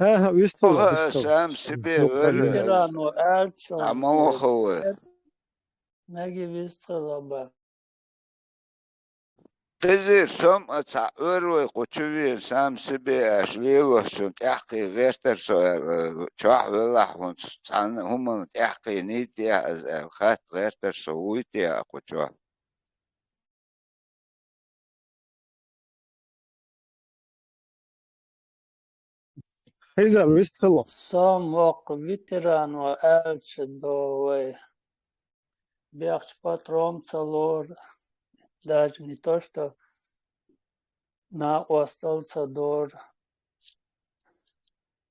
S2: ها وistал.
S5: سام سبي
S12: فيتران وألتشون
S5: عمو خوه
S12: نجي ويستل أبا
S5: قزير سم أتع أروي قتشوي سام سبي أشليو شون تحقي غيرتر سو شاح والله هون عن هم تحقي نيتي خات غيرتر سويتي أقوى
S2: إذا وistل.
S12: سام وق فيتران وألتش دوي بيخش патром целор даже не то что на остался дор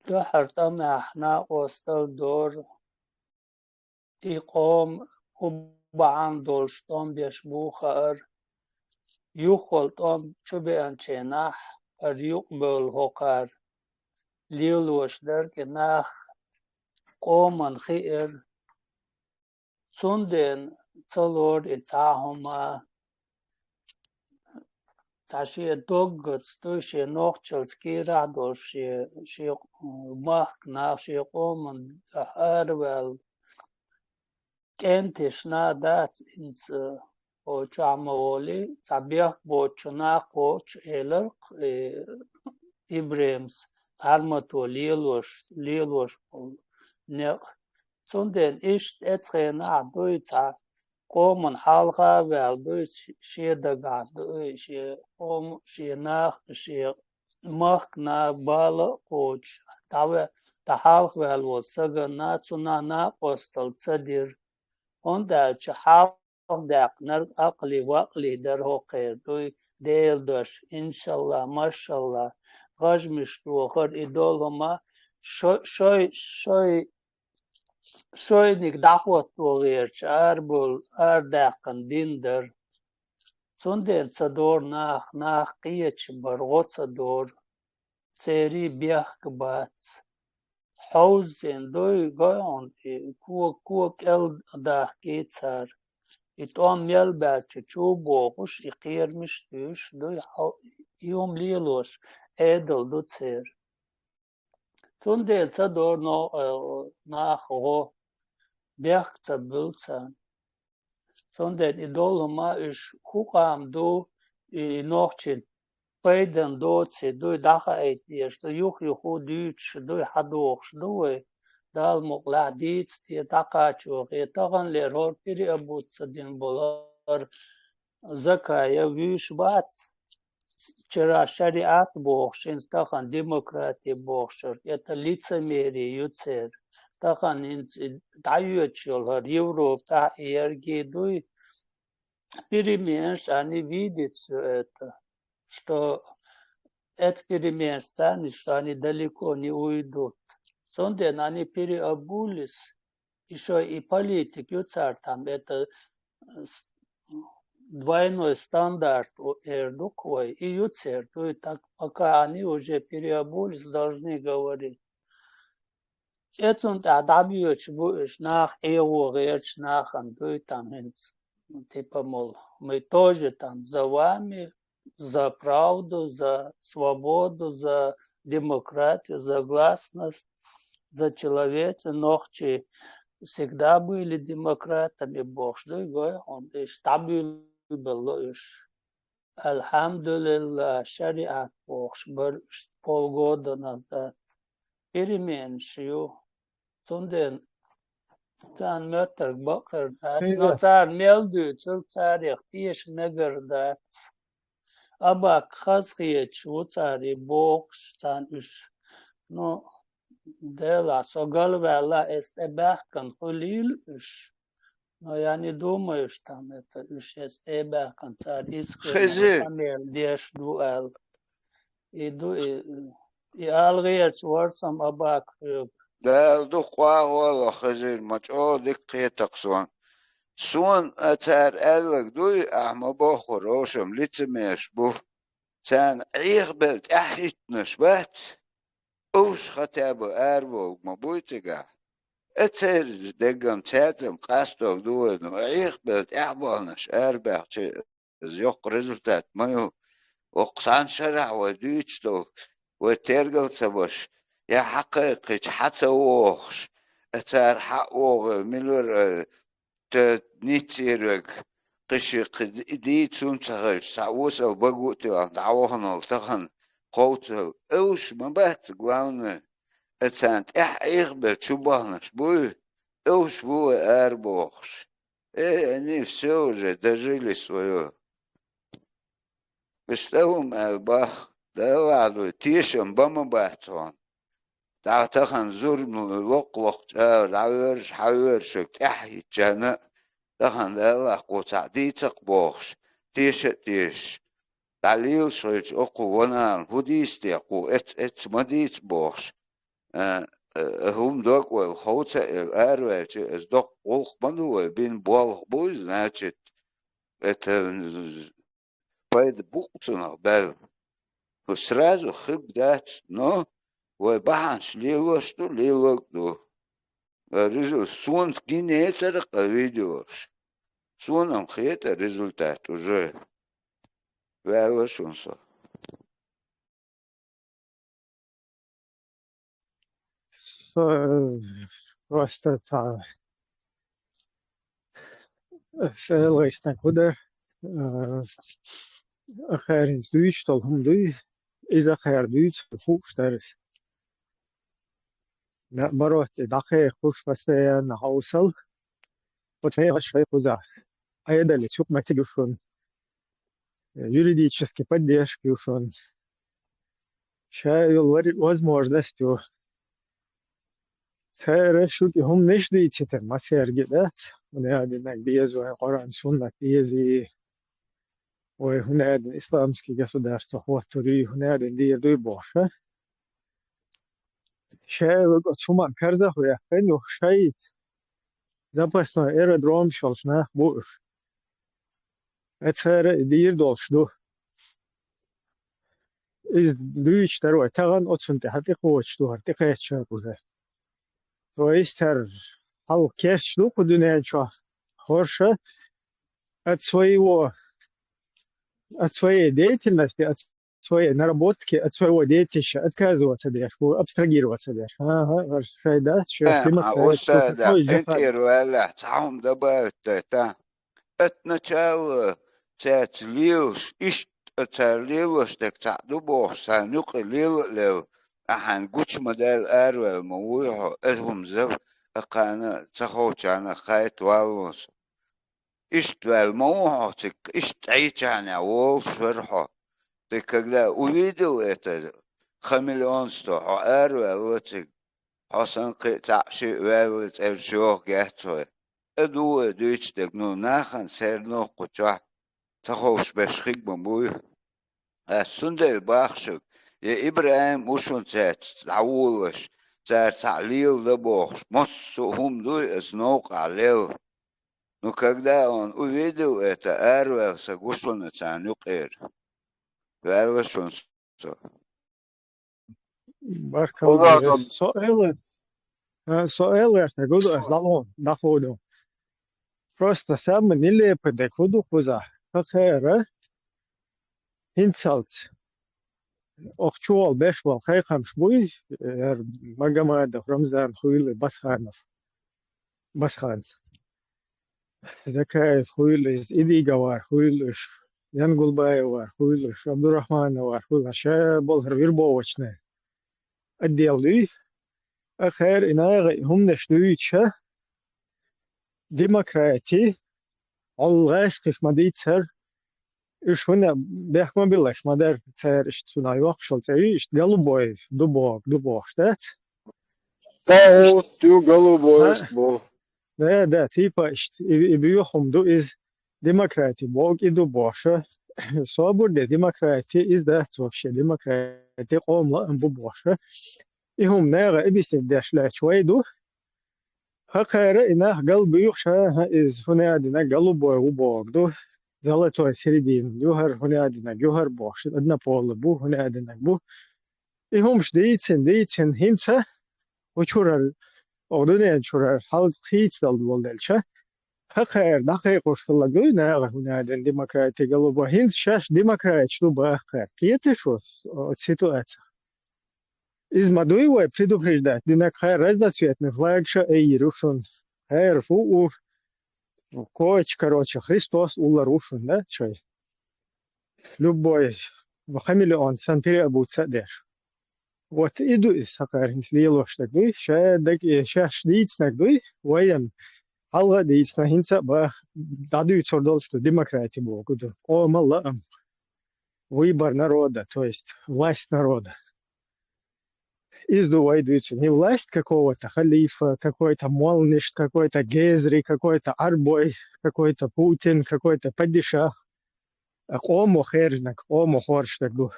S12: ده حرتم احنا остал дор إقام وبعن دولشتم بيشبوخر يخلطم شو بأنشناح يقبل هقر ليلوش در كناح قومن خير سندن تلور إتاهما تاشي دوغت توشي نوخشل سكيرا شي مخنا شي قومن أرول كنتش نادات إنس وشامولي تبيخ بوچنا قوش إلرق إبريمس أرمتو ليلوش نق سندن إشت أتخينا دويتا قومن حالها والدوي شي دقا دوي شي قوم شي ناخ شي مخنا بالا قوش تاوه تحالخ والو سغنا تسنا قوستل تصدير هندا چه حالخ داق نر أقلي وقلي در هو قير دوي ديل دوش إنشالله ما شاء الله غاج مشتو خر إدولهما شوي نيك دعوت وغيرش أربول أرداقن ديندر سندن تصدور ناخ قيتش برغوت صدور تيري بيخ كبات حوزن دوي غاون كوك ال داخكي تسار إتوام يلباتش چوبو غش إقير مشتوش دوي يوم ليلوش إدل دو تسير سندن تصدور ناخ هو بيخ تبلتان سندن إدولهما إش خوقام دو نوخشن بيدن دوتسي دوي داخا ايتيش دو يخو ديتش دوي حدوخش دوي دال مقلع ديتس دي داقا چوغي تغن ليرور بيري أبوتس دين بولار زكايا ويش باتس چرا شريعت بوخشن تغن ديمقراطي بوخشر يتا лицемерие يوتسير تغن انت دايوچولر يوروب تا إيرجي دوي переменш они видят все это, что это переменш, что они далеко не уйдут. Сонден они переобулись, еще и политик, там это двойной стандарт у Эрдуквой и Юцер, то и так пока они уже переобулись, должны говорить. Это он добьется, будешь nach Эугерч, nach там типа, мол, мы тоже там за вами, за правду, за свободу, за демократию, за гласность, за человека. Нохчи всегда были демократами, Бог, что и говорит, он и стабильный был, Альхамдулилла, шариат Бог, полгода назад. Переменшую. Сунден Цан mötter bakar dat, no цар мелду, цар ихтиш негер dat. Аба хасхие чу цари бокс цан уж, ну, дела, согал вела эстебахкан хулил уж. Но я не думаю, что там это уж эстебахкан цар искренне самел деш дуэл. И алгиец ворсам абак
S5: ده دو خواه والا خزیر مچه دقیه تقصوان سون اتر الگ دوی احما با خوراشم لیت میش بو تن عیق بلد احیت نشبت أوش ختابو أربو مبويتك أتر دقم تاتم قاستوك دوينو عيق بلت إعبانش أربع زيوق ريزولتات مايو وقصان شرع وديتشتو وترقل تبش يا حقيقي حتى ووخش أتر حق ووغ ملور نيتيرك قشي دي تسونتغل تعوسل بقوتي دعوهن التخن قوتل أوش مبات قلاونا اتسانت إيغبر شبهنش بوي أوش بوي أربوخش они все уже дожили свое. Бештовым бах, да ладно, тишем бамабатон. Да тахан зурм лоq дауерш хауершек тахи жана. Тахан да қоца дитсақ бохш. Тиш. Далил шойч оқу вонан худисти оқу эт мадит бохш. Hum dok wel houtse erwertje is dok olg bandu bin bol boys значит это по букцу бел сразу хыбдать но вы баханш лево что лево до результат сон генетер видеош соном хета результат уже велошунсо
S2: просто سألغيش نقدر أخير دويش طالهم دوي إذا خير دويش بفوش درس برات دقيق خوش بس نحوصل وتهي شيء خزع أيضا لسوق ما تجوشون юридически поддержки ушон شايل возможностью решут هم مش ديتشتر ما سيرجدات ونادي نقديز وقرآن سنة ديزي وهنادي إسلامسكي государство خواطري هنادي دير دوي بوشة شايل سوما كرزة ويحفن وشايد запасной аэродром شلشنا بوش أتخير دير دولشدو إز دويش تروي تغن أتصنت حقيقة وشدو حقيقة يتشاكوزة وإستر حال كيشدو قدوني شو خورشة от своей деятельности, от своей наработки, от своего детища отказываться дашь, абстрагироваться дашь. Ага, да, сейчас
S5: от начала цец лилш ишт царлилш так цаду бог санук лил ахан гуч модель арвел муйхо эзгум зав акана цахочана хайт валвос ишт вел муйхо цик ишт айчана вол шверхо ты когда увидел это хамелеонство арвел цик хасан кицаши вел цершох гетсой أدو دويتش تجنو ناخن سيرنو قطع تخوش بشخيك بمبوي السندل باخشك يا إبراهيم وشون تات تعولش تات تعليل دبوخش مصو هم دوي اسنوق عليل но когда он увидел это Эрвел согушен цанюкер велошон
S2: سؤال تقول أصلاً نخوده просто самое нелепое декуду хуза خيره هنسالت أخشوال بشوال خي خمس بوي مجمع رمضان خويل بسخان ذكاء خويل إيدي جوار خويلش ينقل باي وار خويلش عبد الرحمن وار خويل شاب الهربير بوشنا الديالي أخير إناغ هم نشدويتشا ديمقراطي الغاش كيف ما ديتسر إيش هنا بيحكم بالله ما دار تسير إيش تسوناي وقشل تسير إيش голубой дубок штат
S3: ты голубой что
S2: да типа и бьёхом до из демократии бог и дубоша свобода демократия из да вообще демократия قوم بوبوشه إهم ناقة إبسة داشلا شويدو هكذا إنه قلب يخشى إز هنا عندنا قلب وبوغدو زالتو سيردين جوهر هنا عندنا جوهر بوش أدنى بول بو هنا عندنا بو ihumš dīcin, hinca, uçurar, ordunien çurar, halk hiçdal voldelçe. Hakır, dakika koşulla göğüne, günaydın demokrati galuba, hinç şaş demokrat şlu bakır. Kiyete şu situatsiya. Izmaduj vai предупреждать, динак хайр раздосветных, лайкша эй рушун, хайр фу коч, короче, Христос ула рушун, да, чай. Любой хамелеон сан переобуться деш. Вот иду из сакаринс лилош такой, ща шдиц такой, воен, алга диц на хинца ба дадуют сордол, что демократия была, о мала, выбор народа, то есть власть народа. Издувайдуется не власть какого-то халифа, какой-то Молниш, какой-то Гезри, какой-то Арбой, какой-то Путин, какой-то падишах. Ому хержнак, ому хорштак ду.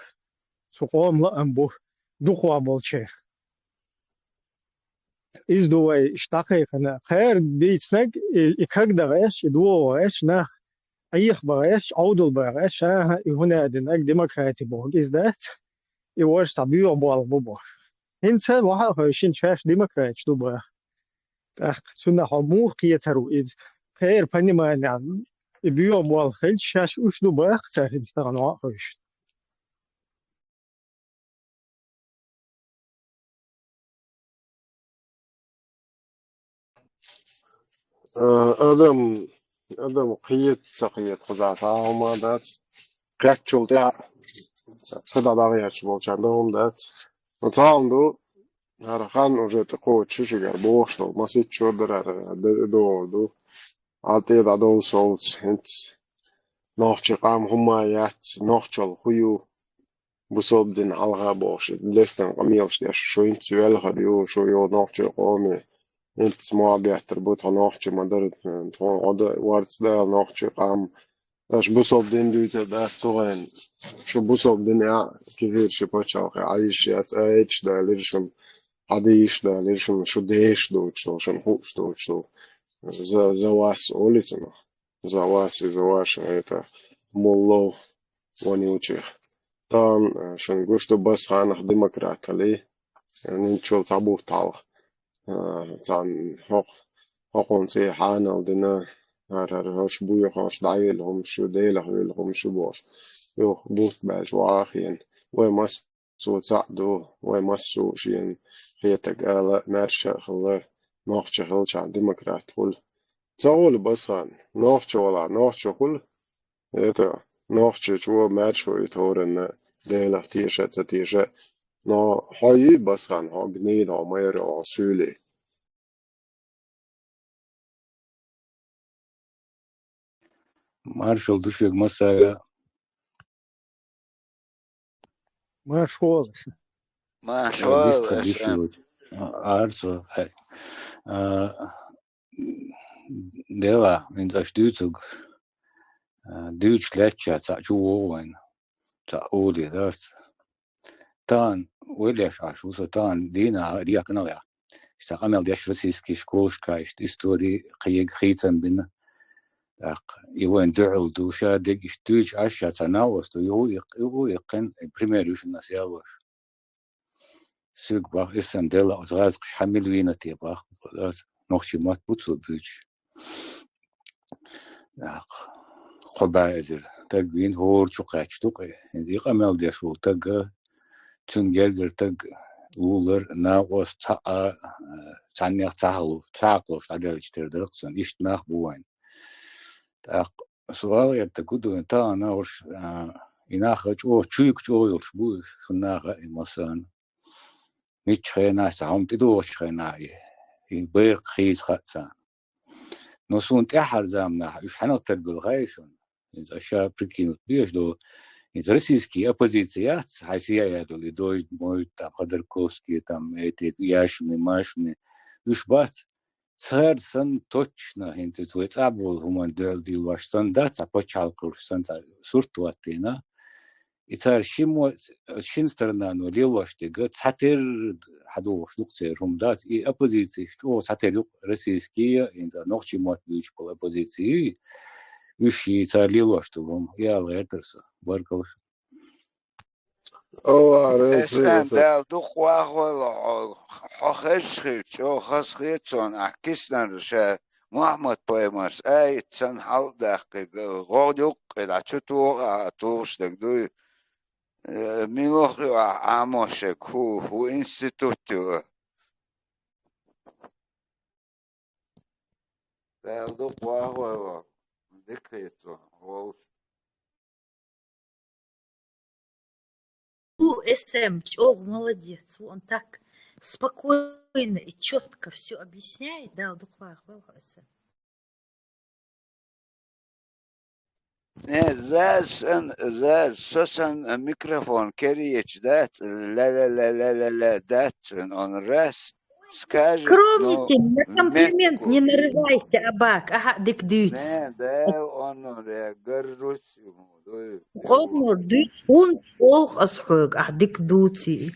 S2: Суком ламбу, духу молче. Издувай штахайхана. Хайр дейцнак, и когда вэш, и дуовэш, нах, аих бэш, аудул бэш, и гунадинак демократия бог, издат, и ваш сабио бол бубо. Hinsa waxa hoyshin shash demokrat duba. Suna hamur kiyataru iz khair panimana biyo wal khil shash ush duba khsahin stagna hoysh.
S3: adam qiyet saqiyet quzasa dat qachul da sada da yash bolchandom dat Нацаунду Архан уже такого чужого бошто, масит чудера до алте да до соус хинц нохчам хумаят нохчал хую бусоб дин алга бош лестен камилш я шоин цвел хадио шоё нохчо коме хинц моабиатер бут нохчо мадар од варц да нохчо кам اش بوصل دين دويتا دا صغين شو بوصل دين كثير شي بوشاق عايش يتأيش دا ليرشم عديش دا ليرشم شو ديش دوش شو نحوش دوش زواس أوليتنا زواش это مولو ونيوچيخ تان شنگوش تو بس خانخ ديمقراط علي يعني نشول تعبوه طالخ تان حقون سي حانل دينا هاش بوي هاش دايلهم شو دايلهم شو باش يو بوت باش واخين ومس سو تعدو ومس شين هيتك على مرشة خلا ناخش خلش عن ديمقراط كل تقول بس هان ناخش ولا ناخش كل это ناخش شو مرشة يتورن دايله تيشة نا هاي بس هان ها جنيد ها مير ها سولي
S17: Маршал Душек Масага.
S2: Маршал.
S17: Арцо. Дела, in das Düzug. Düz Gletscher, Zachuoin. Zaudi, das. Dann, Williams, also dann, Dina, Diakonalia. Ich sag einmal, der Russische Schulgeist, Historie, Krieg, Kriegsam bin. يوين دعل دوشا دق اشتوج عشا تناوست يقن بريميروش الناس يالوش سوق باخ اسم ديلا ازغاز قش حمل وينا تي باخ نوخشي مات بوتسو بيج خبايزر تقوين هور شقاش توقي انزي قمال ديشو تق تنجرجر تق لولر ناقوس تعنيق تعقلوش عدالج تردرقسن اشت ناخ بوين سؤال يتقدم أنت أنا وش يناخج أو شيك شو يلشبوش خناخ مثلا ميت خينا سهم تدوش خينا يبيق خيز خاتسان نصون تحر زامنا يش حنا تقول غايشون إذا شاب بركين بيش دو إذا رسيسكي أبوزيسيات حسيا يدو لدوج موت تام خدركوسكي تام إيتي ياشمي ماشمي يش بات صار سن точно هنت تويت أبول همان دل واشتن دات أبوشال كورسن صورت واتينا إثار شين سترنا نوليل واشتيجت حتر حدوش نقطة هم دات أبوزيسي شو حتر رسيسكية إذا نقطة موت بيج بول أبوزيسي وش إثار ليل واشتوهم يا الله يدرس باركوش
S5: اسان دال دوخ واخول حخش او خسخيتون اكيسن شا محمد بايماس اي تسن حل دقيق غودوق الى چطور توش دو ميلوخ عاموشك هو انستيتوتو دال دوخ واخول دقيقتو هو
S16: СМ, Ох, молодец, он так спокойно и четко все объясняет, да, СМ.
S5: زاز سوسن ميكروفون كريتش دات لا دات он раз скажет,
S16: Скромненький, на комплимент не нарывайся, Абак, ага, дик дюц.
S5: Не, да, он я горжусь ему.
S16: قوم ديك он олх асхуг, дик дуци.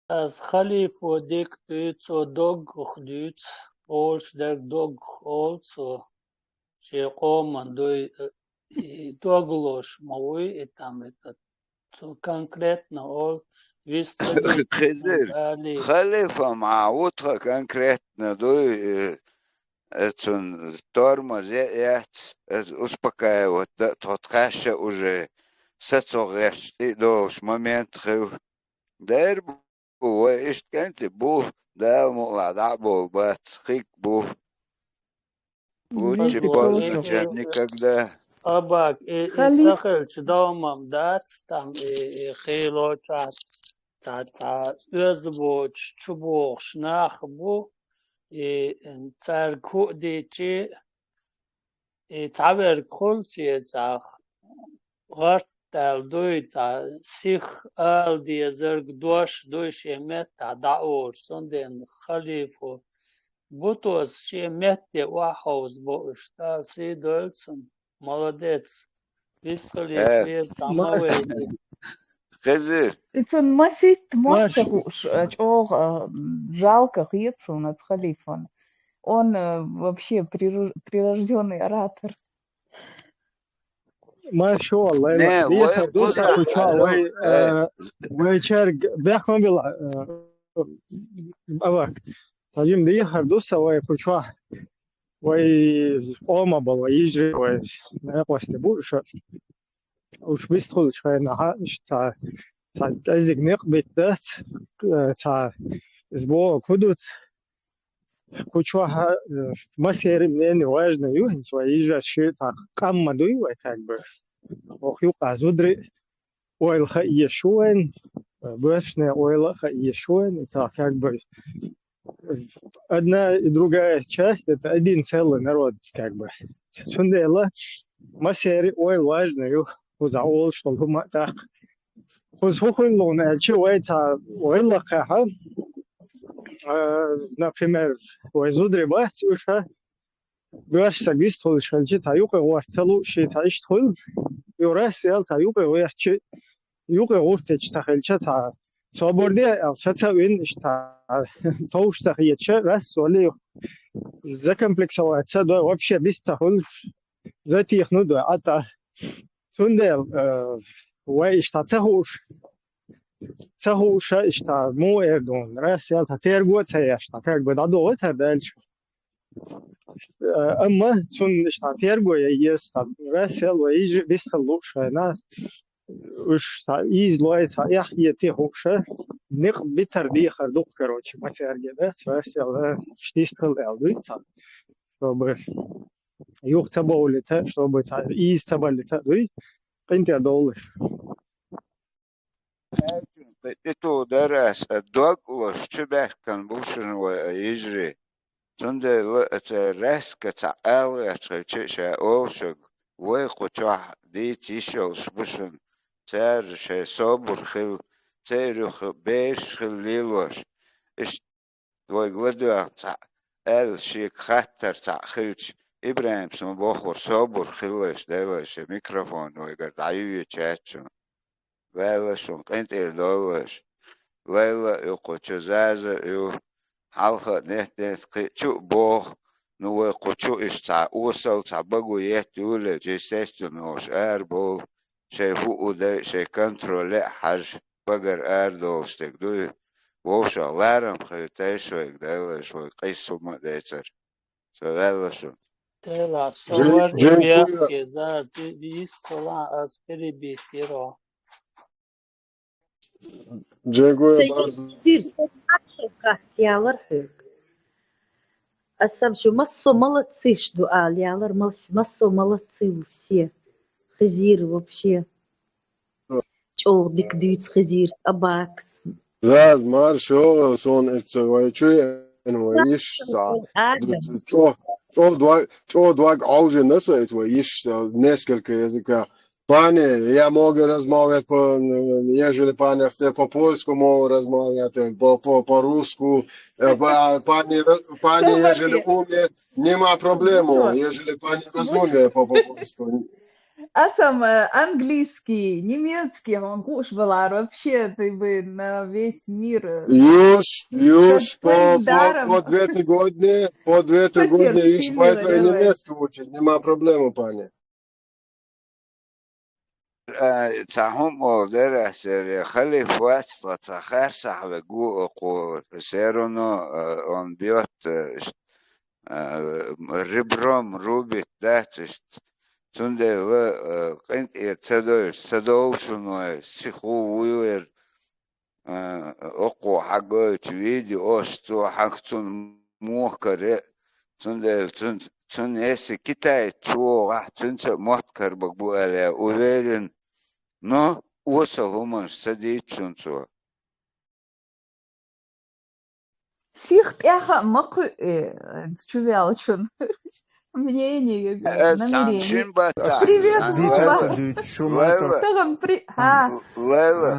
S12: As Khalifa dik duits o dog duits, ols der dog also. She qoman doglosh mawi etam etat. So конкретно ол висцелит дали.
S5: Khalifa معوضها конкретно цун тормоз успокаивать, тот каша уже сацогешти дош момент дер бу ишт канти бу да мула да бу бат хик бу лучше больше чем никогда.
S12: Абак сахел чдомам дац там хило чат özbo çubuq şnakh bu tsar ku de chi taber khulsi tsakh gart dal doy ta sikh al die zerg dosh shemet ta daor sonden khalifo butos shemet de wa haus bo sta si dolson молодец висали свет тамаве
S5: Хазир.
S18: Это масит мостагуш, жалко Хьецу над Халифом. Он вообще прирожденный оратор.
S2: ما شاء الله دي خدوسة وشاوي وشار بيحكم بلا أباك تجيم دي خدوسة ويكوشوا ويقوم بلا يجري ويقوس تبوش وش بيدخل شوية نهاش تا أزيك نقبت ذات تا أسبوع كدوت كوشوا مسير منين واجنا يوهنس ويجري شيء تا قام مدوي ويكبر وخيوق عزودري ويلخ يشوين باشنا ويلخ يشوين تا كبر одна и другая часть это один целый народ как бы сунделла مسير ويل واجنا يو وزعول شلهم تا خذ فوقين لون أشياء تا ويلا كها например وزودري بات وشها باش سجست خذ شلشي تا يوقع وارتلو شيء تعيش خذ يورس يال تا يوقع ويحكي يوقع وقتش تخيلش تا صابردي أساسا وين إشتا توش تخيلش بس ولا إذا كمبلكس هو أساسا وابشي بيستخل ذاتي يخنود عطا سندل وإشتا تهوش إشتا مو إردون رأس يال تيرجو تياشتا تيرجو دادو تبالش أما سن إشتا تيرجو ييستا رأس يال ويجي بيستخلوش ناس وش تعيز لواي تعيح يتيهوش نق بتردي خردوق كروش ما تيرجبت رأس يال شتيستخل يالدويتا чтобы юг таболита, чтобы из таболита, да, пентя доллар.
S5: Это дарас, доглос, чебек кан бушен вайижри. Тунде это резка та эле, чече олшог, вай хоча ди тишос бушен, цер ше собор хил, церюх беш хил лилош. Иш твой гладуар та эл шик хаттер та хилч. إبراهيم سما بخور صبر خلش دلش ميكروفون ويقدر عيوية تشاتشون ويلشون قنت إلدولش ليلة يقو تشزازة يو حلقة نهتنت قيتشو بوخ نو يقو تشو إشتع أوصل تعبقو يهتولة جيستيستو نوش أربول شيء هو ده شيء كنترول حاج بقر أردوستك دو ووشا لارم خلتاي شوي ده شوي قيسو ما دايتر سوالله شو
S12: تلا صور
S3: جنكويا
S12: بيحكي ذا يصطلع أسكري بيتيرو
S3: جنكويا برضه
S16: سير سير يالر حق السم شو مصو молодцы что يالر مصو молодцы все خزير вообще чё дик дюц خزير абакс
S3: زاز مار شو سون اتسوي شوي انو يش شو دواج عوجه نسا اتسوي يش несколько языка. Пане, я могу размовлять ежели пане chce po polsku mogу rozmawiać, po rusku, panie jeżeli umie, nie ma problemu, jeżeli pani rozumie po polsku.
S18: Асам английский, немецкий, он кушвалар, вообще ты бы на весь мир.
S3: Już po 2 tygodnie, już поэтому немецкий учить, nie ma problemu, panie.
S5: تاهم مقدر سر خلي فوات تخير صاحب جو قو سيرونو on بيوت ربرم روبيت داتش تونده و قنت تدوش شنو سيخو وير اقو حقو تشويدي اوستو حقتون موكر تونده تون اسي كتاي تشو راح تنت موكر بقبو على ويرن نو وصلهم سديت شنو
S18: Сих яха маку чувялчун. Мнение, намерение. Привет,
S5: Лейла.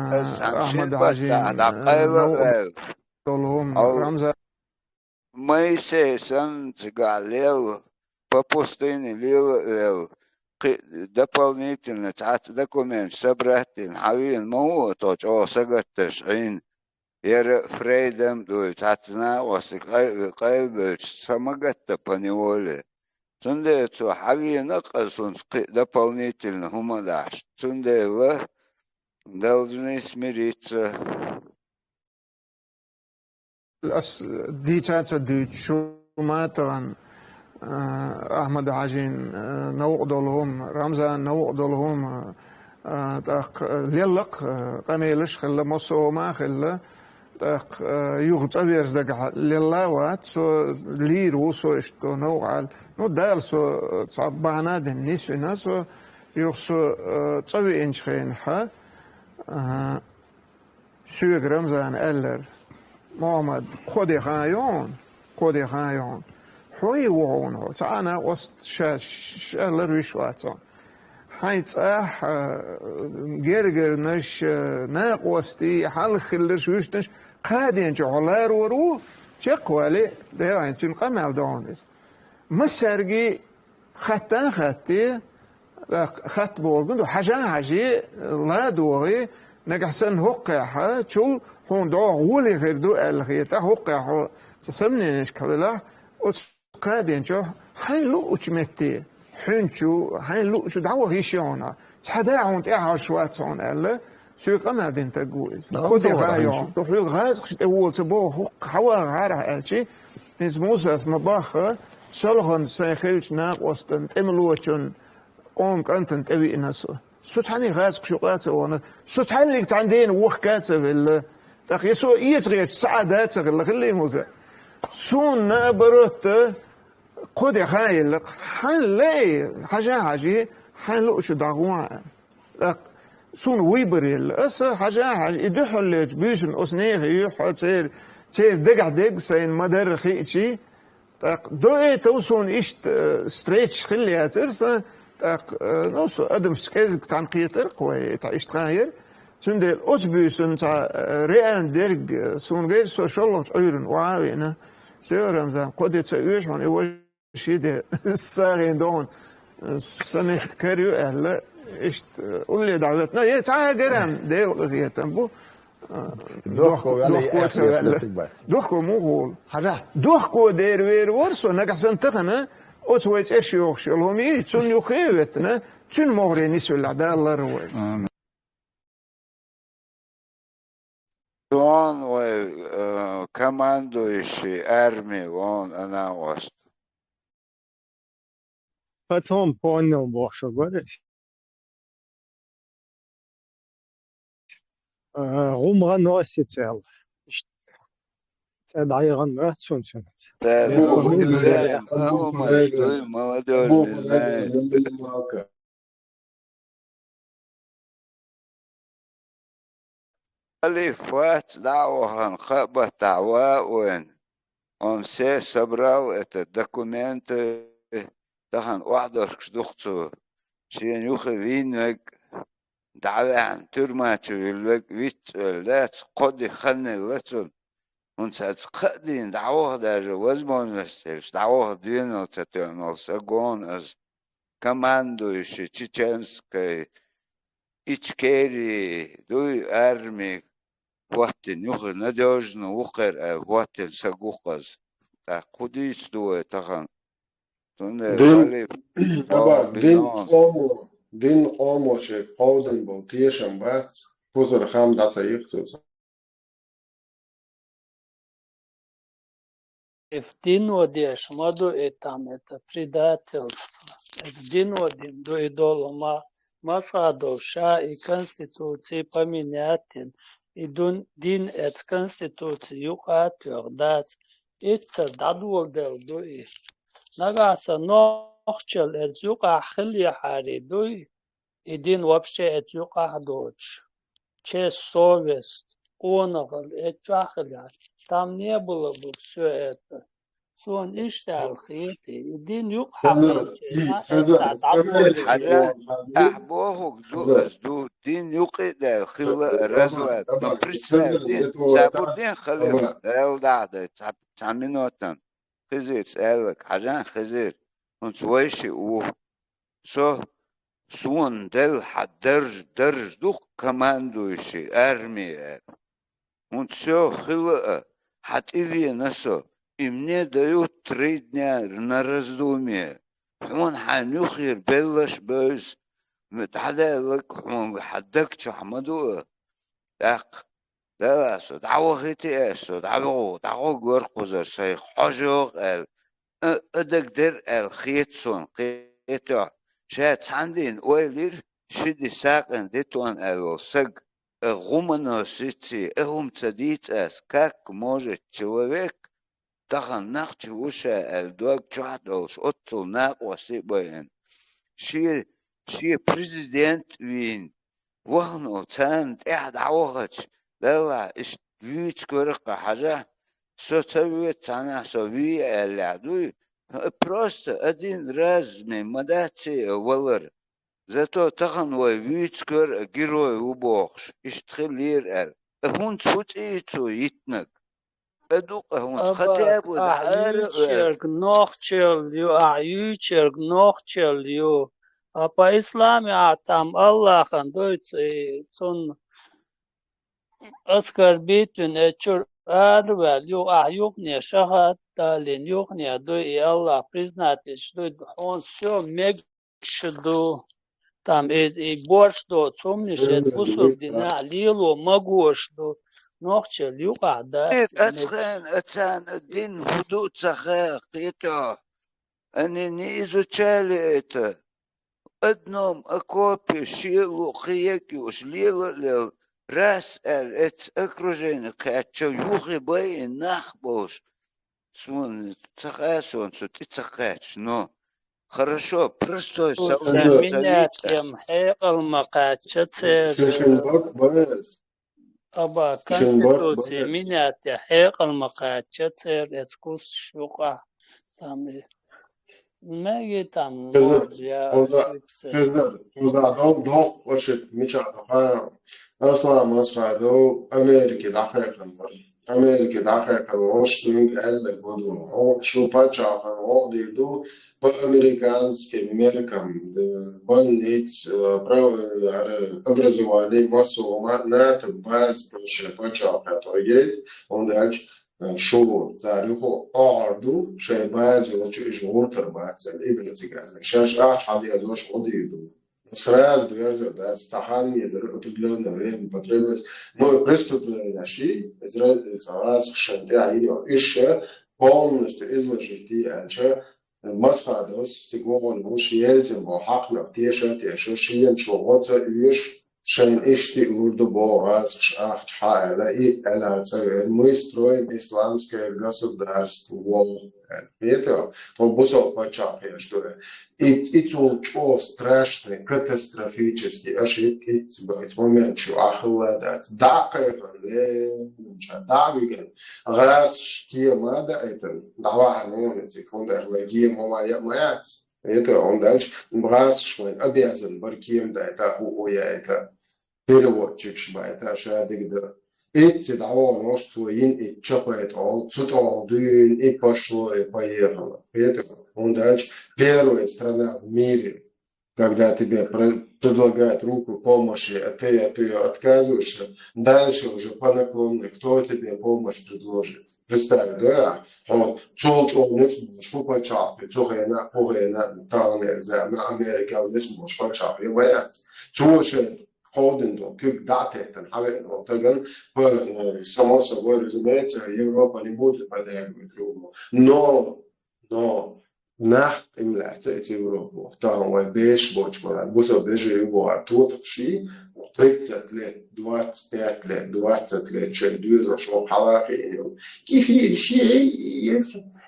S5: Моисей сан тгалел по пустыне лил дополнительно документ собрать хавин мау то о сагатташ ин ер фрейдем дует атна осик кайбыч самагатта поневоле тунде цу хавин акасун дополнительно хумадаш тунде вы должны смириться.
S19: ديتاتا ديت شو ما طبعا أحمد عجين نوقدلهم رمزا نوقدلهم ليلق قميلش خلا مصو ما خلا يغط أبيرز دقع للاوات سو ليرو سو اشتو نوعال نو دال سو صبعنا دم نسفنا سو يغسو تصوي انشخين حا سوق رمزان ألر محمد خودي خايون حوي وعونه تعانا وسط شاش لرويش واتون حيث جرجر نش ناق وستي حال خلرش ويشتش قادين جعلار ورو شقوالي ده عين تون قمال دونس مسرجي خطي خط بورجن حاجة لا دوري نجحسن هقع شول هون دو غولي غير دو الخيطة هقع تسمني نشكله قادين جو هاي لو اتمتي حنشو هاي لو شو دعوه هيشونا تحداعون تاع شواتون الا شو قما دين تجوز خذي غايون روحوا غاز خشت اول تبو حوا غار الشي نزموس مباخ شلغن سيخيش ناق وستن تملوچن قوم كنتن تبي الناس شو تعني غاز شوقات وانا شو تعني لك عندين وخكات بال تاخ يسو يتريت سعادات اللي موزه سون نابرت قد خايل حلي حاجة حلو شو دعوان سون ويبريل أس حاجة يدخل بيشن أسنيه يحط سير دق سين مدر خيشي تاق دوي توسون إشت ستريتش خليها ترسا تاق نوسو أدم سكيز تنقيتر قوي تا إشت خاير سون ديل أتبيسن تا ريان درج سون غير سو شلوت أيرن وعاوينا سيرم زان قد تسويش من أول شيء ده سارين دون سنة كاريو أهلا إشت قول لي دعوتنا يا تعال جرام ده غير تنبو دوخكو مو دوخكو دير وير ورسو نجح سنتخنا أتويت إيش يوخشلهم يتون يخيوتنا Tün moğreni söyle dağlar var.
S5: Doğan ve komando işi ermi on ana vast.
S2: Потом понял, что говорит. Ғұмған цел. Дайған мөтсін сөнет.
S5: Молодежь не знает. Алифат даухан хаба тауауэн. Он все собрал это документы. Тахан ухдоркш духцу. Шиенюха винвек. Давян тюрмачу вилвек вит лец قدي خلني لتون. Он садскадин даух даже возможности. Даух двинул цатёнался гон as командующий чеченской Ичкерии, дуй армии, ватин юхи надежно ухер, ватин сагухаз. Так худиц дуе тахан.
S3: Din qomo she qawden bo tiesham bats puzar kham datsa yiqtus.
S12: В Динодеш моду там это предательство. Это Динодин до идола Масадовша и конституции поменять. И дин эт конституции юхатер дать. Это дадволдел дуи. Нагаса нохчел эт юха хили хари дуи. И дин вообще эт юха дочь. Честь, совесть. Оногал, чахля, там не было бы все это. Сон иштал хити, и дин юг
S5: أحبوه دو دين يقيد خلا رزلات نبرسنا دين سابور دين خليف الدعدة تعمينوتن خزير سألك حاجان خزير ونسويشي سو سون دل حد درج دوخ كماندوشي أرمي Он все хило, хативи насо, и мне дают 3 дня на раздумье. Он ханюхир беллаш бэз, мтадалак, он хаддак чахмаду. Так, да, со, дауахити эсо, дау горкузар, сай хожог эл, эдак дер эл хитсон, хито, шат сандин ойлир, шиди сакэн дитуан эл саг. Гуманосити, цадит ас, как может человек тахан нахчи уша эльдуак чуатолш отцул нак васибаен. Ши президент вин, вахну цанд эхд авахач, лала иш вич корыка хажа, соцавет цана сови элядуй, просто один раз не мадаци валар. Зато таханвай вицкер герой убохш, иштхилир эл. Хун цутицу итнак. Эдук хун хотя бы
S12: Аючерг нохчел ю. А по исламе там Аллахан дойцы сон оскорбитель чур арвел ю юхне шахат далин юхне дой и Аллах признать, что он все мегшду. Там и борщ до цумниш, это кусок дина, лило, магош до нохче, люка, да.
S5: Это один худу цахах, это. Они не изучали это. Одном окопе шилу, хияки, ушлило, раз, это окружение, качал, юхи бай, нахбош. Свон, цахасон, ты цахач, но. Хорошо, простой солдат.
S12: Менятием хекал макачацер. Аба конституции менятия хекал макачацер. Эцкус шука. Там Megi tam ya
S3: Kızlar doğ koşup miçada asla masrado Amerika dahikan var. Amerika dahikan oluşturun elle bodu. O şu paçakan o diyordu bu американский меркам больниц образовали массово на баз paçaka toyget он дальше شو تعرفه آردو شاید بعضی ها چه اشغور تر باید زد این برسی کرده شش احش حالی از آش خودی دو Сразу дверзер, да, стахани из определенное время потребуется. Но преступление раз шантя еще полностью изложить и анча масхадос сигурон уж елтем во хакна теша шиен чогоца виш шен ишти урду борас ах чхайла и мы строим исламское государство. Это то бусол почапье, что и то страшные, катастрофические ошибки в момент, что ахладать, да, раз шкема, да, это, давай, ну, секунду, гема моя, это он дальше, раз что обязан, баркем, да, это уя, это переводчик, шба, это шадыгда. Эти давно своим и чапает он, цутал дын и пошло и поехало. Это он дальше первая страна в мире, когда тебе предлагают руку помощи, а ты от ее отказываешься, дальше уже по наклонной, кто тебе помощь предложит. Представь, да? Он чул не сможешь попачать, цухена, погена, талне, на Америке не сможешь попачать, и боятся. Чушен ходен до, как датетен, само собой разумеется, Европа не будет поддерживать другу. Но Nacht im Leid Европу. Там он беш бочмана, бусо бежи его, а тут ши 30 лет, 25 лет, 20 лет, чем движешь шо халахи. Кифир ши,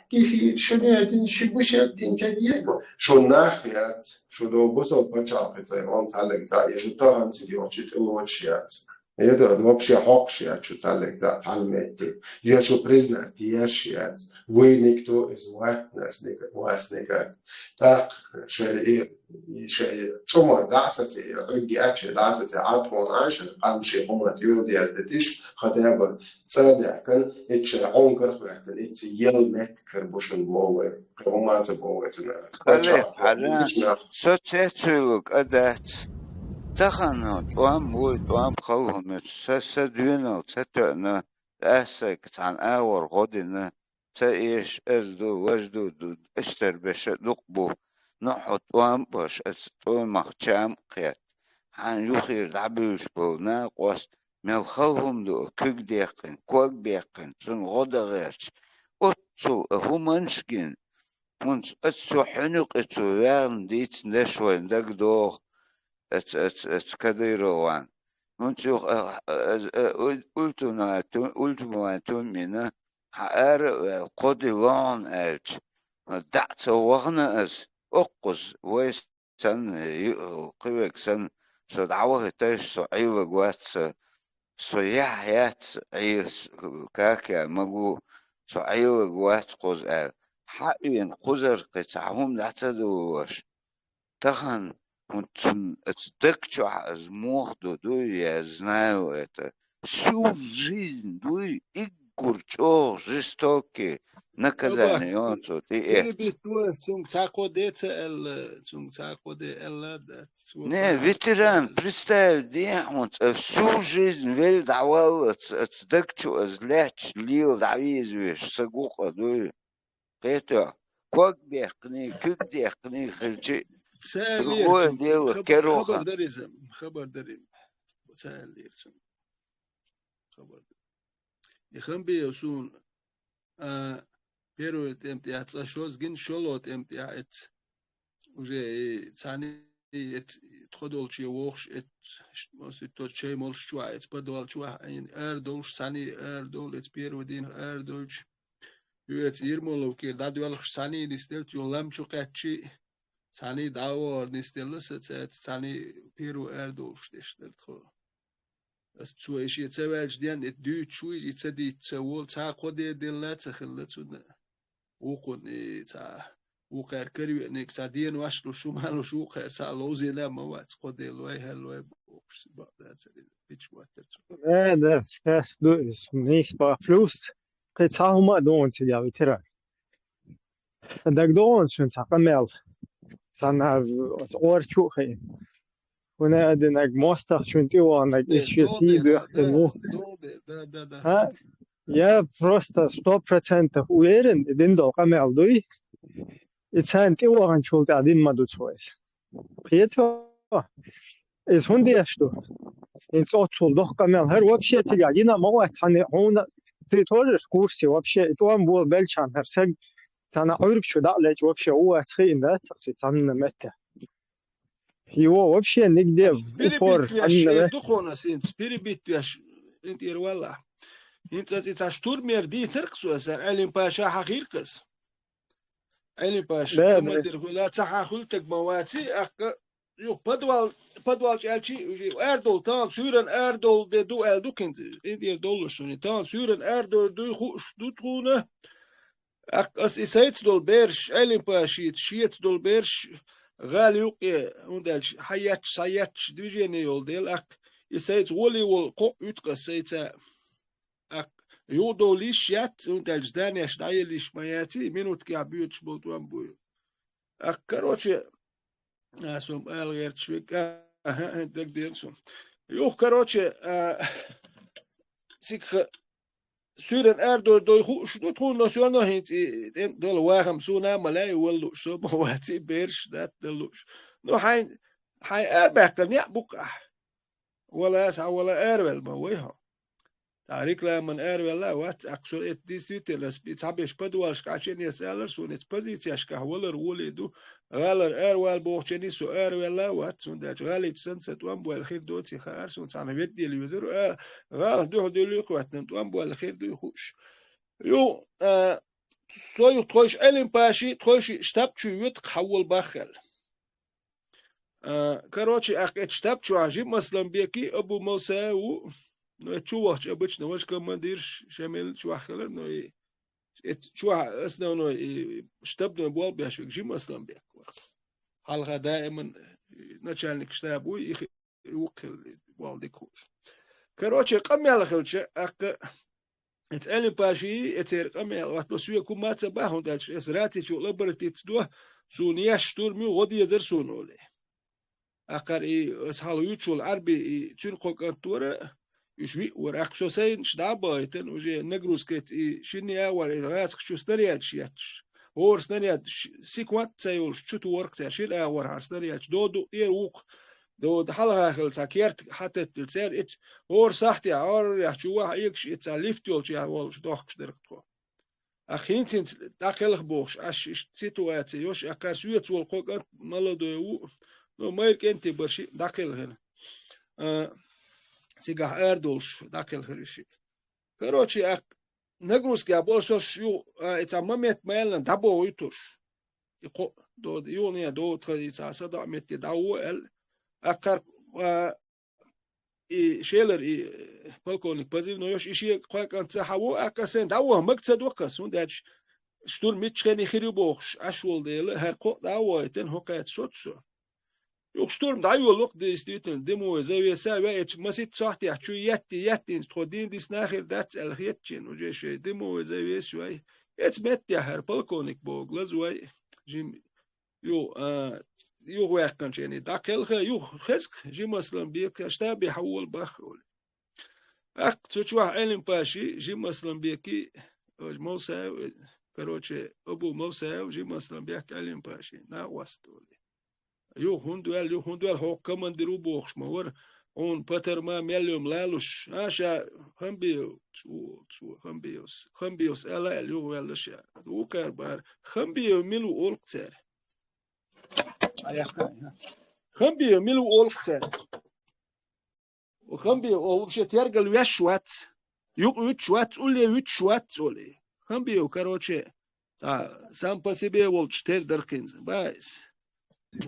S3: кифир шо не один шибушет интегриго. Шо нахят, шо до бусо почапится, он талек ежу там тебе учит лучшият. Это вообще хокшият, что талек талмети. Я что признать, я шият. Вы никто из вас никак. Так, что мы дасати, региачи дасати, атмонаши, анши умат юдиас детиш, хотя бы цадякан, иче онгрхвятан, иче елмет карбушен бовы, умаца бовы.
S5: Соцецюлук адат. Тахано, туам халхумет, садвинал, цатана, асак, цан аур година, تايش أزدو وجدو أشتر بش نقبو نحط وامبش أستون مخشام قيات عن يخير دعبيوش بو ناقوس ملخلهم دو كوك ديقن كوك بيقن سن غدا غيرش أتسو هو منشكين منش أتسو حنوك أتسو يان ديت نشوين داك دوغ أتس كديروان منشو قلتو ما تون منا قدي لون أرج دعت وغنا أز أقص ويس سن قويك سن سو دعوه تاش سو عيلة قوات سو يحيات عيس كاكا مقو سو عيلة قوات قوز أل حقين قزر قطعهم دعتدوش تخن ونتن اتدكتو از موخدو دوي я знаю это всю жизнь дуй Курчо, жестокие наказания. Он тут и это. Не, ветеран, представь, где он всю жизнь велдавал, отдакчу, зляч, лил, давизвешь, сагуха, дуй. Это, как бехни, как бехни, хричи. Другое дело, кероха.
S14: يخم بيوسون بيرو تمتع تشوز جن شلو تمتع وجه ثاني تخدول شيء وخش تو شيء مولش شوية بدول شوية يعني أردولش ثاني أردول بيرو دين أردولش يوت يرمولو كير دادولش ثاني نستلت يولم شو كاتشي ثاني داور نستلس ثاني بيرو أردولش تشتلت خو بس شو إيش يتسوالش ديان الدوت شو يتصدي تسوال تا قدي دلنا تخلت ونا وقن تا وقار كريو إنك تا دين واشلو شو مالو شو قار تا لوزي لا موات قدي لوي هلوي بوكس بعد هذا بيتش واتر.
S2: Das ist nicht bei Fluss. Jetzt haben wir dort ja wieder. Da dort schon takamel. Sana orchuche. هنا أدنى ماستر شنتي وانا إشيسي بيختمو ها يا просто 100% уверен إذن долго мелдуй إتسان تي وانا شولت أدين ما دوتويس прието إذ هندي أشتو إن صوت doch كمان هر вообще تجاهنا ما واحد hani هون تيتورش كورسي вообще توام بول بلشان هرسج تانا أعرف شو ده ليش вообще هو تخين ده تانا متى هو вообще نقدر
S14: Перебит
S2: أفور
S14: вяш,
S2: أنا
S14: духовно синц, перебит вяш, انتير والله. انت تاع شتور دي ترقصوا اسر علم باشا حقيقس. علم باشا
S2: لا
S14: كما دير لا تصح خلتك مواتي اق يو بدوال جالشي يجي اردول تان سورن اردول دي دو الدوكنت انتير دولشون تان سورن اردول دو خوش دو تخونه اق اس اسيت دول بيرش علم باشيت شيت دول بيرش غالي يقي وندالش حياتش ساياتش ديجيني يول ديل اق اسيت ولي ول قو يتقسيت اق يودو ليش يات وندالش دانيش داي ليش ماياتي منوت كي عبيوتش بولتوان بويو اق كروتشي اسوم الغير تشويك دك دينسوم يو كروتشي سيك سورن اردول دوي خوش دو تخون ناسيونو هينت دول واهم سونا ملاي ولو شو مواتي بيرش دات دلوش نو حين اربعتن يا بقع ولا اسع ولا ارول ما ويها تاريخ لا من ارول لا وات اكسو ات دي سيتلس بيتابش بدوالش عشان يسالر سونيت بوزيسياش كهولر وليدو غالر ارول بوخشني سو ارول لا وات سونداج غالب سنست وان بو الخير دوتي خار سون صانه بدي اليوزر غال دو دو قوتن وان بو الخير دو يخش يو سوي تخش الين باشي تخش شتابچو يت خول بخل كروتشي اك شتابچو عجيب مثلا بيكي ابو موسى و نو تشوخ ابچ نوش كماندير شامل شو خلر نو شو اسنو نو شتاب نو بول بيش جيم مثلا بيك حلقه دائما начальник штаба يوكل والدي كوش كروتشي قمي على خلش اك اتعلم باشي اتير قمي وقت بسوي كم ما تباهون دالش اسراتي شو لبرتي تدوه سونياش تورمي ودي يدرسون اولي اقر اي اسحالو يوتشول عربي تنقو كنتورة يشوي ورقشو سين شدابا يتن وجي نقروس كت شني اول غاسق شو ستريات شياتش اور ستريات سيكوات سيولش شتو ورق تاشيل اور هارستريات دودو ايروك دو حلقة خلص كيرت حتى تلسير إت اور صحتي اور يحشوها يكش إتس ليفتيول يا والش دوخش دركتو أخين تنت داخل بوش أش سيتواتي يوش أكاسويت والقوق مالدو يو نو مايك أنت برشي داخل هنا سيجح أردوش داخل هرشي كروتشي أك نجروس كي أبوسوش يو إتس مميت مايلن دابو يتوش يقو دو يونيا دو تخلي صدا ميت داو ال أكار شيلر بالكونيك بزيف نويش إشي قاك أنت حاو أكاسين داوه مقصد وقص ونداش شتور ميتشكني خريبوخش أشول ديل هرقو داوه يتن هوكات سوتسو يوكشتور دايو لوك دي استيتن ديمو زي ساوي اتش مسيت صحتي احشو ياتي تخدين دي سناخر دات الخيتشن وجيش ديمو زي شوي اتس متي هر بالكونيك بوغ لزوي جيم يو يو واقعا يعني داخل يو خسك جي مثلا بيك اشتابي حول بخول اق تشوا علم باشي جي مثلا بيكي موسى كروتشي ابو موسى وجي مثلا بيك علم باشي نا واستولي يو هندوال هو كمان درو بوخش مور اون باتر ما مليوم لالوش اشا خمبيوس الا يو ولش وكر بار خمبيو ميلو اولكتر خمبيو ميلو اولكتر وخمبيو او شي ترجل يشوات يو يشوات اولي يشوات اولي خمبيو كروتشي سام باسيبي ولش تر دركنز بايس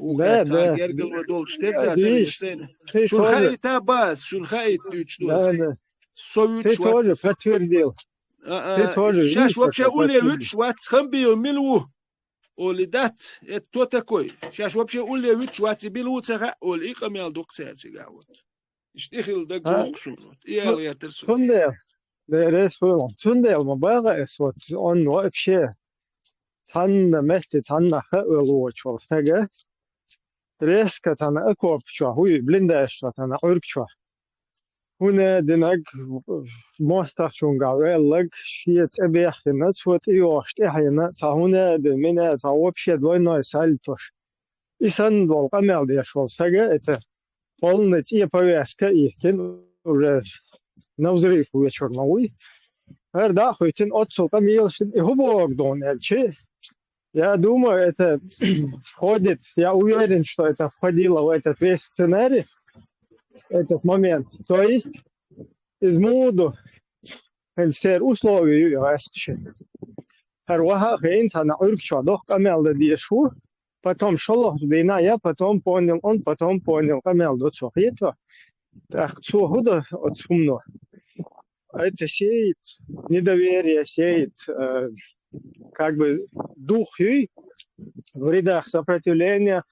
S2: لا لا
S14: يرجل ودول شتبدا شو خايتا باس شو خايت دوس
S2: لا
S14: سويت شوات
S2: بتفرديل
S14: شاش وبشا اولي ويتش وات خمبيو ميلو اولي دات توتا كوي شاش وبشا اولي ويتش وات بيلو تسخا اولي قميال دوق سيرسي غاوت اشتخل دق وقسون يا غير ترسو
S2: سندل ريس فلان سندل ما بقى اسوت اون واقف شيء تن مهت تن خلوه شو فجأة ريسك تنا أكوب شو هو بلندش تنا أورب شو هنا دينك ماستر شون قاول لك شيء أبي خدمة شو تيوش تحينا تهونا دمنا تهوب شيء دوينا يسالتوش исан дол камел дешол сага это полный и повязка и уже на взрыв вечерновой. Да, хоть отцу камелшин и хубок дон эльче. Я думаю, это входит, я уверен, что это входило в этот весь сценарий, этот момент. То есть из моду все условия есть. Харваха хейнса на уркшадох камел да диешу, потом шолох дина, я потом понял, он потом понял, камел до цохетва. Так, цохуда от сумно. Это сеет недоверие, сеет как бы дух в рядах сопротивления,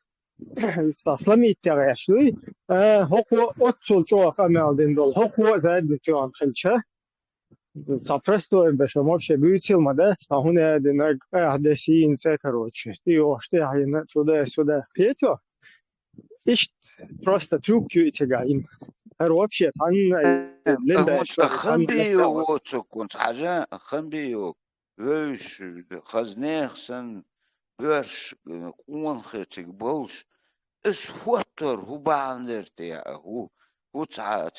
S2: сломить теряшли. Хоку отцу чего камел диндол, хоку заедет чего хельча. Запросто бешем вообще бьютил да, сахуне динаг ахдесин це короче. Ты оштяхина туда-сюда петё. Ищ просто трюкю и тягаем. вообще там линда
S5: خنبيو وتكون حاجة خنبيو ويش خزنيخسن ويش قون خيتك بولش اس فوتر هو باندرتي هو تاع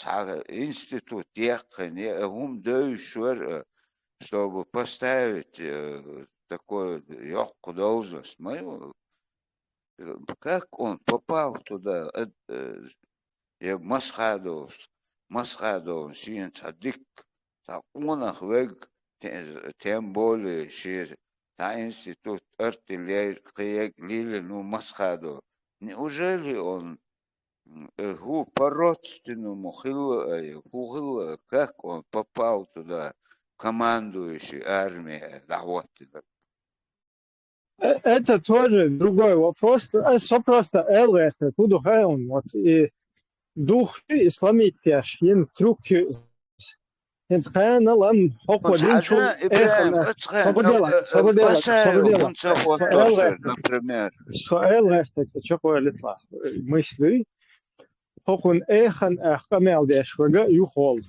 S5: институт яхни هم дойшвер чтобы поставить такой легкую должность. Как он попал туда? Я Масхадов, син цадик, та унах вег, тем более, что та институт артиллерии лили, ну Масхадов. Неужели он по-родственному хил, как он попал туда, командующий армией, да вот.
S2: Это тоже другой вопрос. Все просто ЛС, куда он вот и дух исламитяш, ин трюки. Инсхана лам хоходин чу например. ЛС это что лица. Мысли. Хохун эхан ахкамел дешвага юхол.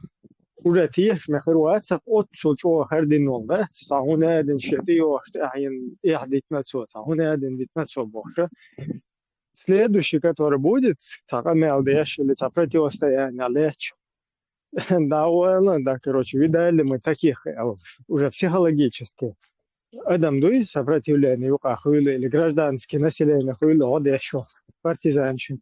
S2: Уже тиеш мехруатсак отцу чо хардинол, да? Сахуна дин шетио ахин ихдит мацо, сахуна дин дит мацо бохша. Следующий, который будет, сахамел деш или противостояние леч. Да, короче, видали мы таких уже психологически. Адам дуй сопротивление юка хуили или гражданское население хуили одешу, партизанщин.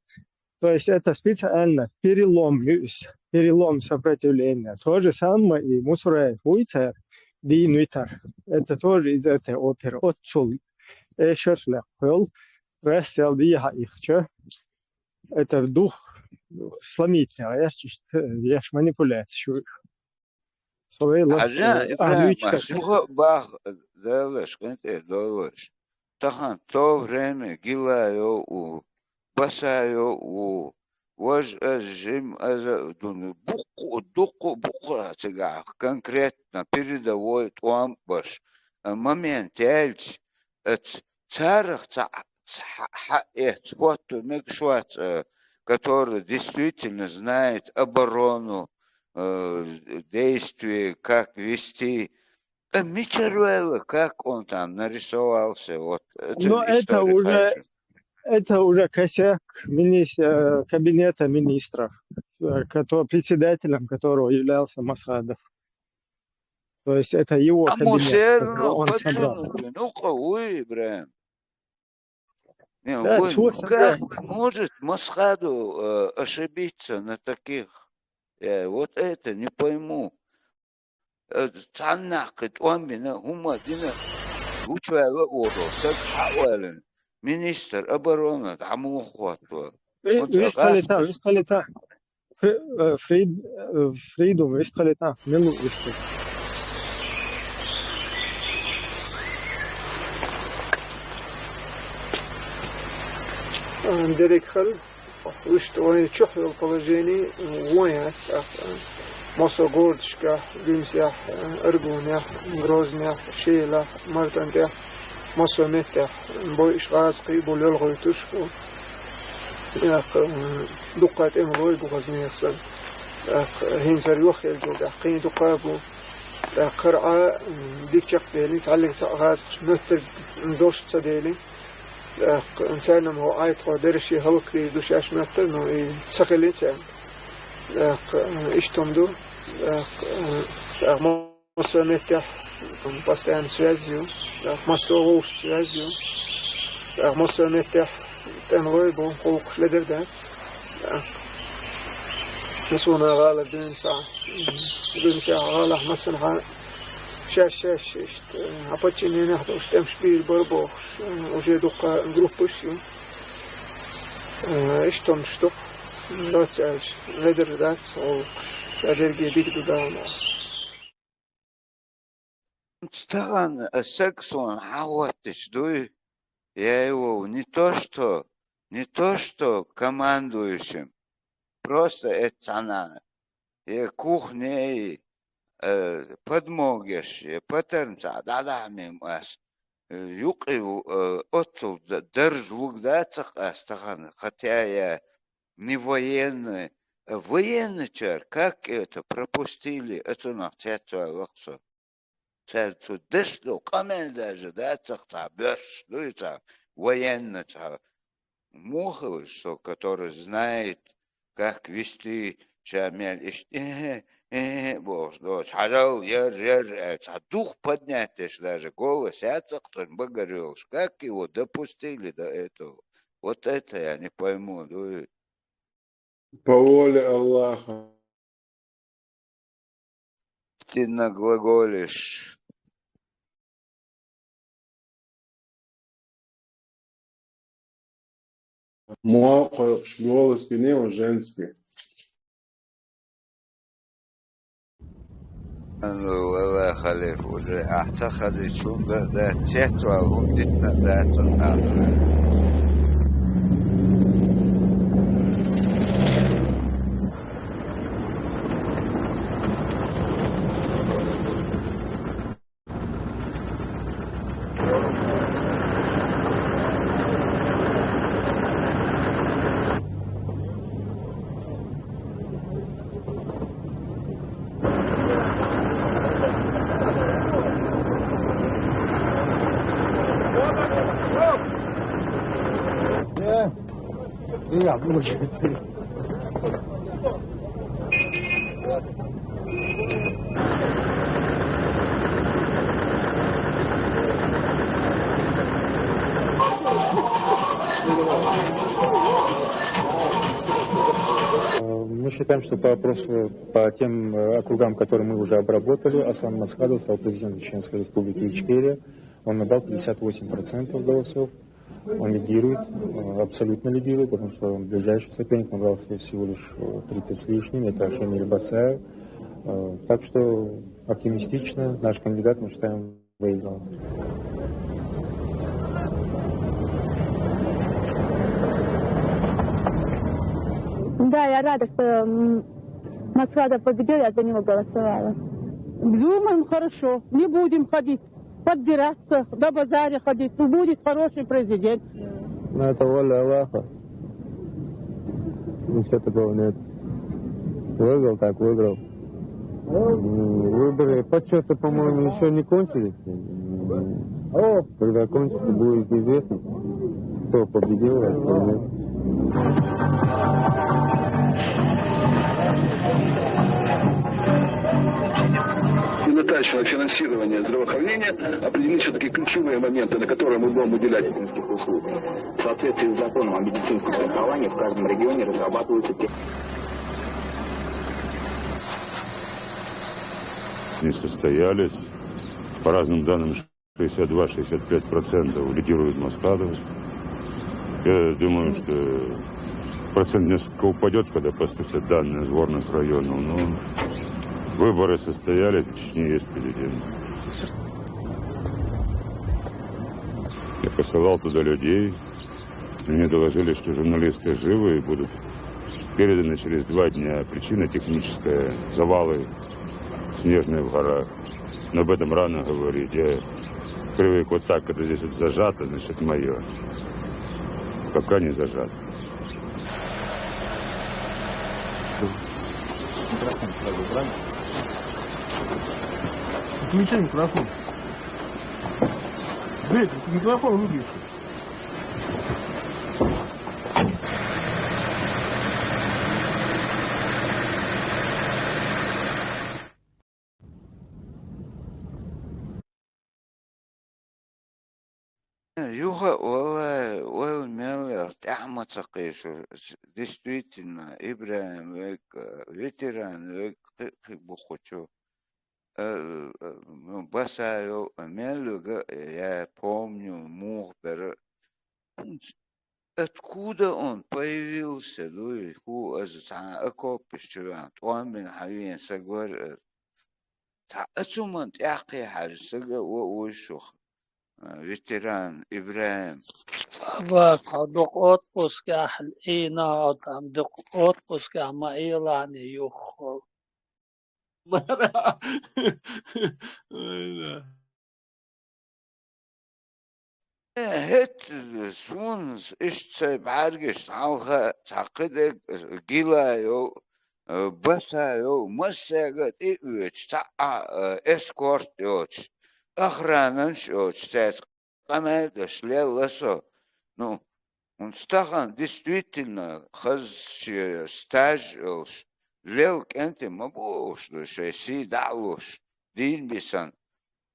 S2: То есть это специально перелом сопротивления. То же самое и Мусурай Фуйцер, Динвитер. Это тоже из этой оперы. Отцул Эшершлях был, Весел Диха Ихча. Это дух сломить, есть манипуляцию.
S5: То время Гилаю Басаю вож жим буку цыгах конкретно передовой туамбаш момент эльч царах вот мекшват, который действительно знает оборону, действия, как вести. Мичаруэлла, как он там нарисовался, вот.
S2: Но это уже косяк кабинета министров, председателем которого являлся Масхадов. То есть это его кабинет, он собрал.
S5: Как может Масхаду ошибиться на таких? Я вот это не пойму. Министр обороны, там ухватывал.
S2: Вискалита. Фридум, вискалита. Милу вискалита. Директор, что чухал положение, воняет, Мосогордшка, Гимсях, Аргуня, Грозня, Шейла, Мартантя. Мосомета, бойш газки, болел гойтушку. Дукат эмлой бугазниерсан. Хинзар يوخيل جودا. قين دقابو. قرعة ديكشق ديلي. تعلق غاز متر ندوش تصديلي. إنسان هو آيت قدرش هلقي دوش أشمت إنه تسخل إنسان إيش تمدو مصر متح постоянно связью مصر روش связью مصر متح تنوي بون خوش لدردات نسونا غالة دون ساعة غالة مثلا شاش أبتشني نحن وشتمش بير بربوش وجي دوقا جروبش إشتون شتوق لا تسألش لدردات شادر جديد دودانا
S5: Стаган сексон хаватыш дуй, я его не то что командующим, просто это она, и кухней подмогешь, патернца, да, мимас, юкиву отцу держу, да, стаган, хотя я не военный, военный чер, как это пропустили, это на цвету лаксо. Цельцу дышло, камень даже, да, цахта, бёрш, ну и так, военно, Мухов, что, который знает, как вести шамель, боже, дочь, хаджал, дух поднять, даже голос, я цахтан говорил, как его допустили до этого. Вот это я не пойму, ну.
S3: По воле Аллаха.
S5: Ты наглаголишь.
S3: Мой голос не он женский.
S5: Ну, Аллах алиф уже. Ахтахази чунга, да, четва, гундитна, да, цахана.
S15: Мы считаем, что по опросу, по тем округам, которые мы уже обработали, Аслан Масхадов стал президентом Чеченской Республики Ичкерия. Он набрал 58% голосов. Он лидирует, абсолютно лидирует, потому что он ближайший соперник, набрал всего лишь 30 с лишним, это Шамиль Басаев. Так что оптимистично наш кандидат, мы считаем, выиграл.
S20: Да, я рада, что Масхадов победил, я за него голосовала.
S21: Думаем, хорошо, не будем ходить, подбираться, до базаря ходить, будет хороший президент.
S2: Ну, это воля Аллаха. Ничего такого нет. Выиграл, так выиграл. Выборы, подсчеты, по-моему, еще не кончились. Когда кончится, будет известно, кто победил, а кто нет.
S22: Недостаточное финансирование здравоохранения определены все-таки ключевые моменты, на которые мы будем уделять медицинских услуг.
S23: В соответствии с законом о медицинском страховании в каждом регионе разрабатываются те...
S24: Не состоялись. По разным данным 62-65% лидирует Масхадов. Я думаю, что процент несколько упадет, когда поступят данные сборных районов, но выборы состоялись, в Чечне есть президент. Я посылал туда людей, мне доложили, что журналисты живы и будут переданы через 2 дня. Причина техническая, завалы снежные в горах. Но об этом рано говорить. Я привык вот так, когда здесь вот зажато, значит, мое. Пока не зажато.
S14: Включи микрофон. Дайте, микрофон выключи.
S5: Юга Ойл Меллер, Тахмацакиш, действительно, Ибраим Век, ветеран Век, Бухучу. Басаю Меллюга, я помню, Мухбер. Откуда он появился, дуй, ху акопишчуан, он бин хавин сагвар, أتومن يحكي حاجة سجى وشوخ ветеран Ибраим.
S12: Абак, док отпуск ахл ина там док отпуск ама илани юхол.
S5: هت سونز إيش بعرقش تعالها تعقدك جيلا يو بسا يو مساقت إيوش تاع إسكورت يوش أخرانش يوش تاعت قمادش لسو ну он стахан действительно хаз стаж يوش ليلك أنت مبوش شي دعوش دين بيسان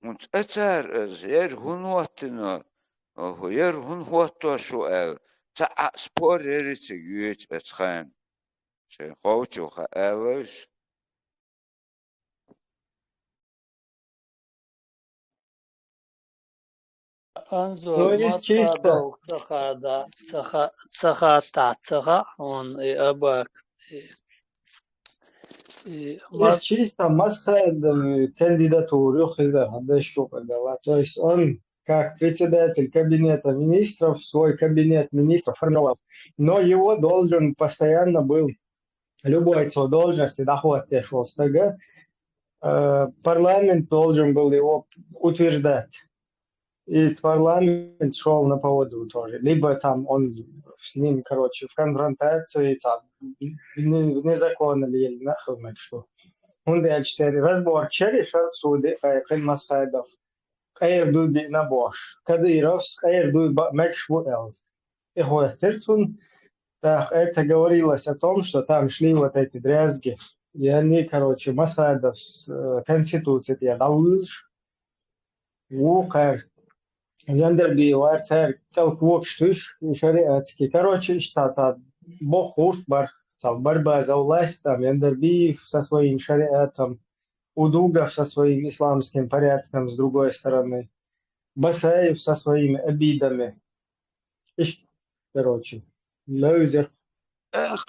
S5: und أتار زير هنواتنا Hoyer hun hoto shu el ta spor eritse güç etxan. Şey hoçu ha elish.
S12: Анзо
S2: Ну, из чисто.
S12: масадов цаха тацаха он и абак.
S2: Из чисто масхад кандидатуру хиза хадешку подала. То есть он как председатель кабинета министров свой кабинет министров формировал. Но его должен постоянно был любой свой должности доходить в СТГ. Парламент должен был его утверждать. И парламент шел на поводу тоже. Либо там он с ним, короче, в конфронтации, там, незаконно ли или нахуй, что. Он дальше разбор через суды, Хайм Масхайдов. Хайр дуби на бош. Кадыров, хайр дуби Мэкшвуэл. И Хойстерцун, так, это говорилось о том, что там шли вот эти дрязги. И они, короче, Масхайдов с Конституцией я давлюш. Ухар. Яндерби варцер калквокштуш шариатский. Короче, что-то бог бар, борьба за власть, там Яндерби со своим шариатом, Удугов со своим исламским порядком с другой стороны, Басаев со своими обидами. И, короче, Лаузер.
S5: Ах,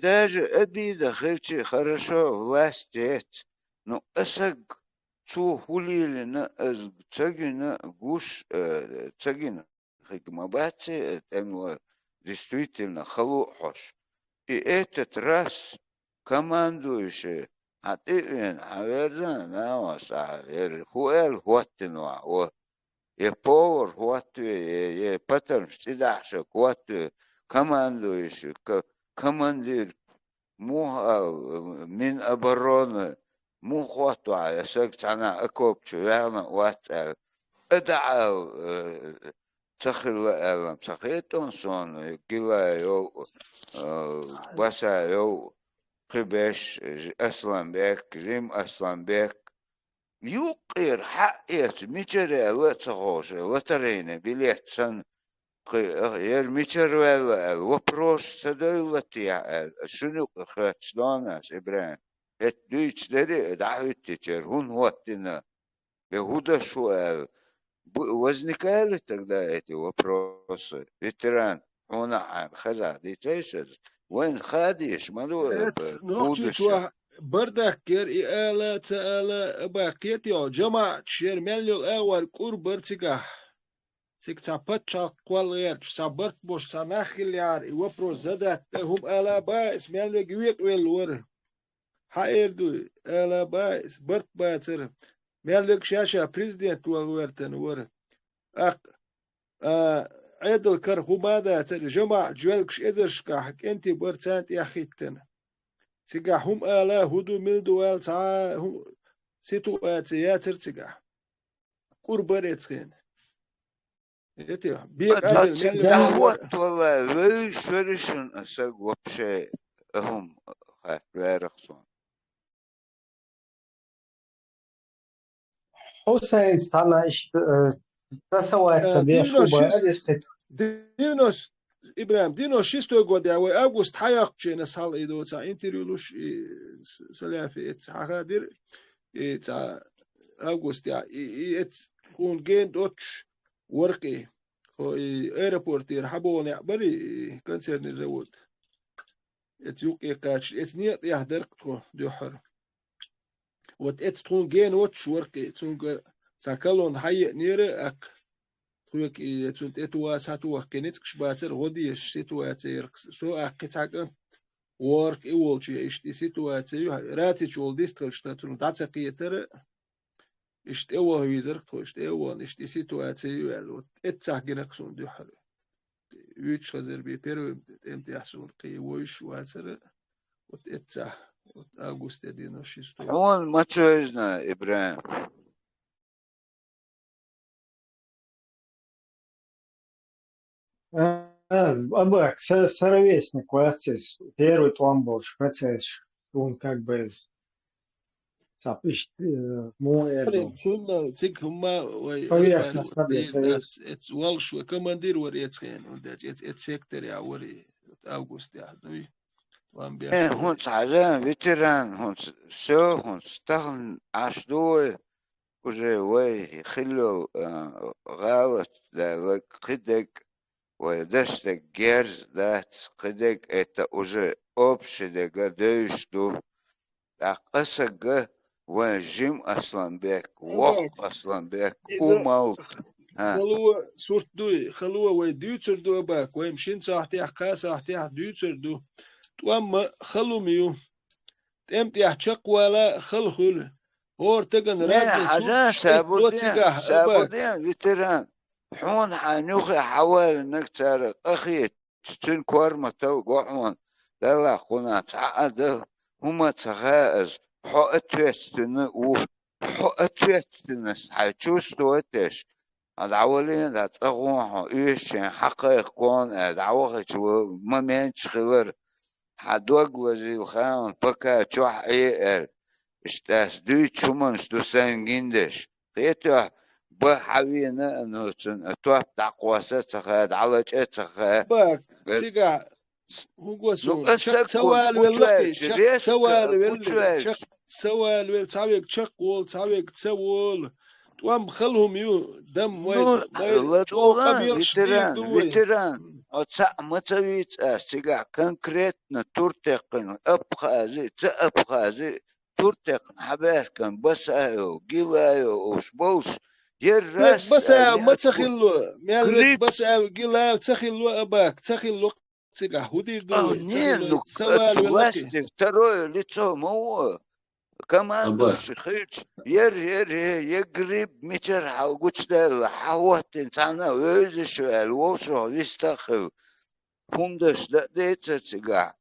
S5: даже обида, хевчи, хорошо, власть это. Ну, эсэг цу хулили на цагина гуш цагина хикмабати это действительно халухош. И этот раз командующий Ативен Аверзан Наваса Хуэл Хуаттинуа о повар Хуаттуе потом стидаша Хуаттуе командующий командир Мухал Минобороны Мухуатуа Ясактана Акопчу Верна Уатал Эдау Цахил Элам Цахитон Сон Гилайо Басайо قبش أسلامبك جيم أسلامبك يقير حقيت ميتر وتغوش وترين بليت سن ير ميتر وبروش تدولتي شنو خاتشلاناس إبراهيم دويتش دري دعوتي تشير هون هوتنا يهودا شو возникали тогда эти вопросы ветеран هنا عن خزع دي تيشز وين خاديش مالو
S14: نوختي بردك كير إيالا تالا باقيت يو جماعة شير مليو الأول كور برتقا سيك تابتشا قوالير تابرت بوش ساناخل يار إيوا بروزادات هم ألا بايس مليو جويت ويلور حاير دوي ألا بايس برت بايسر مليو شاشا بريزيدنت والورتن ور عيدل كرخومادا تر جماعة جوالكش إذرشكا حك أنت برتانت يا خيتنا سيقا هم آلا هدو ملدو آل تعا هم سيتو آتياتر تيقا قربريتخين يتيا بيك أدل
S5: دعوت والله ويش ورشن أساق وبشي هم لا رخصون
S2: Hussein Stana Tasavaitsa diešuba aristet.
S14: Dinos Ibrahim, dinos šisto godine, ovo je avgust hajakčena sal idoca intervjuš salafi et hakadir et avgust ja et hun gen doch worki ho airport يرحبون يعبري كانسر نزود et يوقي قاش et نيت يهدر خو دوحر وت et تكون gen وتش worki تكون ساكلون حي نير اك خوك يتونت اتوا ساتوا كنت كشباتر غوديش سيتواتير سو اكتاك ورك اولشي اشتي سيتواتي راتي جول ديستل شتاتون داتقيتر اشت اوا ويزر توشت اوا اشتي سيتواتي يالو اتاك جنقسون دي حر ويتش خزر بي بيرو امتي يحسون قي ويش واتر واتاك اغوست دينو شيستو
S5: هون ما تشوزنا ابراهيم
S2: Абак, соровесник, отец, первый тламбош, отец, он как бы сапишь мой
S14: شلنا تيك هما
S2: поверхность набеса.
S14: ات والش وكماندير وريت خين وندج ات سيكتر يا وري اوغوست يا دوي وان بيا
S5: هون صعدان فيتران هون سو هون استغن عشدوي وجي وي خلو غالط لك قدك ويدشتك جيرز ذات قدك اتا وجي اوبشدك دوشتو اقصق وجيم اصلا بيك وقت اصلا بيك وموت
S14: خلوه صورت دوي خلوه ويديوتر دو باك ويمشين صاحتي احقا صاحتي ديوتر دو توام خلو ميو تمتي احشق ولا خلخل هور تغن راز
S5: حاجة سابودين فيتران حون حانوخي حوال انك تارك اخي تتن كوارما تلقوحون لا قنا تعقد هما تغائز حو اتوستن حو اتوستن حيشوس توتش العوالين ذات اغوحو ايشين حقيق كون العوالي ما مينش خبر حدوق وزي الخان بكا تشوح اير اشتاس دوي تشومن شتو سنجندش قيتو بحوينا انه توح تقواسات تخاد على تخاد
S14: باك سيقا هو سوال واللقي سوال والتعويق تشقول تعويق تسول توام خلهم يو دم وين
S5: فيتران أتصع متويت سيقا كونكريتنا تورتقن أبخازي تأبخازي تورتقن حباكن بس ايو جيلايو وشبوش
S14: يرس بس ما تخلو مال بس جيلايو تخلو أباك تخلو سيقا هودير دو
S5: سوال واللقي تروي لتو مو كمان بشخيش ير يقرب متر حوقش ده حوات انسانا ويزي شوال وشو يستخل فندش ده ديتر تقع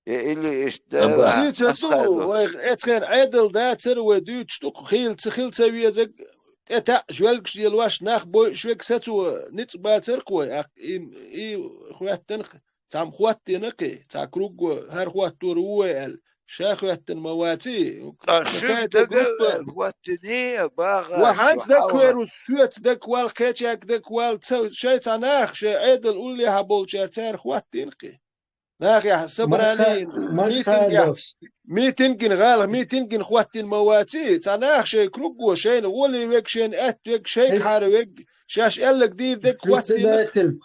S5: اللي ايش ده
S14: ديتر دو اتخير عدل ده تروي ديت شتوق خيل تخيل تسوي زق اتا جوالكش ديال واش ناخ بو شوك ساتو نت باتر قوي اي خوات تنخ تام خوات تنقي تا كروغ هر خوات تروال شاخوات المواتي
S5: شوف دقل واتنية باغا
S14: وحانس دكوير وشوت دكوال كيتشاك دكوال شاي تناخ شاي عيدل قولي هبول شارتار خوات تنقي ناخ يا سبراني ميتنجن غالة ميتنجن خوات المواتي تناخ شاي كروكو شاي نقولي ويك شاي اتوك شاي حارويك شاش قالك دير دك خوات
S2: تنقي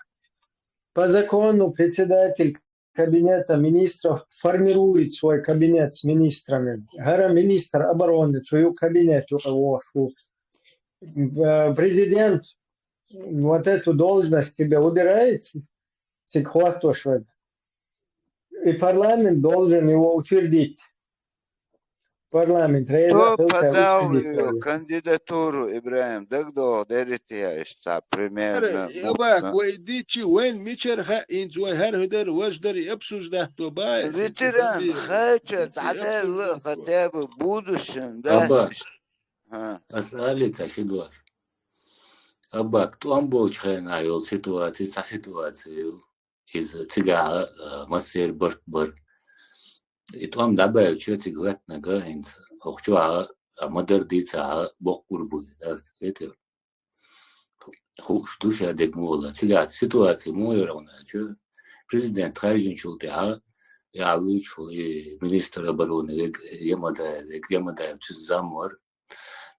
S2: по закону председатель кабинета министров формирует свой кабинет с министрами. Министр обороны свою кабинет. Президент вот эту должность тебе убирает, и парламент должен его утвердить. Парламент
S5: подал кандидатуру Ибраим Дагдо дерития ишта примерно.
S14: Ябак ويديتشي وين ميشر هاين زوي هر هدر وجدر يبسوج ده توباي.
S5: ветеран خاطر عدل خطاب будущем да.
S17: أسألي تشدوار. أباك توام بوش خينا يول سيتواتي إذا تجا مصير بر توام دابا شو تقولت نجا إنت أخشوا مدر دي ساعة بقول بوي ده كتير خوش دوش هدك مولا تيجات سيتواتي مو يرونا شو بريزيدنت خارجين شو تاع يعوي شو مينستر برون يمدا تزامور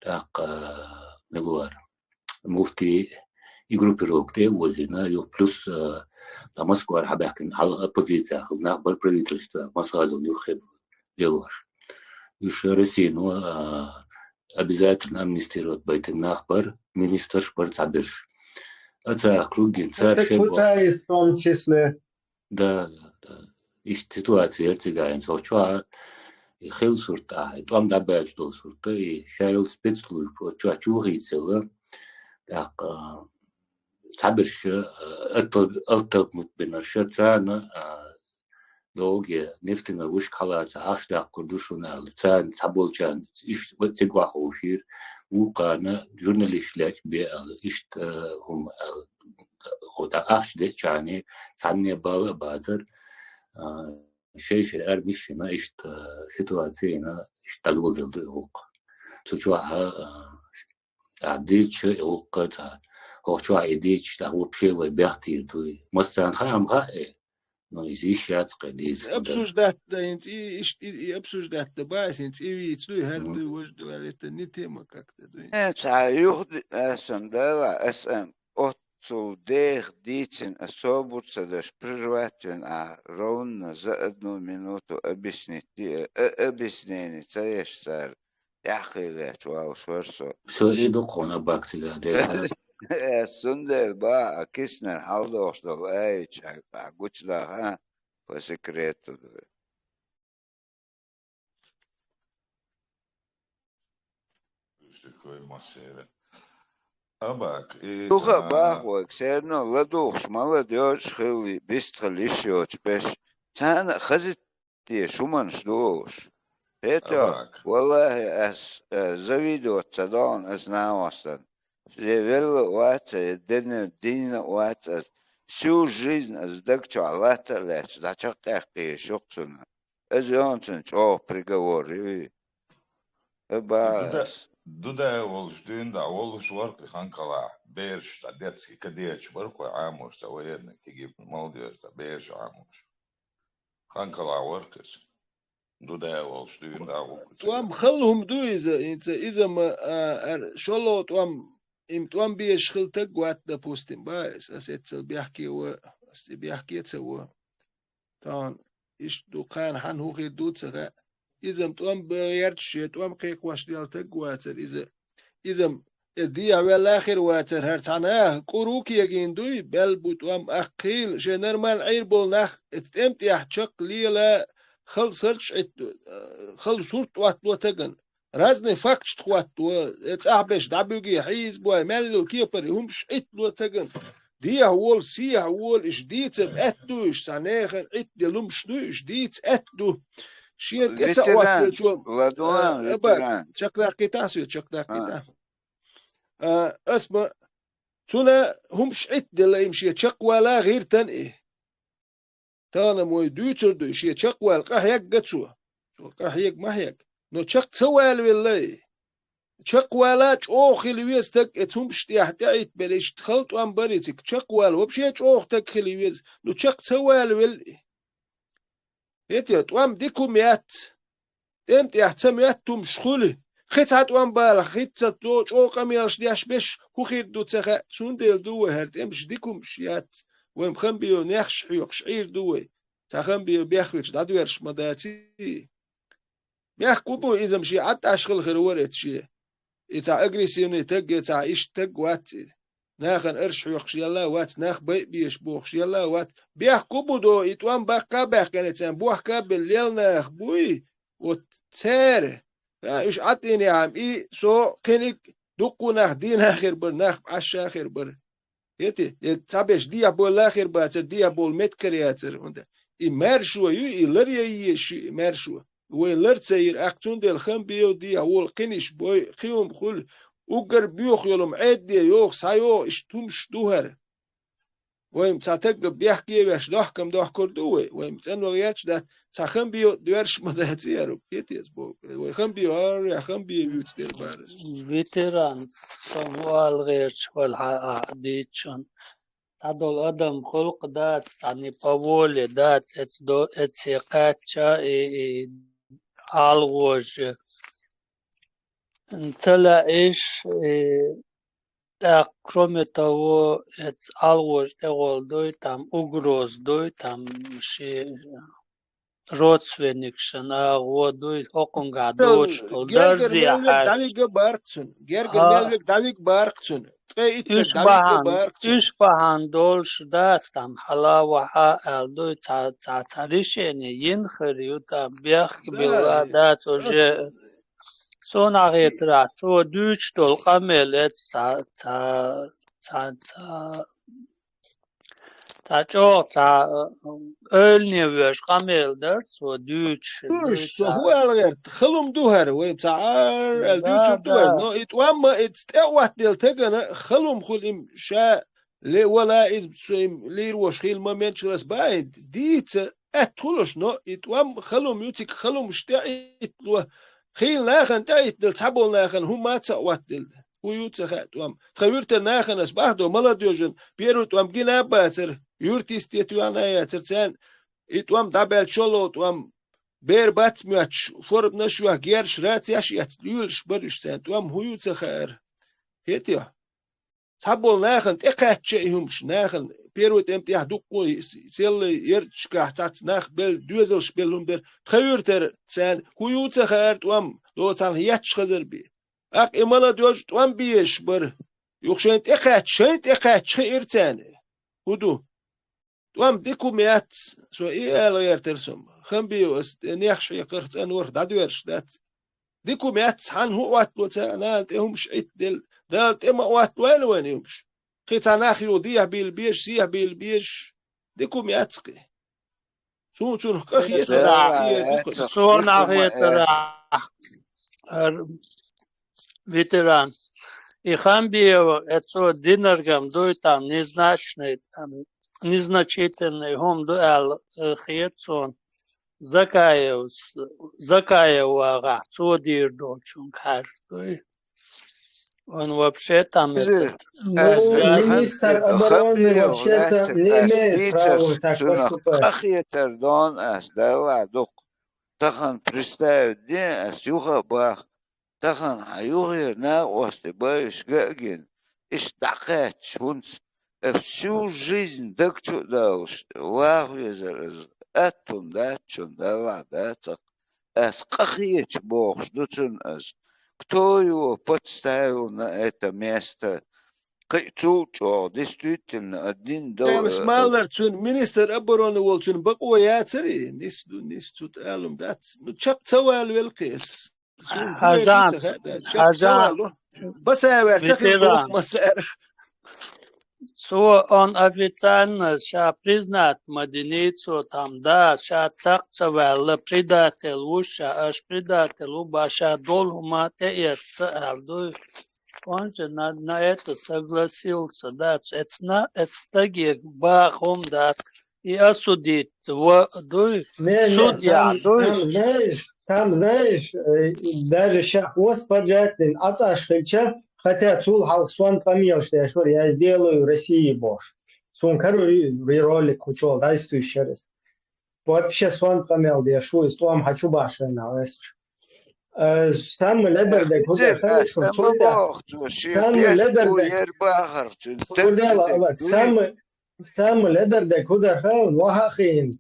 S17: تاق ملوار مفتي يجروبيروك تي وزينا يو بلس تمسكوار حباكن على الأوبوزيسيا خلنا بالبريتلست مساعدون يخيب يلواش يشارسينو обязательно амнистировать بيت النخبر министр шпар تعبرش أتا كروجين صار شيء
S2: كوتاي в том числе
S17: да إيش سитуация ارتجاعين سوتشوا يخيل صورته توم دبل دو صورته شايل سبيتسلو شو يسوي داق تعبرش ألتق متبنرشة ثانا دوغي نفتنا وش خلاص عاش داق كردوشنا ثان تعبولشان إيش بتجوا خوشير وقانا جورناليست لاش بي إيش هم خدا عاش ده يعني ثانية بازر شيء أرميشنا إيش سيتواتينا إيش تلوذ الدوق تجوا عديتش وقتها هو شو عديتش ده هو بشيء وبيعطي دوي مثلا خام غائب no is ja قديس
S14: ابسوش دات انت ايش ابسوش دات باس انت اي تسوي هل وجد على النتي ما كاكتا
S5: انت يخد اسم بلا اسم اوتو ديخ ديتن اسوبوت سدش برجواتن رون زادنو منوتو ابسنيني تايش سار يحقيقات واو سورسو
S17: سو ايدو قونا باكتيغا دي
S5: سندر با كيسنر حالدوش دو ايش عقوش دا ها فسكريتو دو
S6: شكوي مصيرة أباك إيه
S5: دوخا باخوك سيرنو لدوخش مالا ديوش خيلي بيستخليشيوش بيش تانا خزت دي شومنش دوش بيتو والله اس زويدو تدون اس ناوستن Живела уаца, дина уаца, всю жизнь сдакчу алата леч, да чакахти шоксуна. Эзонцен чо приговоры. Эбас.
S6: Дуда волш дында, волш ворк ханкала, берш, та детский кадеч, ворк амуш, та военный, тиги молодежь, та берш амуш. Ханкала воркес. Дуда волш дында волк.
S14: توام خلهم دو إذا ما شلو توام توام بيش خلتك قوات دا بوستين بايس أسيتسل بيحكي تسوى طان إيش دوقان حان هو غير دو تسغى إذا توام بيرتش توام قيق واش ديالتك قواتر إذا الديع والآخر واتر هرتعناه قروك يجين دوي بل بوتوام أقيل جنرمال عير بولناخ اتمتيح شق ليلا خل سرش خل صورت واتلو تجن رازني فاكش تخواتو اتعبش دعبيوجي حيز بوي مالو كيبر همش اتلو تجن ديع وول سيع وول اش ديت باتو اش سانيخن ات دلومش دو اش ديت اتو شيء اتسوات شو لادوان شكلها قيتاسيو شكلها قيتا اسمع تونا همش ات دل يمشي شق ولا غير تنئه تانا موي دوتر دو شي شقوال قهيك قتسو قهيك مهيك نو شق سوال والله شقوالات اوخي لويستك اتهم شتيح تعيت بليش تخلط وان بريتك شقوال وبشيت اوختك خليويز نو شق سوال والله يتيت وام ديكو ميات امت يحتميات توم شخوله خيتات وان بالا خيتات دوش او قميرش دياش بش هو خير دو تسخا سون ديل دو هرت امش ديكو مشيات ومخم بيو نخش حيوكش عير دوي تخم بيو بيخوش دادويرش مداتي بيحكوبو إذا مشي عطا أشغل خيرورت شي إتا أجريسيوني تج إتا إيش تج وات ناخن إرش حيوكش يلا وات ناخ بيش بوخش يلا وات بيحكوبو دو إتوان بقى كانت بوح كابل ليل ناخ بوي وتسار إيش عطيني عم إي سو كنك دقو ناخ دين آخر بر ناخ عشا آخر بر يتي تابش دي أبول آخر باتر دي أبول متكرياتر وندا إمارشوا إلريا إمارشوا ويلر تسير أكتون دل خم بيو دي أول قنش بوي خيوم خل وقر بيوخ يلوم عد دي يوخ سايو اشتومش دوهر ويم تعتق بيحكي ويش دحكم دحكر دوي ويم تنو غيرش ده تخم بيو دويرش مدهتيرو كيتيز بو ويخم بيو يا خم بيو يتدير بارش
S12: فيتران سموال غيرش والعاديتشون هذول أدم خلق دات يعني بقول دات اتدو اتسيقاتشا алгож цела иш так кроме того это алгож эголдой там угроздой там родственник шана водой оконга доч
S14: гергер мелвек давиг барксун гергер мелвек давиг барксун
S12: إيش بهان دولش داستم حالا وها الدو تعتريشني ينخريو تا بيخ بلا دات وجه سونا غيترات و دوش دول قملت تا ölni وش قمل درت و دوش
S14: هو الغير خلهم دوهر ويبتعار الدوش دوهر نو اتوام اتستقوات ديل تغنا خلهم خلهم شا لي ولا از لير وشخيل ما منشرس بايد ديت اتولش نو اتوام خلهم يوتيك خلهم شتايت لو خيل ناخن تايت دل تحبول ناخن هم ما تسقوات دل ويوتسخات وام خيرت ناخن اسباحدو ملاديوجن بيروت وام جينا باسر يورتيستيتو انا يا ترسان اتوام دابل شولو اتوام بير بات ماتش فورب نشوا غيرش راتياش يتلولش برش سان اتوام هيو تخير هيتيا تحبول ناخن تقاتشيهمش ناخن بيروت امتيح دوقو سيل يرتشكا تات ناخ بل دوزلش بلهم در خيرتر سان هيو تخير اتوام لو تان هياتش خزر بي اق امانا دوج اتوام بيش بر يوخشين تقاتش ارتان هدو توام ديكو ميات سو ايه غير ترسم خم بيوس نيخش يقرت انور دادويرش دات ديكو ميات حن هو وات لوتا نالت همش عدل دالت اما وات وين يمش خيتا ناخيو ديه بالبيش سيه بالبيش ديكو ميات قي شون قخي
S12: سو ناخي ترى ветеран и хамбиево это динергам дуйтам незначный там незначительный гом дуэл хиетсон закаева цодир дочун каждый он вообще там этот
S2: министр обороны вообще-то не имеет права так поступать.
S5: Ахиетер дон ас дала док тахан представить день ас юха бах тахан аюгер на осты боюсь гагин иш такет шунц всю жизнь так чудо вахвезер اتون داتشون دلا داتك اس قخيش بوخ دوتون اس кто его подставил на это место Чулчо, действительно, один доллар.
S14: Смалер чун министр обороны вол чун бако яцери нис тут алум дат ну чак цавал велкес
S12: Хажан
S14: басавер чак масер
S12: So он официально ша признат мадиницу там да ша цакцавал предатель уша аж предатель убаша долума те алду он же на это согласился да это стаги бахом да и осудить судья
S2: там знаешь даже сейчас господжатин аташхича хотя Цулхал Суан помнил, что я сделаю России Бош. Сун ролик хочу, да, еще раз. Вот сейчас Суан помнил, я шую, что вам хочу башен на Сам ледер де куда сам ледер де куда вахахин.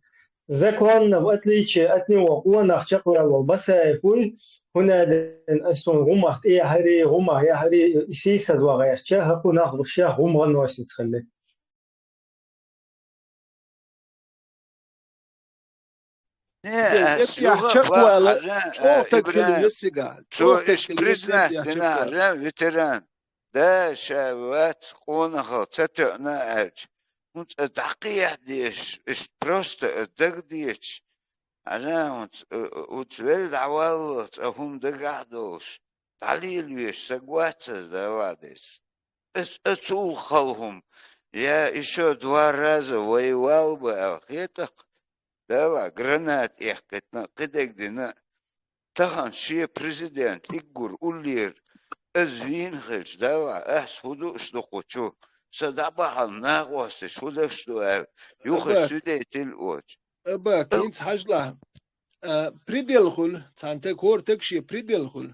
S2: Закон, в отличие от него, он ахчакурал, басайкуй, هنا أصلا غمّة إيه هري غمّة يا هري سياسة وغير شيء هكون أخذ شيء غمّة نواسي تخلي.
S5: ветеран, да, шават, онахал, цатёна ач. Вот такие деш, просто так деш. أنا وتبلد عوالط هم دقعدوش تعليل ويش سقوات دوادس أتول خلهم Я еще 2 раза воевал бы, это дала гранат ехать на кедегдина. Тахан шие президент Игур Улир Эзвинхельч дала худу что хочу. Садабахал нагосы шуда что юха сюдетель оч.
S14: Аба кинц хажла. Предел хул, цанте кортек шие предел хул.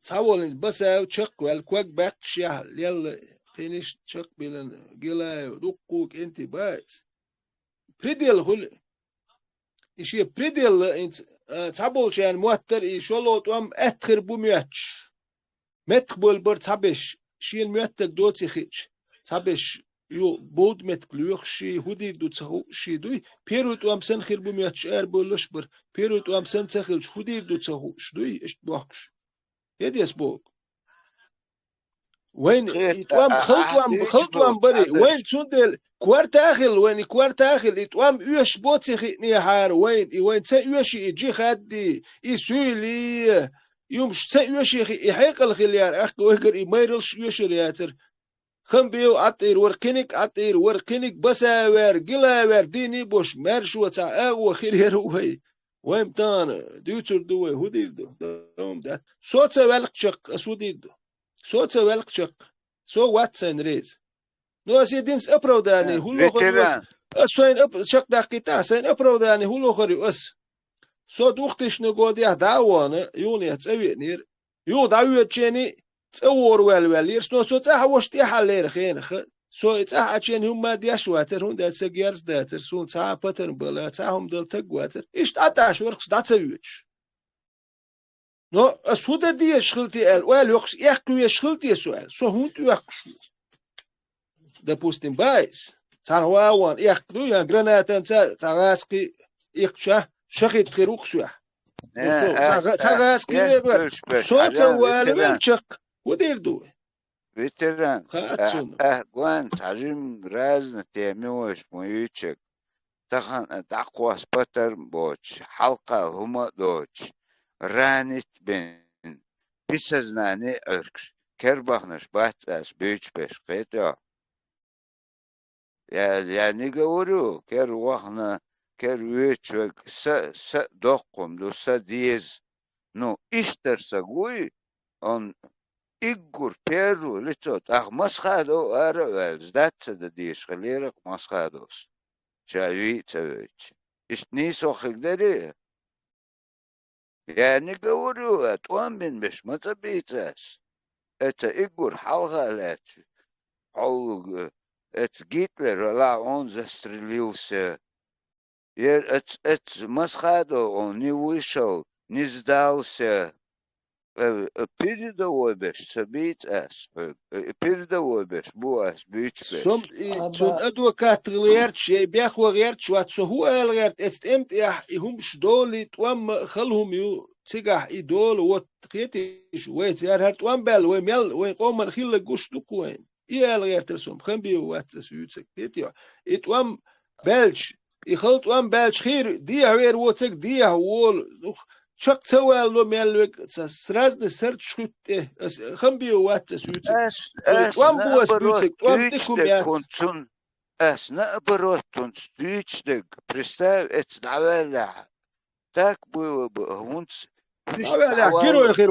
S14: Цаволин басав чак вел квак бак шия лел تنش چق بیلن گلای دقوق انتی باز پریدل هول ایشی پریدل انت تابولشان موتر ایشولوت ام اتخر بومیاچ متقبل بر تابش شیل موتر دوتی خیچ تابش یو بود متقلوخ شی هودی دو تخو شی دوی پیروت ام سن خیر بومیاچ بولش بر پیروت ام سن تخیلش هودی دو تخو شدوی اشت باخش یدیس بوک وين يتوام خلطوام بري وين تندل كوارتاخل وين كوارتاخل يتوام يوش بوتسي نيهار وين تا يوش يجي خدي يسولي يوم تا يوش يحيق الخليار اخ وهجر يميرلش يوش رياتر خم بيو عطير ورقينك بساور قلاور ديني بوش مرشو تا او خير وين تان ديوتر دوي هودير دوم ده صوت ولق شق اسودير دو صوت ولق شق سو واتسن ريز نو اسيدينس ابروداني هولو خري اسوين شق دقيقه سين ابروداني هولو خري اس سو دوختش نغودي داوانه يوني تصوينير يو داوي تشيني تصور ول يرسنو سو تصحوشتي حلير خين سو تصحچين هم دياش واتر هون دال سجيرز داتر سون صا باتن بلا صاهم دل تغواتر ايش اتاش ورخص داتسويش نو اسوده دي شغلتي ال وال يخص يحكي شغلتي سؤال سو هون يحكي допустим بايس صار يحكي يا جراناتن تاغاسكي يخشا شخيت خيروك شو تاغاسكي صوت وال منشق ودير دو
S5: ветеран гуан тажим разно темёш моючек тахан даквас патер боч халка хума доч ранит бен бисазнане эркш кербахнаш бацас бечпеш кето я не говорю кервахна кервечек с доком до садиез но истерсагуй он Игур Перу лицот ах масхадо аравел сдаться да диш халерак масхадос чави цавич ишни сохигдери я не говорю он бен беш матабитас это Игур халгалет это Гитлер ла он застрелился это масхадо он не вышел не сдался передовой беш собить ас передовой беш буас бич беш
S14: сом тун адвокат غيرت بياخ وغيرت شو هو غيرت استمت هم شدول توم خلهم يو تيجح يدول وتقيتي شويه يا هات وام بل ويمل ويقوم خيل قش دكوين يا غيرت رسوم خم بي واتس يوتك تيتيو اتوام بلش يخلط وام بلش خير دي غير وتك دي هو شق توال لو ملك سرازن سرت شوت خم بي واتس يوتك وام بوس يوتك وام تكم يا
S5: كونتون اس наоборот он стичдек представь это давала так было бы он
S14: давала герой غير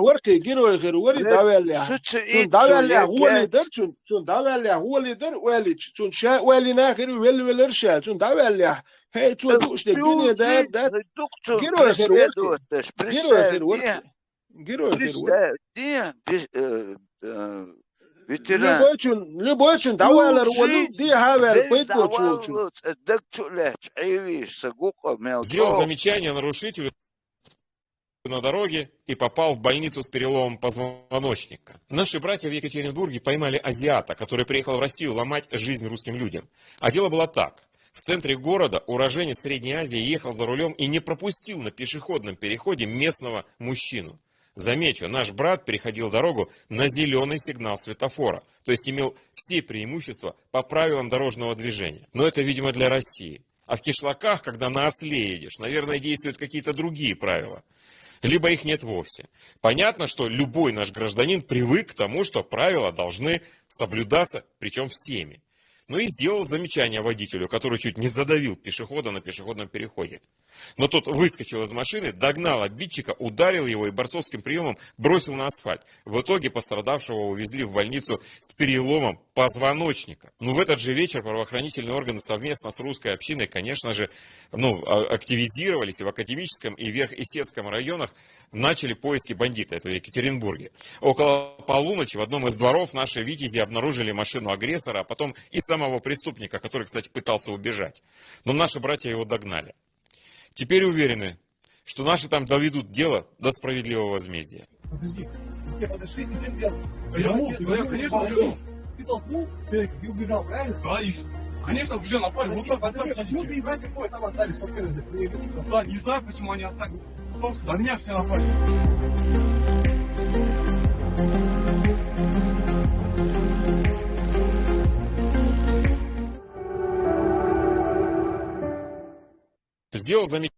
S14: وري давала شون давала هو اللي در شون давала هو اللي در ولي شون شا ولي ناخر ولي رشال شون давала هي تو دوش الدنيا ده герой غير وري любой чин давала роль ди хавер поэтому
S7: сделал замечание нарушителю на дороге и попал в больницу с переломом позвоночника. Наши братья в Екатеринбурге поймали азиата, который приехал в Россию ломать жизнь русским людям. А дело было так. В центре города уроженец Средней Азии ехал за рулем и не пропустил на пешеходном переходе местного мужчину. Замечу, наш брат переходил дорогу на зеленый сигнал светофора, то есть имел все преимущества по правилам дорожного движения. Но это, видимо, для России. А в кишлаках, когда на осле едешь, наверное, действуют какие-то другие правила. либо их нет вовсе. Понятно, что любой наш гражданин привык к тому, что правила должны соблюдаться, причем всеми. Ну и сделал замечание водителю, который чуть не задавил пешехода на пешеходном переходе. Но тот выскочил из машины, догнал обидчика, ударил его и борцовским приемом бросил на асфальт. В итоге пострадавшего увезли в больницу с переломом позвоночника. В этот же вечер правоохранительные органы совместно с русской общиной, конечно же, активизировались и в Академическом, и в Верх-Исетском районах начали поиски бандита, это в Екатеринбурге. Около полуночи в одном из дворов наши витязи обнаружили машину агрессора, а потом и самого преступника, который, кстати, пытался убежать. Но наши братья его догнали. Теперь уверены, что наши там доведут дело до справедливого возмездия.
S4: Подожди, тебе подошли, ты чем делал? Я, конечно, убежал. Ты толкнул человека и убежал, правильно? Да, и конечно, уже напали. Вот так, почему ты и брать какой там остались? Да, не знаю, почему они остались. На меня все напали.
S7: Сделал замечание.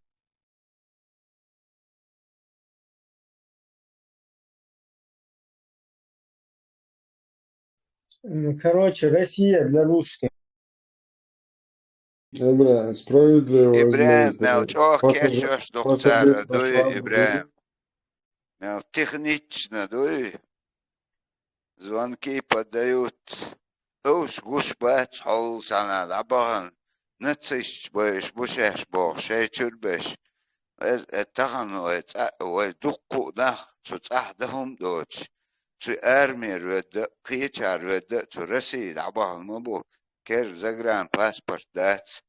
S2: Короче, Россия для русских.
S3: Ибраим, справедливо.
S5: Ибраим, мелчок, кешешь, доктор, дуй, Ибраим. Мел технично, дуй. Звонки подают. Уж гушбац, хол санад, абаган. Нациш боиш, бушеш бог, шей чурбеш. Этагану, ой, дукку нах, цуцахдахум доч. Цу армир ведда, киечар ведда, цу России, абаган мабу. Кер загран паспорт дац.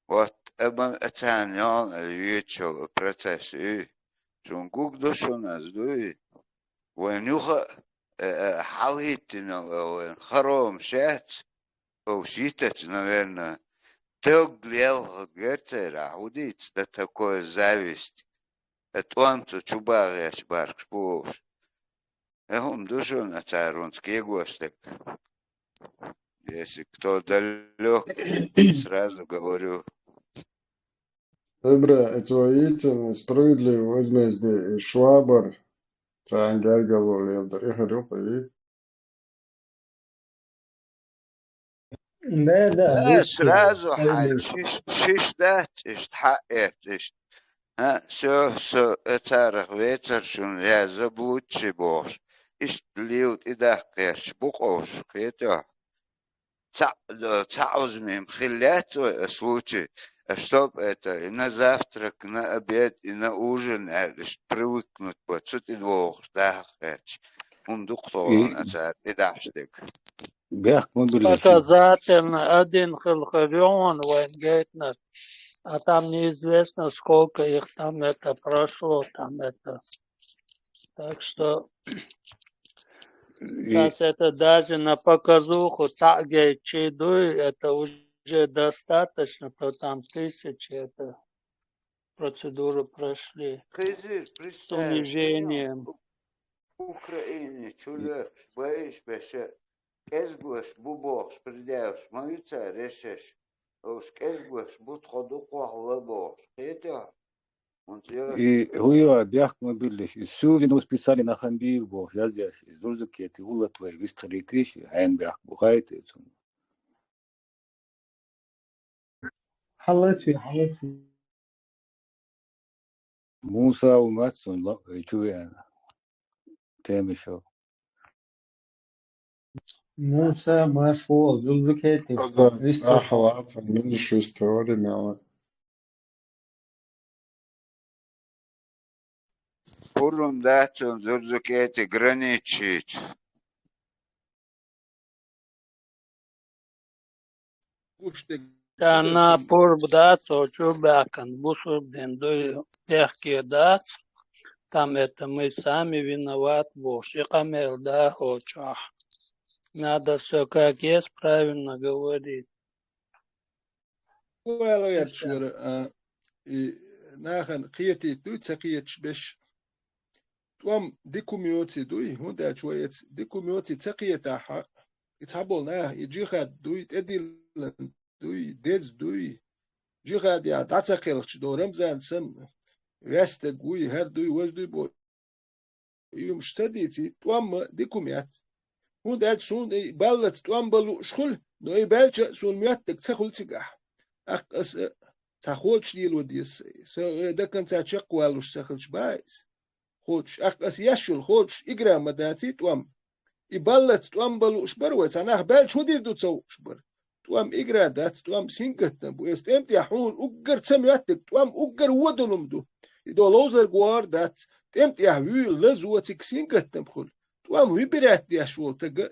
S5: Вот эбам этаньон, اليوتشو процесс. Цун гук дошу нас, дуй. Войнюха, халитина, харом шец. Шитец, наверное. Ты глядел герцера, удиц, да такое зависть. Это он, что чубаряш, баркш, пуш. Эхом душу на царунский гостек. Если кто далек, сразу говорю.
S3: Добре, это воистину справедливо возмездие. И Швабар, Цангергалу, Левдар, я говорю, и...
S2: Да,
S5: сразу шиш дать, ишт все, царах ветер, шун, я заблудший бож. Ишт льют и дахкеш, букош, хетя. Цаузмим, хилят случай, чтоб это и на завтрак, на обед, и на ужин, привыкнуть, вот, что ты двух, дахкеш. Доктор, и даштик.
S12: Показательно, один хилхарион, Вайнгейтнер, а там неизвестно, сколько их там это прошло, там это. Так что сейчас это даже на показуху, тагей чедуй, это уже достаточно, то там 1000 это процедуру прошли с унижением.
S5: Украине, чулек, боишь, беше, кезглаш, бубош, придешь, молиться, решешь, уж кезглаш, будь ходу куахла бош, это.
S17: И хуя бях мы были, всю вину списали на хамбих бог, я здесь, зурзакети, ула твои, выстрели кричи, айн бях бухайте.
S2: حلتي
S17: موسى وماتسون شو تعمل شو
S2: موسى مشهور زوزوكيتي
S3: أحوات من شو استوري معه
S5: Пурум датун зурзукети граничить.
S12: Тана пурбдац, очубакан, бусурден, до легкие дац, там это мы сами виноват, Бог, и камел, да, очах. Надо все как есть правильно говорить.
S14: Well, ja, sure. Nachen قيتي دوت سقيت بش توم ديكوميوتي دوي هوندا شوية ديكوميوتي سقيت أح يتحبولنا يجي خد دوي تدي دوي دز دوي جي خد يا تاتسقيلش دورم زان سم Веста гуи هردوي وجدوي بو يوم شتديتي توام ديكوميات هو دات سون بالت توام بلو شخل نو يبالج سون مياتك تخل تجح أقص تخوش ديل وديس ده كان تشق والوش سخلش بايس خوش أقص يشل خوش إجرا مداتي توام يبالت توام بلو شبروت أنا بالج شو دير دو تسو شبر توام إجرا دات توام سينكت بو استمتع حون أجر سمياتك توام أجر ودلهم دو يدولوزر جوار دات تمتع ويل لزوتك سينكت بخل توام ويبرات يشو تج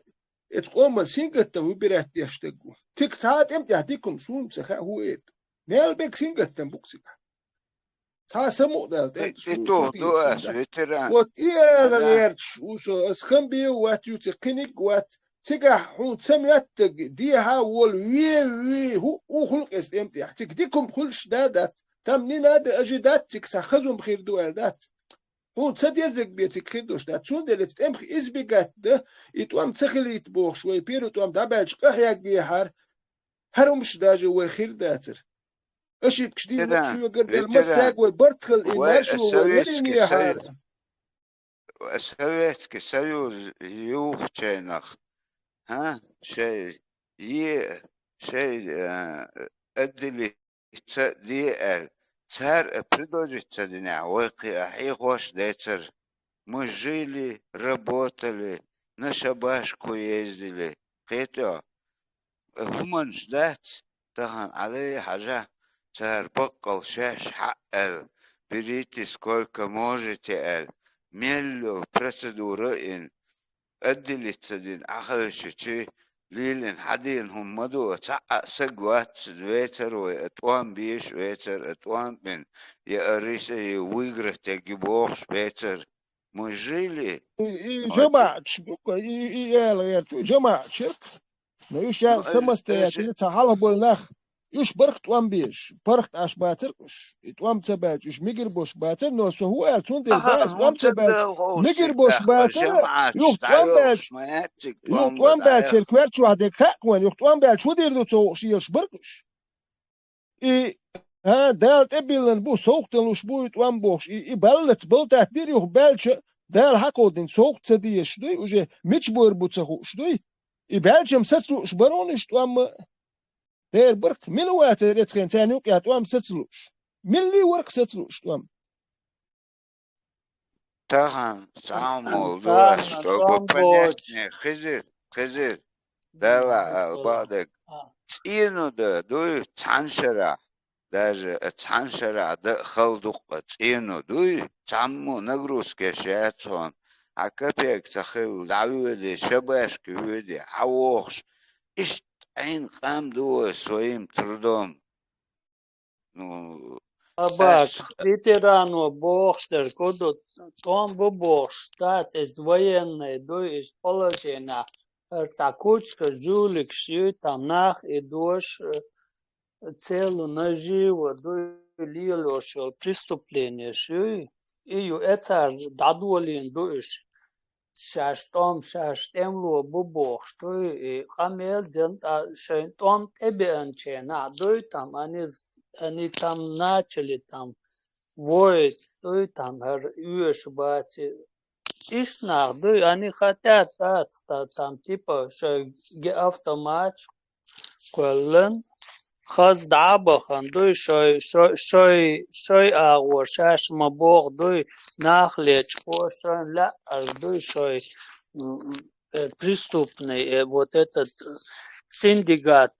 S14: اتقوم سينكت ويبرات يشتجو تك ساعات امتع تيكم سون سخاء هو إيه نال بيك سينكت بوكسك تا سمو دال
S5: إتو دو أس ويتران
S14: وات إيه لغيرش وسو أسخن بيو وات يتقنك وات تجا حون سمياتك ديها وول وي هو خلق استمتع تك ديكم خلش دادات تمنين هذا أجدات تك سخزهم بخير دوالدات هون تصد يزق بيتك خير دوش دات سون دلت تمخ إزبقات ده يتوام تخلي يتبوخ شوي بيرو توام دابالج قحياك ديهار هرمش داجة وخير داتر أشي بكشدين نقشو يقرد المساق والبرتخل إنارشو ويرين يهار
S5: سويت كسيو يوخ تشينخ ها شيء أدلي دي تار предложить дня وقي أحيقوش ديتر мы жили, работали, на шабашку ездили قيتو هم ждать تهان علي حاجة تار بقل شاش حقل берите сколько можете ميلو процедуры أدلي تدين أخرشي ليلن حدين هم مدو تعق سقوات ويتر واتوان بيش ويتر اتوان من يا أريسة يويقره تجيبوخش ويتر مجيلي
S14: جماعة جماعة شرك نيوشا سمستيات اللي تحاله بولناخ يوش برخت وان بيش برخت عش باترش اتوام تباج يوش ميجر بوش باتر نو سو هو التون ديل باز وام تباج ميجر بوش باتر يوخ توام باج يوخ توام باج الكوارت شو هديك هاكوان يوخ توام باج شو دير دو تو شيش برقش اي ها دالت ابيلن بو سوقتن لوش بو اتوام بوش اي بلت بلتات دير يوخ بالش دال حقودن سوقت سديش دوي وجه ميتش بور بو تسخوش دوي اي بالجم سسلوش برونش توام دير برك من وقت ريتخين ثاني وقت توام ستلوش من اللي ورق ستلوش توام
S5: تاخن تعمل دوش تو понятнее خزر دالا بعدك إنه ده دوي تانشرا даже تانشرا ده خلدوق إنه دوي تعمو نغروس كشياتون عكبيك تخيل دعوة شباش كويدي حوخش إيش عين قام دو своим трудом. Ну,
S12: Abak, ветерану Бохстер, куда там Бобош, стать из военной, из положения, цакучка, жулик, все там нах, и дождь, целую наживо, лило, что преступление, все, и это дадуалин, дождь. شاشتم لو ببوخ توی خمیل دن شاینتم تبی انچه نه دوی تام انی تام ناچلی تام وید دوی تام هر یوش باتی ایش نه دوی انی خطر تام تیپا شای گی автомат کلن خاص دعبه خان دوی شای آور شاش مبوخ دوی نخلیچ خوشن لا دوی شای преступный вот этот синдикат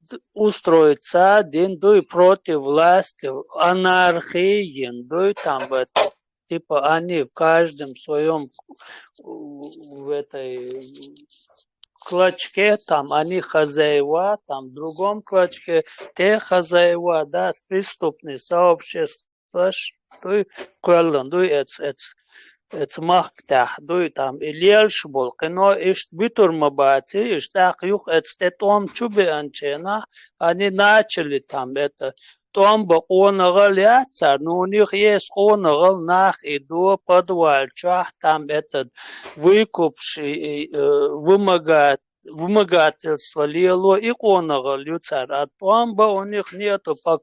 S12: устроится один дуй против власти анархии дуй там типа они в каждом своем в этой клочке, там они хозяева, там в другом клочке те хозяева, да, преступные сообщества, дуй квеллен, дуй эц махтах, дуй там илельш бол, кино ишт битурма бати, иштах юх эцтетом чубе анчена, они начали там это, том баконагал яцар, но у них есть конагал нах и до подвальчах, там этот выкупший вымогает вымогательство лило и оного люцар. А там бы у них нету по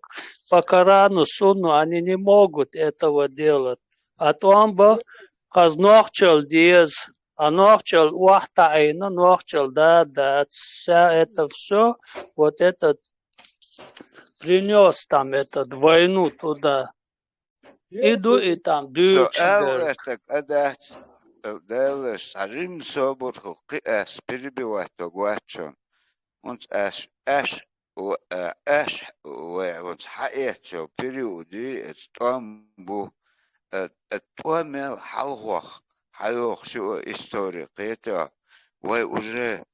S12: Корану, Сунну, они не могут этого делать. А там бы хазнохчал диез, а нохчал уахтаина, нохчал да, вся это все, вот этот принес там этот войну туда. Иду и там дючберг.
S5: Делаешь, Рим собор, эс перебивать то гуачон. Он эш, вот хаэтчо периоди, там бу, томел халхох, хайох шо история, это, вы уже,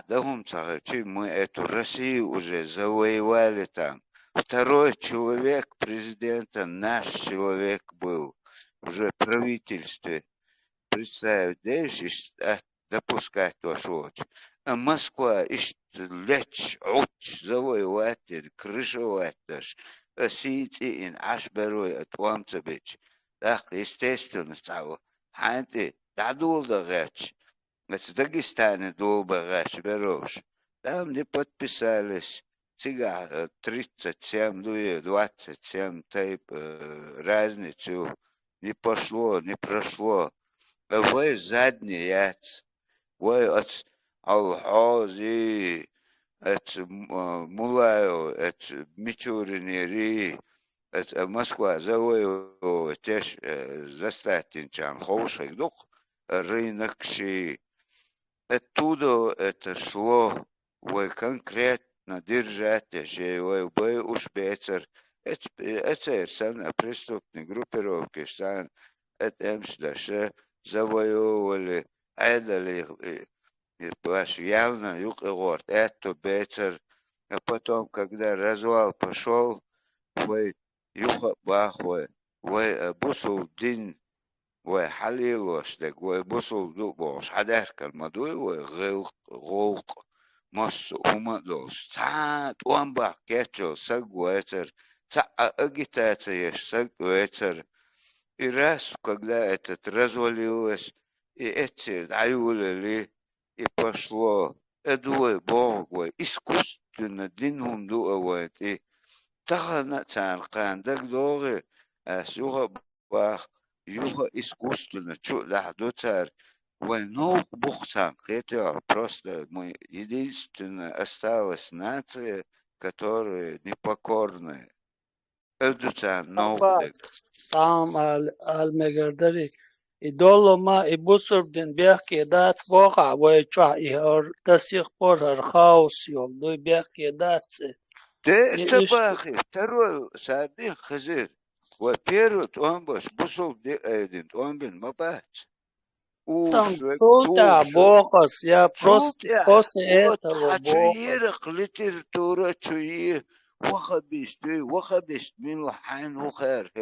S5: дом царчи, мы эту Россию уже завоевали там. Второй человек президента, наш человек был, уже в правительстве. Представить, да, допускать то, что Москва лечь, завоеватель, крышевать даже, сити ин ашберой от Уамцебич. Так, естественно, стало. Ханты, да долго рэч. Это Дагестане долго рэч берешь. Там не подписались. Сега 37, 27 тайп разницу. Не пошло, не прошло. Вы задний яц, вы от Алхази, от Мулаю, от Мичуринери, от Москва завоевала теж застатинчан ховших дух рынок ши. Оттуда это шло, вы конкретно держите, что вы бы уж бецер, это сам преступной группировки, сам это что завоевывали, айдали, ваш явно юг и город, это бецер. А потом, когда развал пошел, вы юха бахвы, вы бусул дин, вы халилош, так вы бусул дубош, хадеркал мадуй, вы голк, массу умадос, цат, уамбах кетчел, сагуэцер, ца агитация, сагуэцер. И раз, когда этот развалилось, и эти аюлили, и пошло, двое богой, искусственно динум дуавает, и тахана царкан, так долго, сюха бах, юха искусственно, чудо до царь, войну бухсан, это просто мы единственная осталась нация, которая непокорная. Это царь,
S12: Там المقدري يدولو ما يبصر بدن بيحكي دات بوقع ويجوا يهر تسيخ بور خاوس يوم دو بيحكي دات
S5: ده تباخي второй сардин хазир. Во-первых, он баш бусул де один, он бин мабач.
S12: там сута бокос, я просто после этого
S5: бокос. Литература чуи, вахабист мин лахайн ухэр.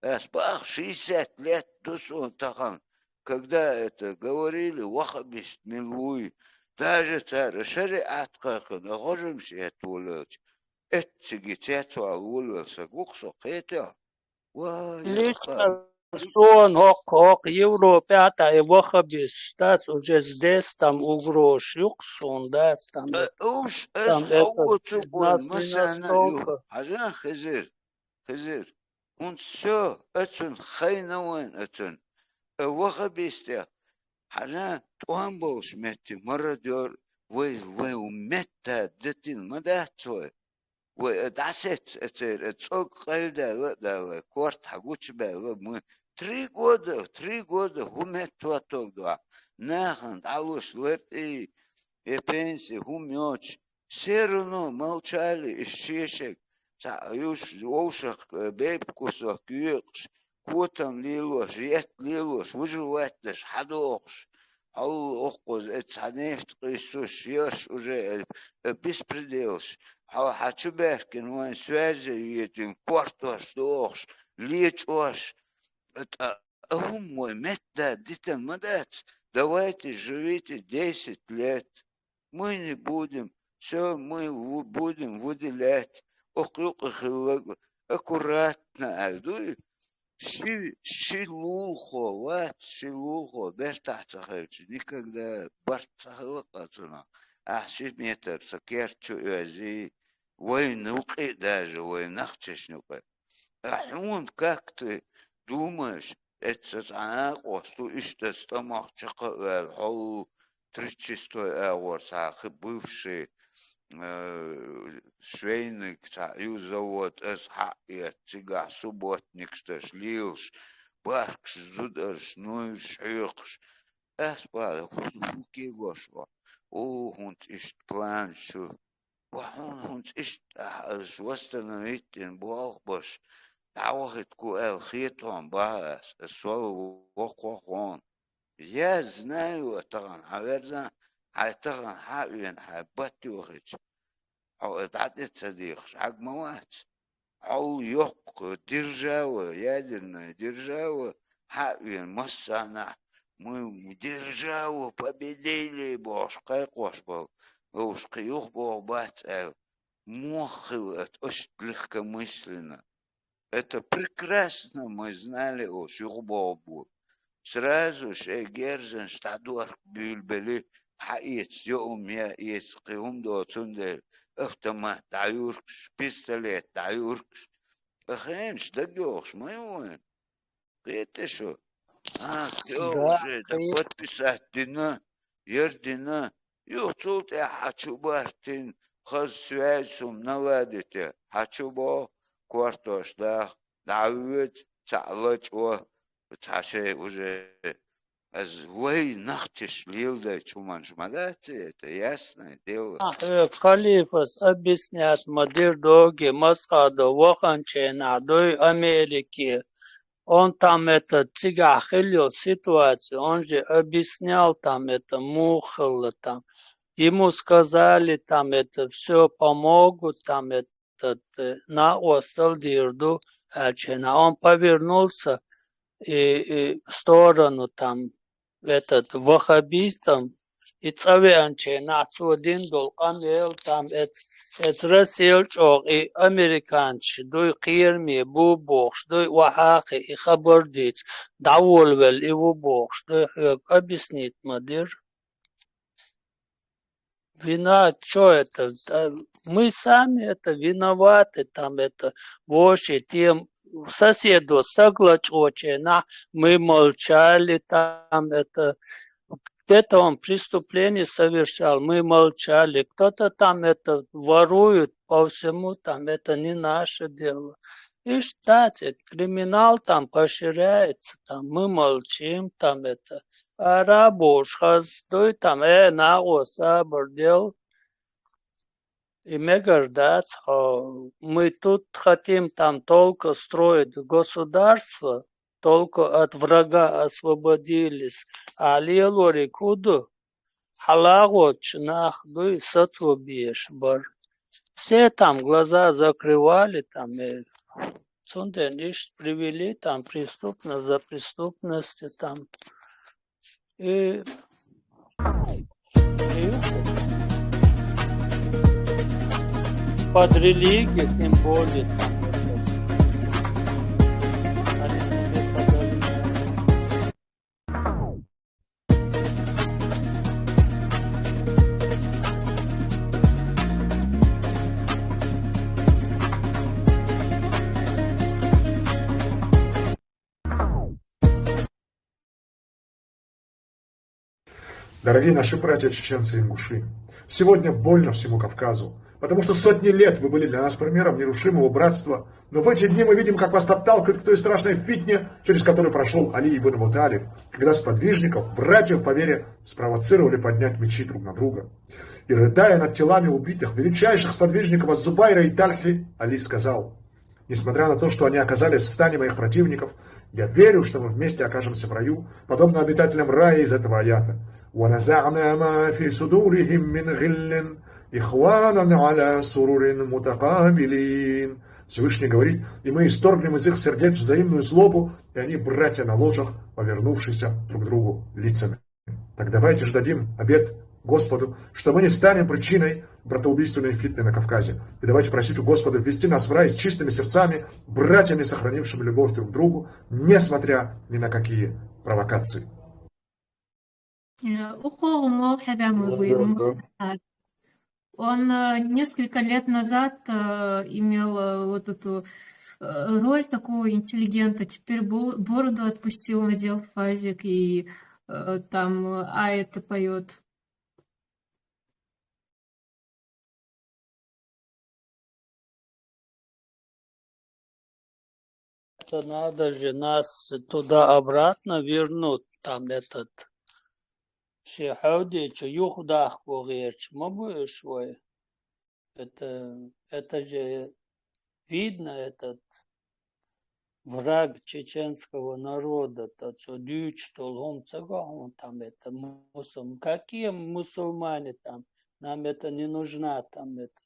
S5: Асбах 60 лет дусон тахан, когда это говорили, вахабист милуй, даже царь шариат как нахожимся это улёч, это гитецу алулился, гуксо это,
S12: лично сон хок Европе ата и вахабист, так уже здесь там угрош юксон, да, там
S5: уж
S12: там это
S5: настолько. Хазан хазир. Und so, etun khaynawan etun. Waqabiste. Hana tuambol shmeti marador we umetta datin madatsoy. We daset tsog qalda la kort haguch bela мы 3 года хумету тогда. Нахан алуш лерти и пенсии хумёч. Все равно молчали и шешек. Юж ошах бейбкусах кюкш, котам лилош, ет лилош, выживать хадош. Ал охоз эцанефт кисуш, еш уже беспределш. Ал хачуберкин вон связи етин квартош дош, лечош. Это мой метда дитен мадец. Давайте живите 10 лет. Мы не будем, все мы будем выделять. Аккуратно, Шилулхо, бертахцахевич, никогда бартахлакацуна. 10 метр сакерчу уази, войнуки даже, войнахчешнука. Ахун, как ты думаешь, это что что стомахчака, хол 300 сахи бывший швейник, завод, цига, субботник, что шлилш, баркш, зударш, ну шьюкш. Эспада, хуки гошва. Хунд ist план, что хунд ist восстановитель Бог, Тауахит куэл хитон бас, соло вокохон. Я знаю это, наверное, это хавен, хабатюхич. А это цадих, агмавац. Ау йок, держава, ядерная держава, хавен, массана. Мы державу победили, бож, как кош был. Уж каюх был бать, мохил, это очень легкомысленно. Это прекрасно мы знали о Сюрбобу. Сразу же Герзен штадуар бюльбели хаец йом я ецкиум до цунде автомат таюркш, пистолет таюркш. Ахен штагёш, моён. Это что? Всё уже, да подписать дина, ердина. Юцут я хочу бартин, хаз связь наладите, хочу бо. Квартош, да, Давид, Цалач, Цаше уже вой нахтиш лилда чуманш магати, это ясное дело.
S12: Халифас объяснят мадир доги Масхада Ваханче надой Америки. Он там это цигахилил ситуацию, он же объяснял там это мухало там. Ему сказали там это все помогут, там это на остал дирду, он повернулся и в сторону там этот ваххабистам и цавянче на один дол камел там это рассел и американцы дой кирми бубокш дой вахахи и хабардиц даволвел и бубокш дой объяснит мадир. Вина, что это? Мы сами это виноваты, там это больше тем соседу соглашочено, мы молчали, там это он преступление совершал, мы молчали, кто-то там это ворует по всему, там это не наше дело. И кстати, криминал там поощряется, там мы молчим, там это. Арабуш хаздой там на осабр дел. И мы гордятся, мы тут хотим там только строить государство, только от врага освободились. А лелори куду халагоч нахдуй сатвобиеш бар. Все там глаза закрывали, там и сундениш привели, там преступность за преступностью там. И под религией, тем более.
S8: Дорогие наши братья-чеченцы и ингуши, сегодня больно всему Кавказу, потому что сотни лет вы были для нас примером нерушимого братства, но в эти дни мы видим, как вас подталкивают к той страшной фитне, через которую прошел Али ибн Абу Талиб, когда сподвижников, братьев по вере, спровоцировали поднять мечи друг на друга. И рыдая над телами убитых, величайших сподвижников Аз-Зубайра и Тальхи, Али сказал: несмотря на то, что они оказались в стане моих противников, я верю, что мы вместе окажемся в раю, подобно обитателям рая из этого аята. وَنَزَعْنَا مَا فِي صُدُورِهِمْ مِنْ غِلٍّ إِخْوَانًا عَلَى سُرُرٍ مُتَقَابِلِينَ. Всевышний говорит: и мы исторгнем из их сердец взаимную злобу, и они братья на ложах, повернувшиеся друг к другу лицами. Так давайте же дадим обет Господу, что мы не станем причиной братоубийственной фитны на Кавказе. И давайте просить у Господа ввести нас в рай с чистыми сердцами, братьями, сохранившими любовь друг к другу, несмотря ни на какие провокации.
S9: Он несколько лет назад имел вот эту роль такого интеллигента, теперь бороду отпустил, надел фазик и там это поет.
S12: Это надо же нас туда-обратно вернуть, там этот Шехаудич, Юхдах Кугерч, Мабуешвой. Это же видно, этот враг чеченского народа, тот, что дючь, толгом цагом, там это мусульмане. Какие мусульмане там? Нам это не нужно, там это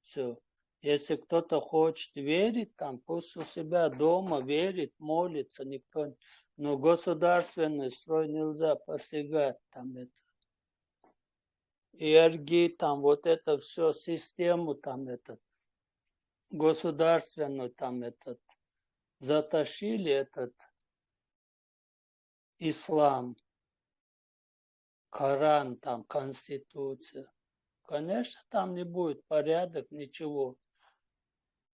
S12: все. Если кто-то хочет верить, там пусть у себя дома верит, молится, никто. Но государственный строй нельзя посягать, там это. ИРГ, там вот это все, систему там этот, государственную там этот, затащили этот ислам, Коран, там, Конституция. Конечно, там не будет порядок, ничего.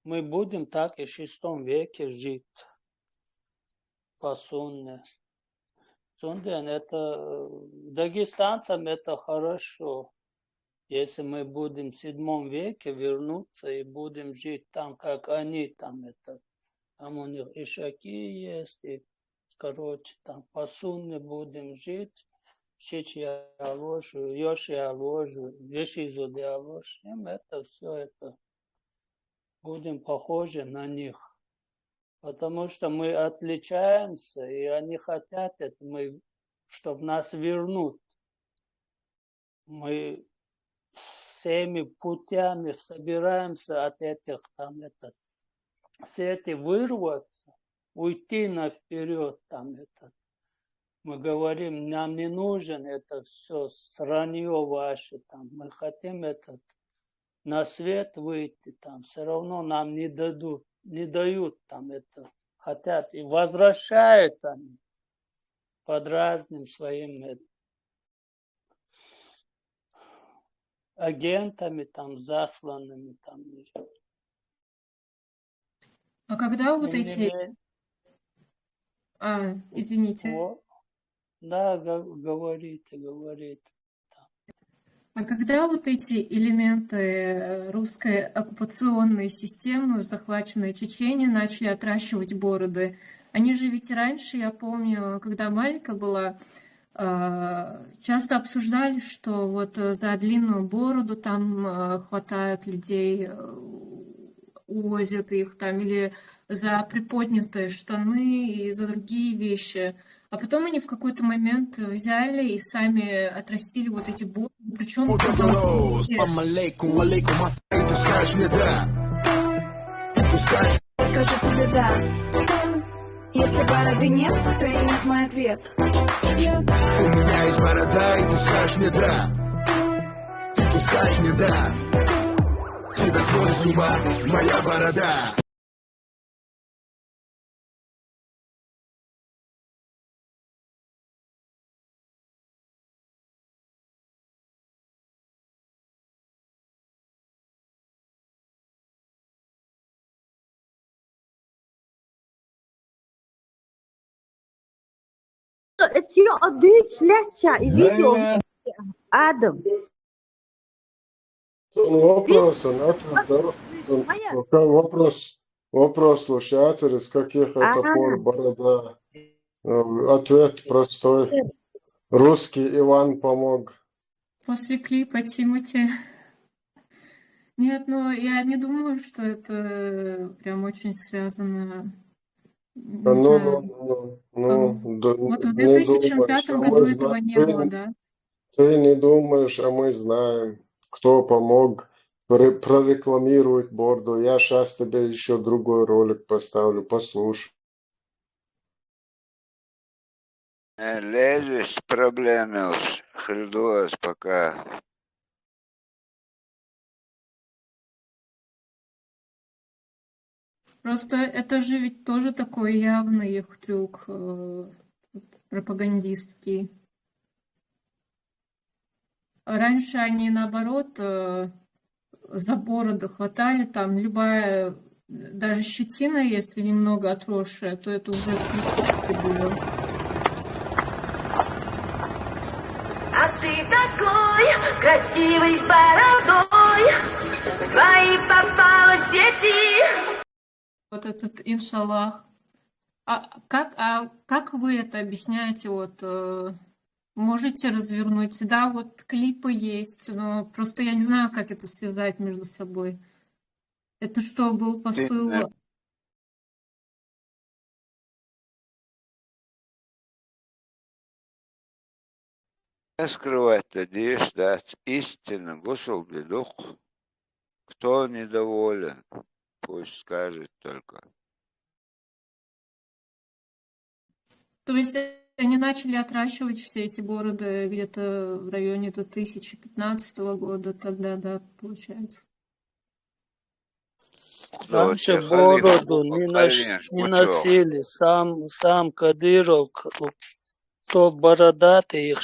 S12: Мы будем так и в VI веке жить по сунне. Сунне это дагестанцам это хорошо. Если мы будем в VII веке вернуться и будем жить там, как они, там это, там у них ишаки есть, и, короче, там по сунне будем жить, Чечья ложу, Йошья ложу, Вешизу ложу, им это все это будем похожи на них. Потому что мы отличаемся, и они хотят это, чтобы нас вернуть. Мы всеми путями собираемся от этих там этот, все эти вырваться, уйти наперед там этот. Мы говорим, нам не нужен это все сранье ваше там. Мы хотим этот на свет выйти там. Все равно нам не дают там это. Хотят и возвращают там под разным своим агентами там засланными там.
S9: А когда вот эти... извините.
S12: Да, говорите.
S9: А когда вот эти элементы русской оккупационной системы, захваченной Чечении, начали отращивать бороды? Они же ведь раньше, я помню, когда маленькая была, часто обсуждали, что вот за длинную бороду там хватают людей, увозят их там, или за приподнятые штаны и за другие вещи. А потом они в какой-то момент взяли и сами отрастили вот эти бороды. Причем
S10: Скажи тебе да. Если бороды нет, то и нет мой ответ.
S11: У меня есть борода, и ты скажешь мне да. Ты скажешь мне да. Тебя сводит с ума моя борода.
S16: Эти отличия и видео Адам.
S3: Вопрос, слушай, с каких это пор борода? Ответ простой. Русский Иван помог.
S9: После клипа Тимати. Нет, ну я не думаю, что это прям очень связано.
S3: Вот
S9: в 2005 году этого не было, да?
S3: Ты не думаешь, а мы знаем, кто помог прорекламировать бороду. Я сейчас тебе еще другой ролик поставлю, послушай.
S5: Лезешь с проблемами. Хильдуас, пока.
S9: Просто это же ведь тоже такой явный их трюк пропагандистский. Раньше они, наоборот, за бороду хватали, там любая, даже щетина, если немного отросшая, то это уже было.
S10: А ты такой красивый с бородой, твои попало сети.
S9: Вот этот иншаллах. А как вы это объясняете? Вот можете развернуть? Да, вот клипы есть, но просто я не знаю, как это связать между собой. Это что, был посыл?
S5: Не скрывать надеюсь, ждать истинно, гусул дух. Кто недоволен, пусть скажет только.
S9: То есть они начали отращивать все эти бороды где-то в районе 2015 года, тогда, да, получается.
S12: Раньше бороду не носили, сам Кадыров, кто бородатый, их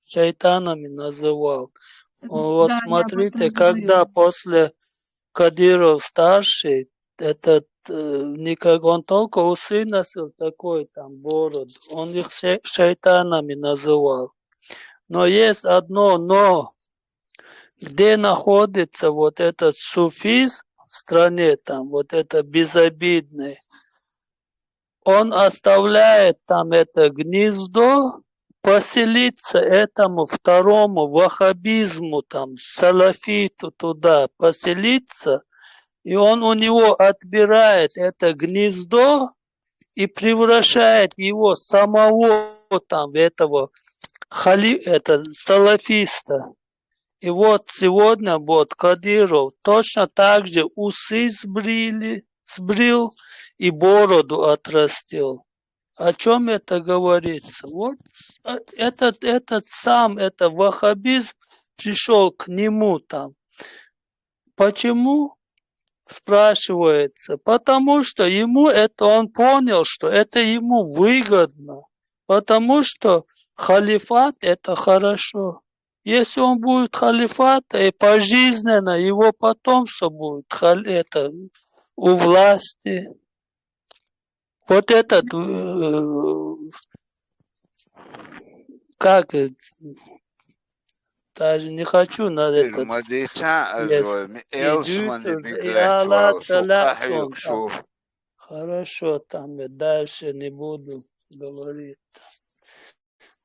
S12: шайтанами называл. Вот
S9: Да,
S12: смотрите, когда после Кадыров старший, этот никак он только усы носил, такой там бороду, он их шайтанами называл. Но есть одно но, где находится вот этот суфизм в стране, там вот это безобидный, он оставляет там это гнездо, поселиться этому второму ваххабизму, там, салафиту туда поселиться, и он у него отбирает это гнездо и превращает его самого там, этого салафиста. И вот сегодня вот Кадыров точно так же усы сбрил и бороду отрастил. О чем это говорится? Вот этот сам, это ваххабизм пришел к нему там. Почему? Спрашивается. Потому что ему это, он понял, что это ему выгодно. Потому что халифат это хорошо. Если он будет халифат, и пожизненно его потомство будет это, у власти. Вот этот, как даже не хочу на этот. Хорошо, там дальше не буду говорить.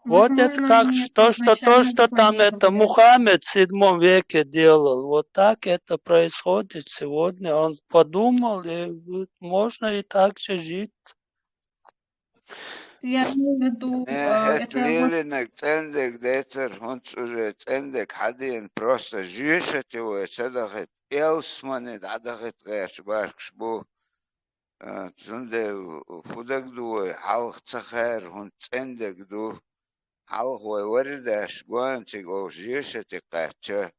S12: Вот это как то, что там это Мухаммед в 7 веке делал. Вот так это происходит сегодня. Он подумал, и можно и так же жить.
S9: Я имею в виду,
S5: это цендек детер, он уже цендек один просто жишет его, цедахет элсмане, дадахет гэш башкшбу. Зунде фудагдуй, халх цахер, он цендек ду. Халхой вардаш, гуантик о жишет и кача.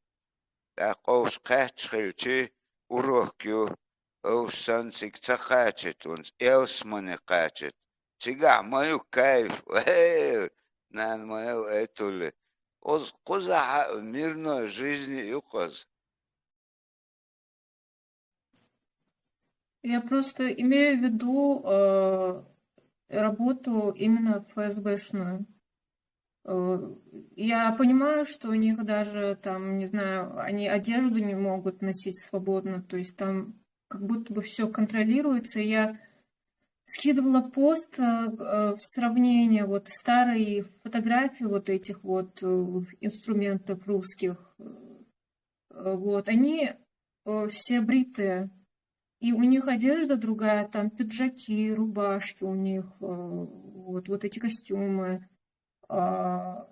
S5: Так оус кач хилчи, урохкю, оус сансик цахачет, он элсмане качет. Чига, мою кайф, нан мою этуле. Куза мирной жизни юкоз.
S9: Я просто имею в виду работу именно ФСБшную. Я понимаю, что у них даже там, не знаю, они одежду не могут носить свободно, то есть там как будто бы все контролируется. Я скидывала пост в сравнение вот старые фотографии вот этих вот инструментов русских. Вот, они все бритые, и у них одежда другая, там пиджаки, рубашки у них, вот эти костюмы. А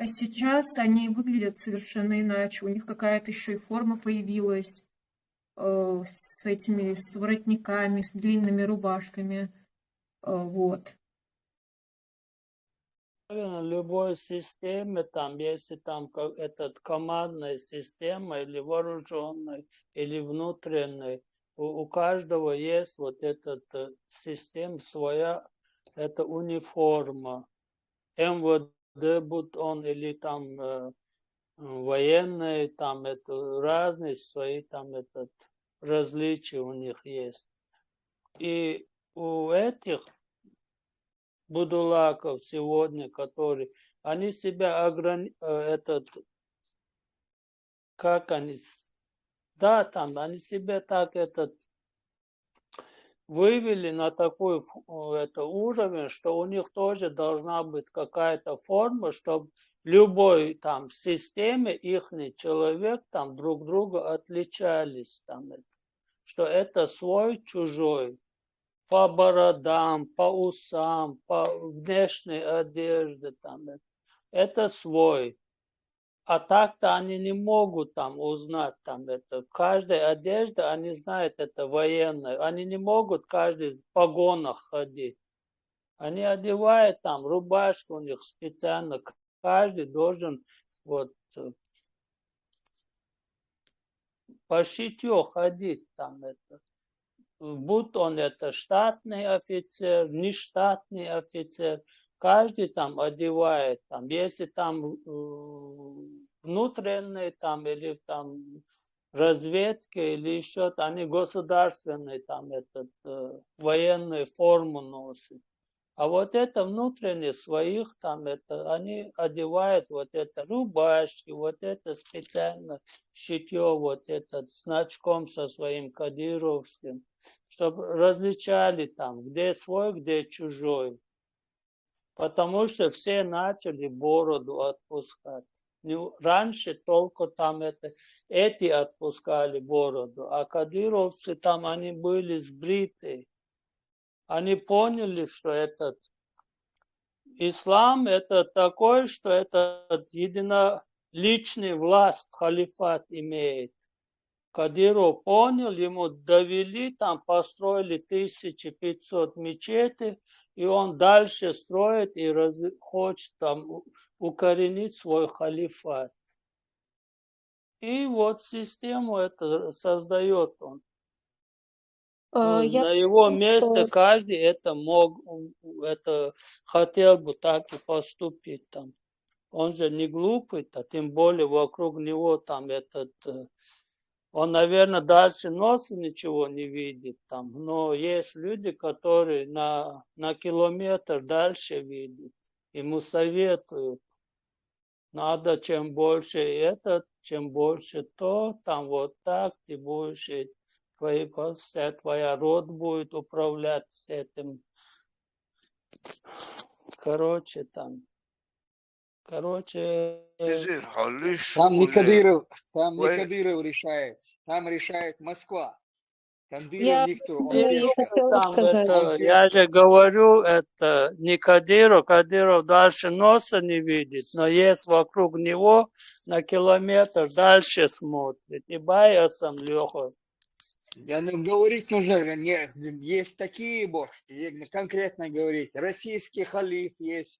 S9: сейчас они выглядят совершенно иначе. У них какая-то еще и форма появилась с этими, с воротниками, с длинными рубашками. Вот.
S12: любой системе, там, если там командная система или вооруженная, или внутренняя, у каждого есть вот эта система своя, это униформа. МВД, будь он или там военные, там это разные свои, там различия у них есть. И у этих будулаков сегодня, которые, они себя как они, да, там, они себя так вывели на такой уровень, что у них тоже должна быть какая-то форма, чтобы любой там системе ихний человек там друг друга отличались, там, что это свой, чужой. По бородам, по усам, по внешней одежде. Там, это свой. А так-то они не могут там узнать. Там, каждая одежда, они знают, это военная. Они не могут каждый в погонах ходить. Они одевают там рубашку у них специально. Каждый должен вот по шитью ходить. Там, будь он это штатный офицер, нештатный офицер, каждый там одевает, там, если там внутренний там, или там разведки, или еще они государственные там военную форму носят. А вот это внутренние своих там они одевают вот это рубашки, вот это специально шитье, вот этот с значком со своим кадыровским, чтобы различали там, где свой, где чужой. Потому что все начали бороду отпускать. Раньше только там эти отпускали бороду, а кадыровцы там они были сбриты. Они поняли, что этот ислам это такой, что это единоличный власть, халифат имеет. Кадыров понял, ему довели, там построили 1500 мечетей, и он дальше строит и хочет там укоренить свой халифат. И вот систему это создает он. На его месте каждый это хотел бы так и поступить там. Он же не глупый, а тем более вокруг него там он, наверное, дальше носа ничего не видит там. Но есть люди, которые на километр дальше видят. Ему советуют. Надо чем больше чем больше то, там вот так ты будешь вся твоя род будет управлять с этим. Короче, там
S1: Там не Кадыров решает, там решает Москва. Кадыров никто.
S12: Я же говорю, это не Кадыров, Кадыров дальше носа не видит, но есть вокруг него на километр дальше смотрит. И боятся Леха.
S1: Я говорить нужно, нет, есть такие бошки, конкретно говорить. Российский халиф есть.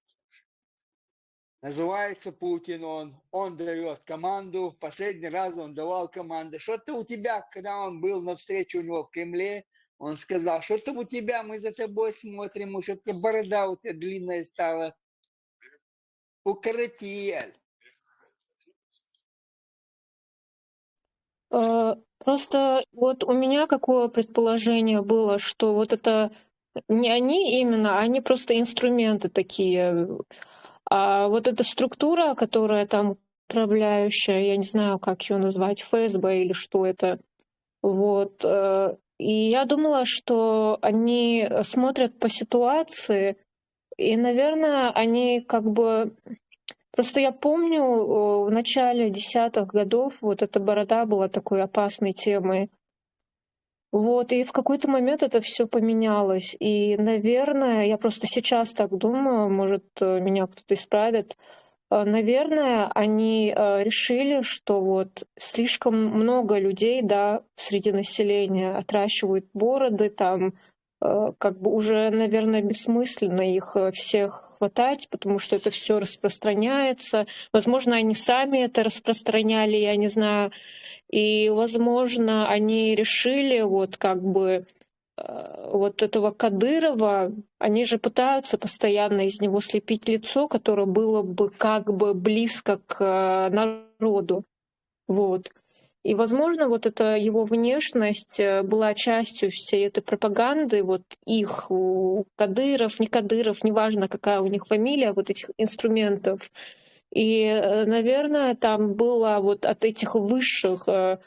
S1: Называется Путин, он дает команду, последний раз он давал команду. Что-то у тебя, когда он был на встрече у него в Кремле, он сказал, что-то у тебя, мы за тобой смотрим, что тебе борода у тебя длинная стала. Укороти.
S9: Просто вот у меня какое предположение было, что вот это не они именно, они просто инструменты такие. А вот эта структура, которая там управляющая, я не знаю, как ее назвать, ФСБ или что это, вот. И я думала, что они смотрят по ситуации, и, наверное, они как бы... Просто я помню, в начале 10-х годов вот эта борода была такой опасной темой. Вот, и в какой-то момент это все поменялось. И, наверное, я просто сейчас так думаю, может, меня кто-то исправит. Наверное, они решили, что вот слишком много людей, да, среди населения отращивают бороды, там, как бы уже, наверное, бессмысленно их всех хватать, потому что это все распространяется. Возможно, они сами это распространяли, я не знаю. И, возможно, они решили вот как бы вот этого Кадырова, они же пытаются постоянно из него слепить лицо, которое было бы как бы близко к народу. Вот. И, возможно, вот эта его внешность была частью всей этой пропаганды, вот их, Кадыров, не Кадыров, неважно, какая у них фамилия, вот этих инструментов. И, наверное, там было вот от этих высших по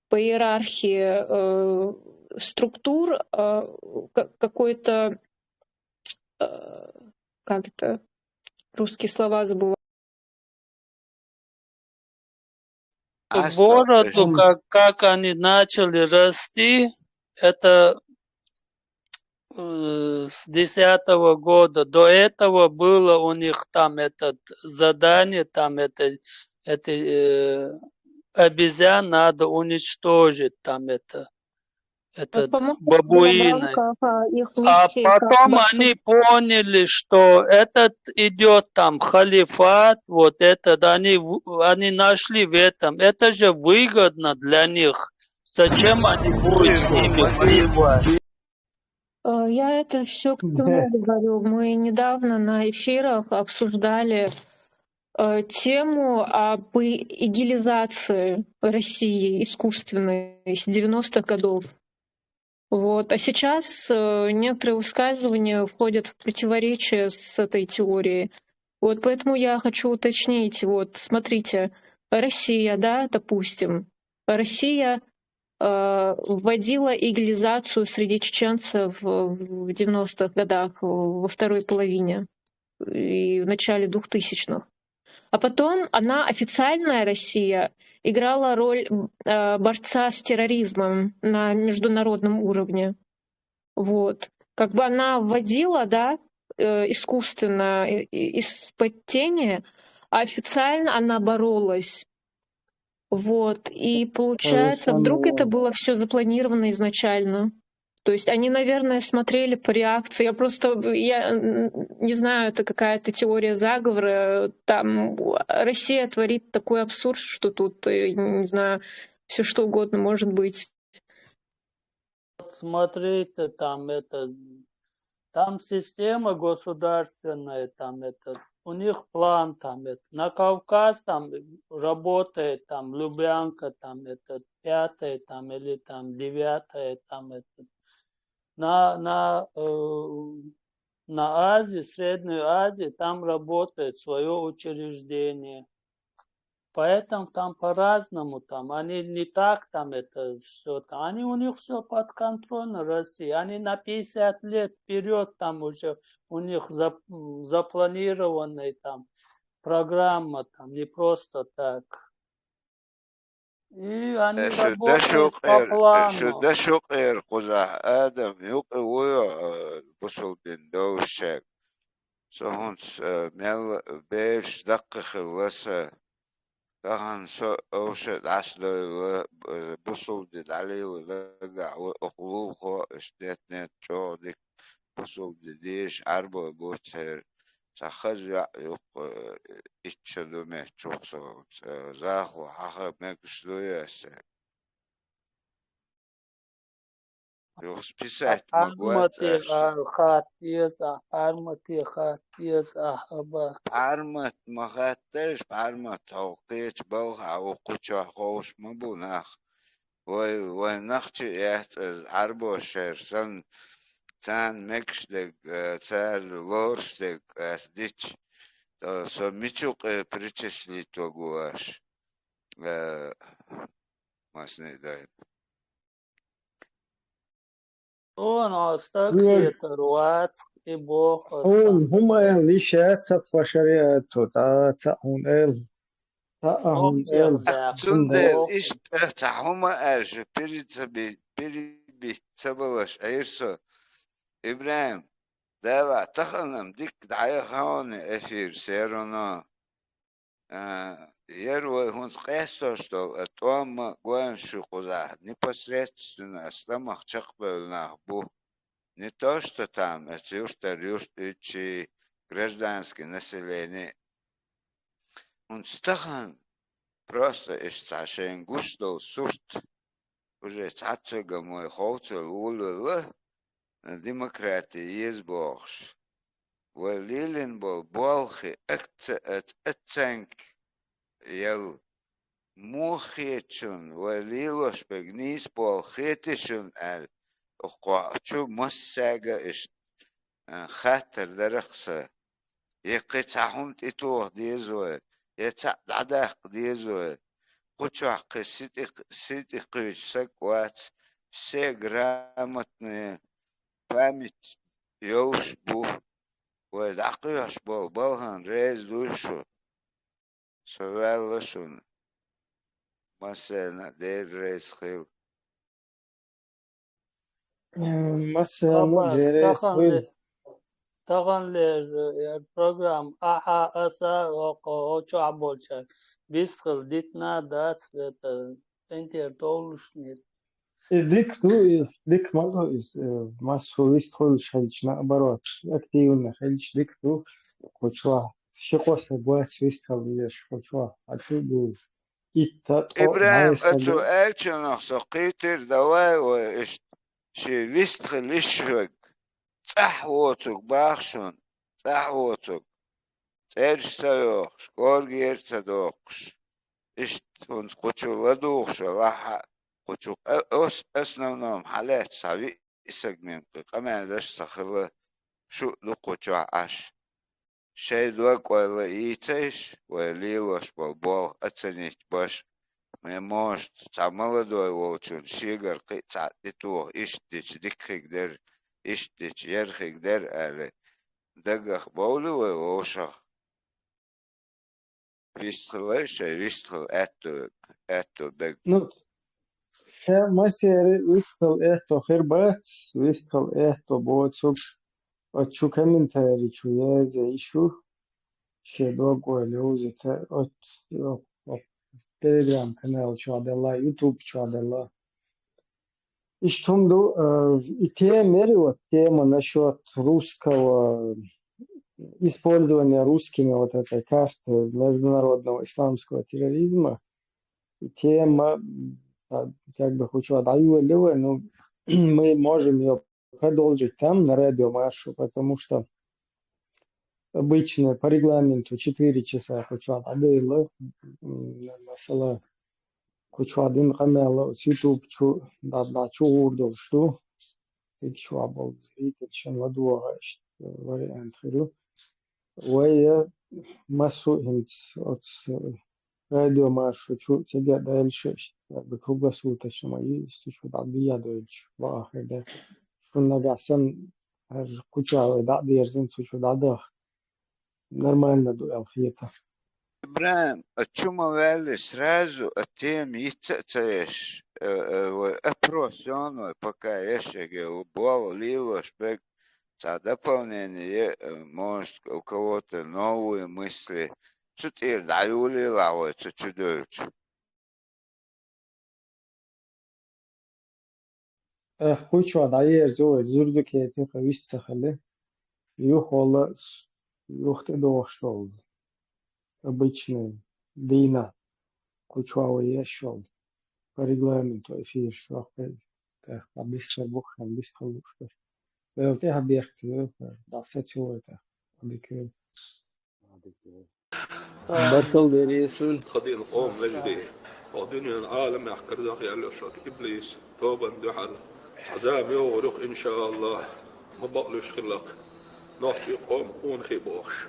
S9: иерархии структур какой-то, как это, русские слова забываю.
S12: Бороду, как они начали расти, это с 10-го года. До этого было у них там это задание, там это обезьян надо уничтожить, там это бабуины. А потом они поняли, что этот идет там халифат, вот этот, они нашли в этом. Это же выгодно для них. Зачем они будут с ними воевать?
S9: Я это все к чему говорю. Мы недавно на эфирах обсуждали тему об идеализации России искусственной с 90-х годов. Вот. А сейчас некоторые высказывания входят в противоречие с этой теорией. Вот поэтому я хочу уточнить. Вот смотрите, Россия, да, допустим, Россия вводила идеализацию среди чеченцев в 90-х годах, во второй половине и в начале 2000-х. А потом она, официальная Россия, играла роль борца с терроризмом на международном уровне. Вот. Как бы она вводила, да, искусственно из-под тени, а официально она боролась. Вот. И получается, вдруг это было все запланировано изначально. То есть они, наверное, смотрели по реакции. Я не знаю, это какая-то теория заговора. Там Россия творит такой абсурд, что тут, не знаю, все что угодно может быть.
S12: Смотрите, там система государственная, у них план на Кавказ работает Лубянка, 5-я или 9-я на Азии, Среднюю Азию, там работает свое учреждение. Поэтому там по-разному, они не так это все, они у них все под контролем России. Они на 50 лет вперед уже у них запланированная программа, не просто так. И они работают по плану.
S5: Шуда шукер кузах Адам юкуя бусулдин доушек. Сохунс мел беш даккх ласа. Тахан اوشد اصل بسودد عليه ولقع وقلوبه اشتتنت شودك بسودديش عربو بوتر سخز يق اتشدو مهتشوق صوت زاخو حخب مكشلوية يوخ بيسات مقوات Армат махаттеш, армат толкеч балха окуча хош мабунах. Вой нахчи ят арбошер сан мекштег цар лорштег дич. Со мичук причесли тогуаш. Масне дай.
S12: Он остался руац и бог.
S2: هم ليشات ستفشريات تاعون
S5: Тунде ишт тахума аж перед цабалаш айрсо Ибраим дала таханам дик дая хаоне эфир серона Ервой он скэсто, что тома гуаншу куза непосредственно стамах чакбел нахбу. Не то, что там, это уж гражданское население. Он стахан просто из цашен гуштол сушт. Уже цацага мой хоуцел улы демократии есть богш. Валилин был болхи эценк ел мухечун валилош бегнис болхетишун аль وقعتشو مساجة إش خاطر درخصة يقطعهم تتوه ديزوه يتعدق ديزوه قطع قصيت قيش سكوات سيجرامتني فامت يوش بو ودعقيش بو بالهن ريز دوشو سوالشون مثلا دير ريز خيل
S2: مثلا جريس كويز
S12: تغن البروجرام أحا أسا وقوچو عبولشاك بيسخل ديتنا داس انتر طولشنيت
S2: ديك مالو масу вистхол шалч наоборот активно хелч дикту кочва шикоса буач вистхол еш кочва ачу итта
S5: إبراهيم أتو ألشنا سقيتر دواء وإش شي ويستخل إشفق صحوتك باخشون صحوتك ترش سيوخش كورجير تدوخش إش تونس قوشو لدوخش راح قوشو أسنونهم حالات سوي إسقمين كمان دش سخلة شو لو قوشو عاش شي دوك ولا يتيش وليلوش بالبول أتنيت باش ما موش تعمل دوي ووشون شيغر قطع تتوه إشتش ديكخيك در إشتش يرخيك در أله دقخ بولو ووشخ ويستخلش ويستخل أتو دق
S2: ну ша масери вистхол это хербат вистхол это боцук ачу комментарий чу язе ишу ше дого леузите от Telegram канал чуадела, YouTube чуадела. И что и тема насчет русского использования русскими вот этой карты международного исламского терроризма. И тема, как бы хочу отдаю, но мы можем ее продолжить там на радиомаршу, потому что обычно по регламенту 4 часа хочу отдаю. Mesela kuchadin qamela YouTube chu da chu urdu stu chu abol chen wadwa variant khiru وهي مسو هنس radio marsh chu tiga dalsh بكوبا صوت شمالي استشهد عبدية دويتش وآخر ده شو قاسم كوتشا دا ديرزين استشهد عده нормально дуэл хиета.
S5: إبراهيم أتشوما والي سرازو أتيم يتأتيش أبروسيون пока يشيغي وبوالو лилош бег за дополнение может у кого-то новые мысли. Что ты даю ли лавой, что чудович?
S2: Кучу дае зо зурду кете кависта хали. Юхола юхте доштол. Обычный дина кучуава ешол. По регламенту эфир швахпед. Так, обычно бог обычно лучше. Те объекты, да, сетевой это. Обыкновенно.
S13: بركل ديريسون
S15: خدين قوم مجدي ودنيا العالم يحكر ذاك يعلو شاك إبليس توبا دحل حزام يورق إن شاء الله ما بقلوش خلق نحكي قوم ونخي بوخش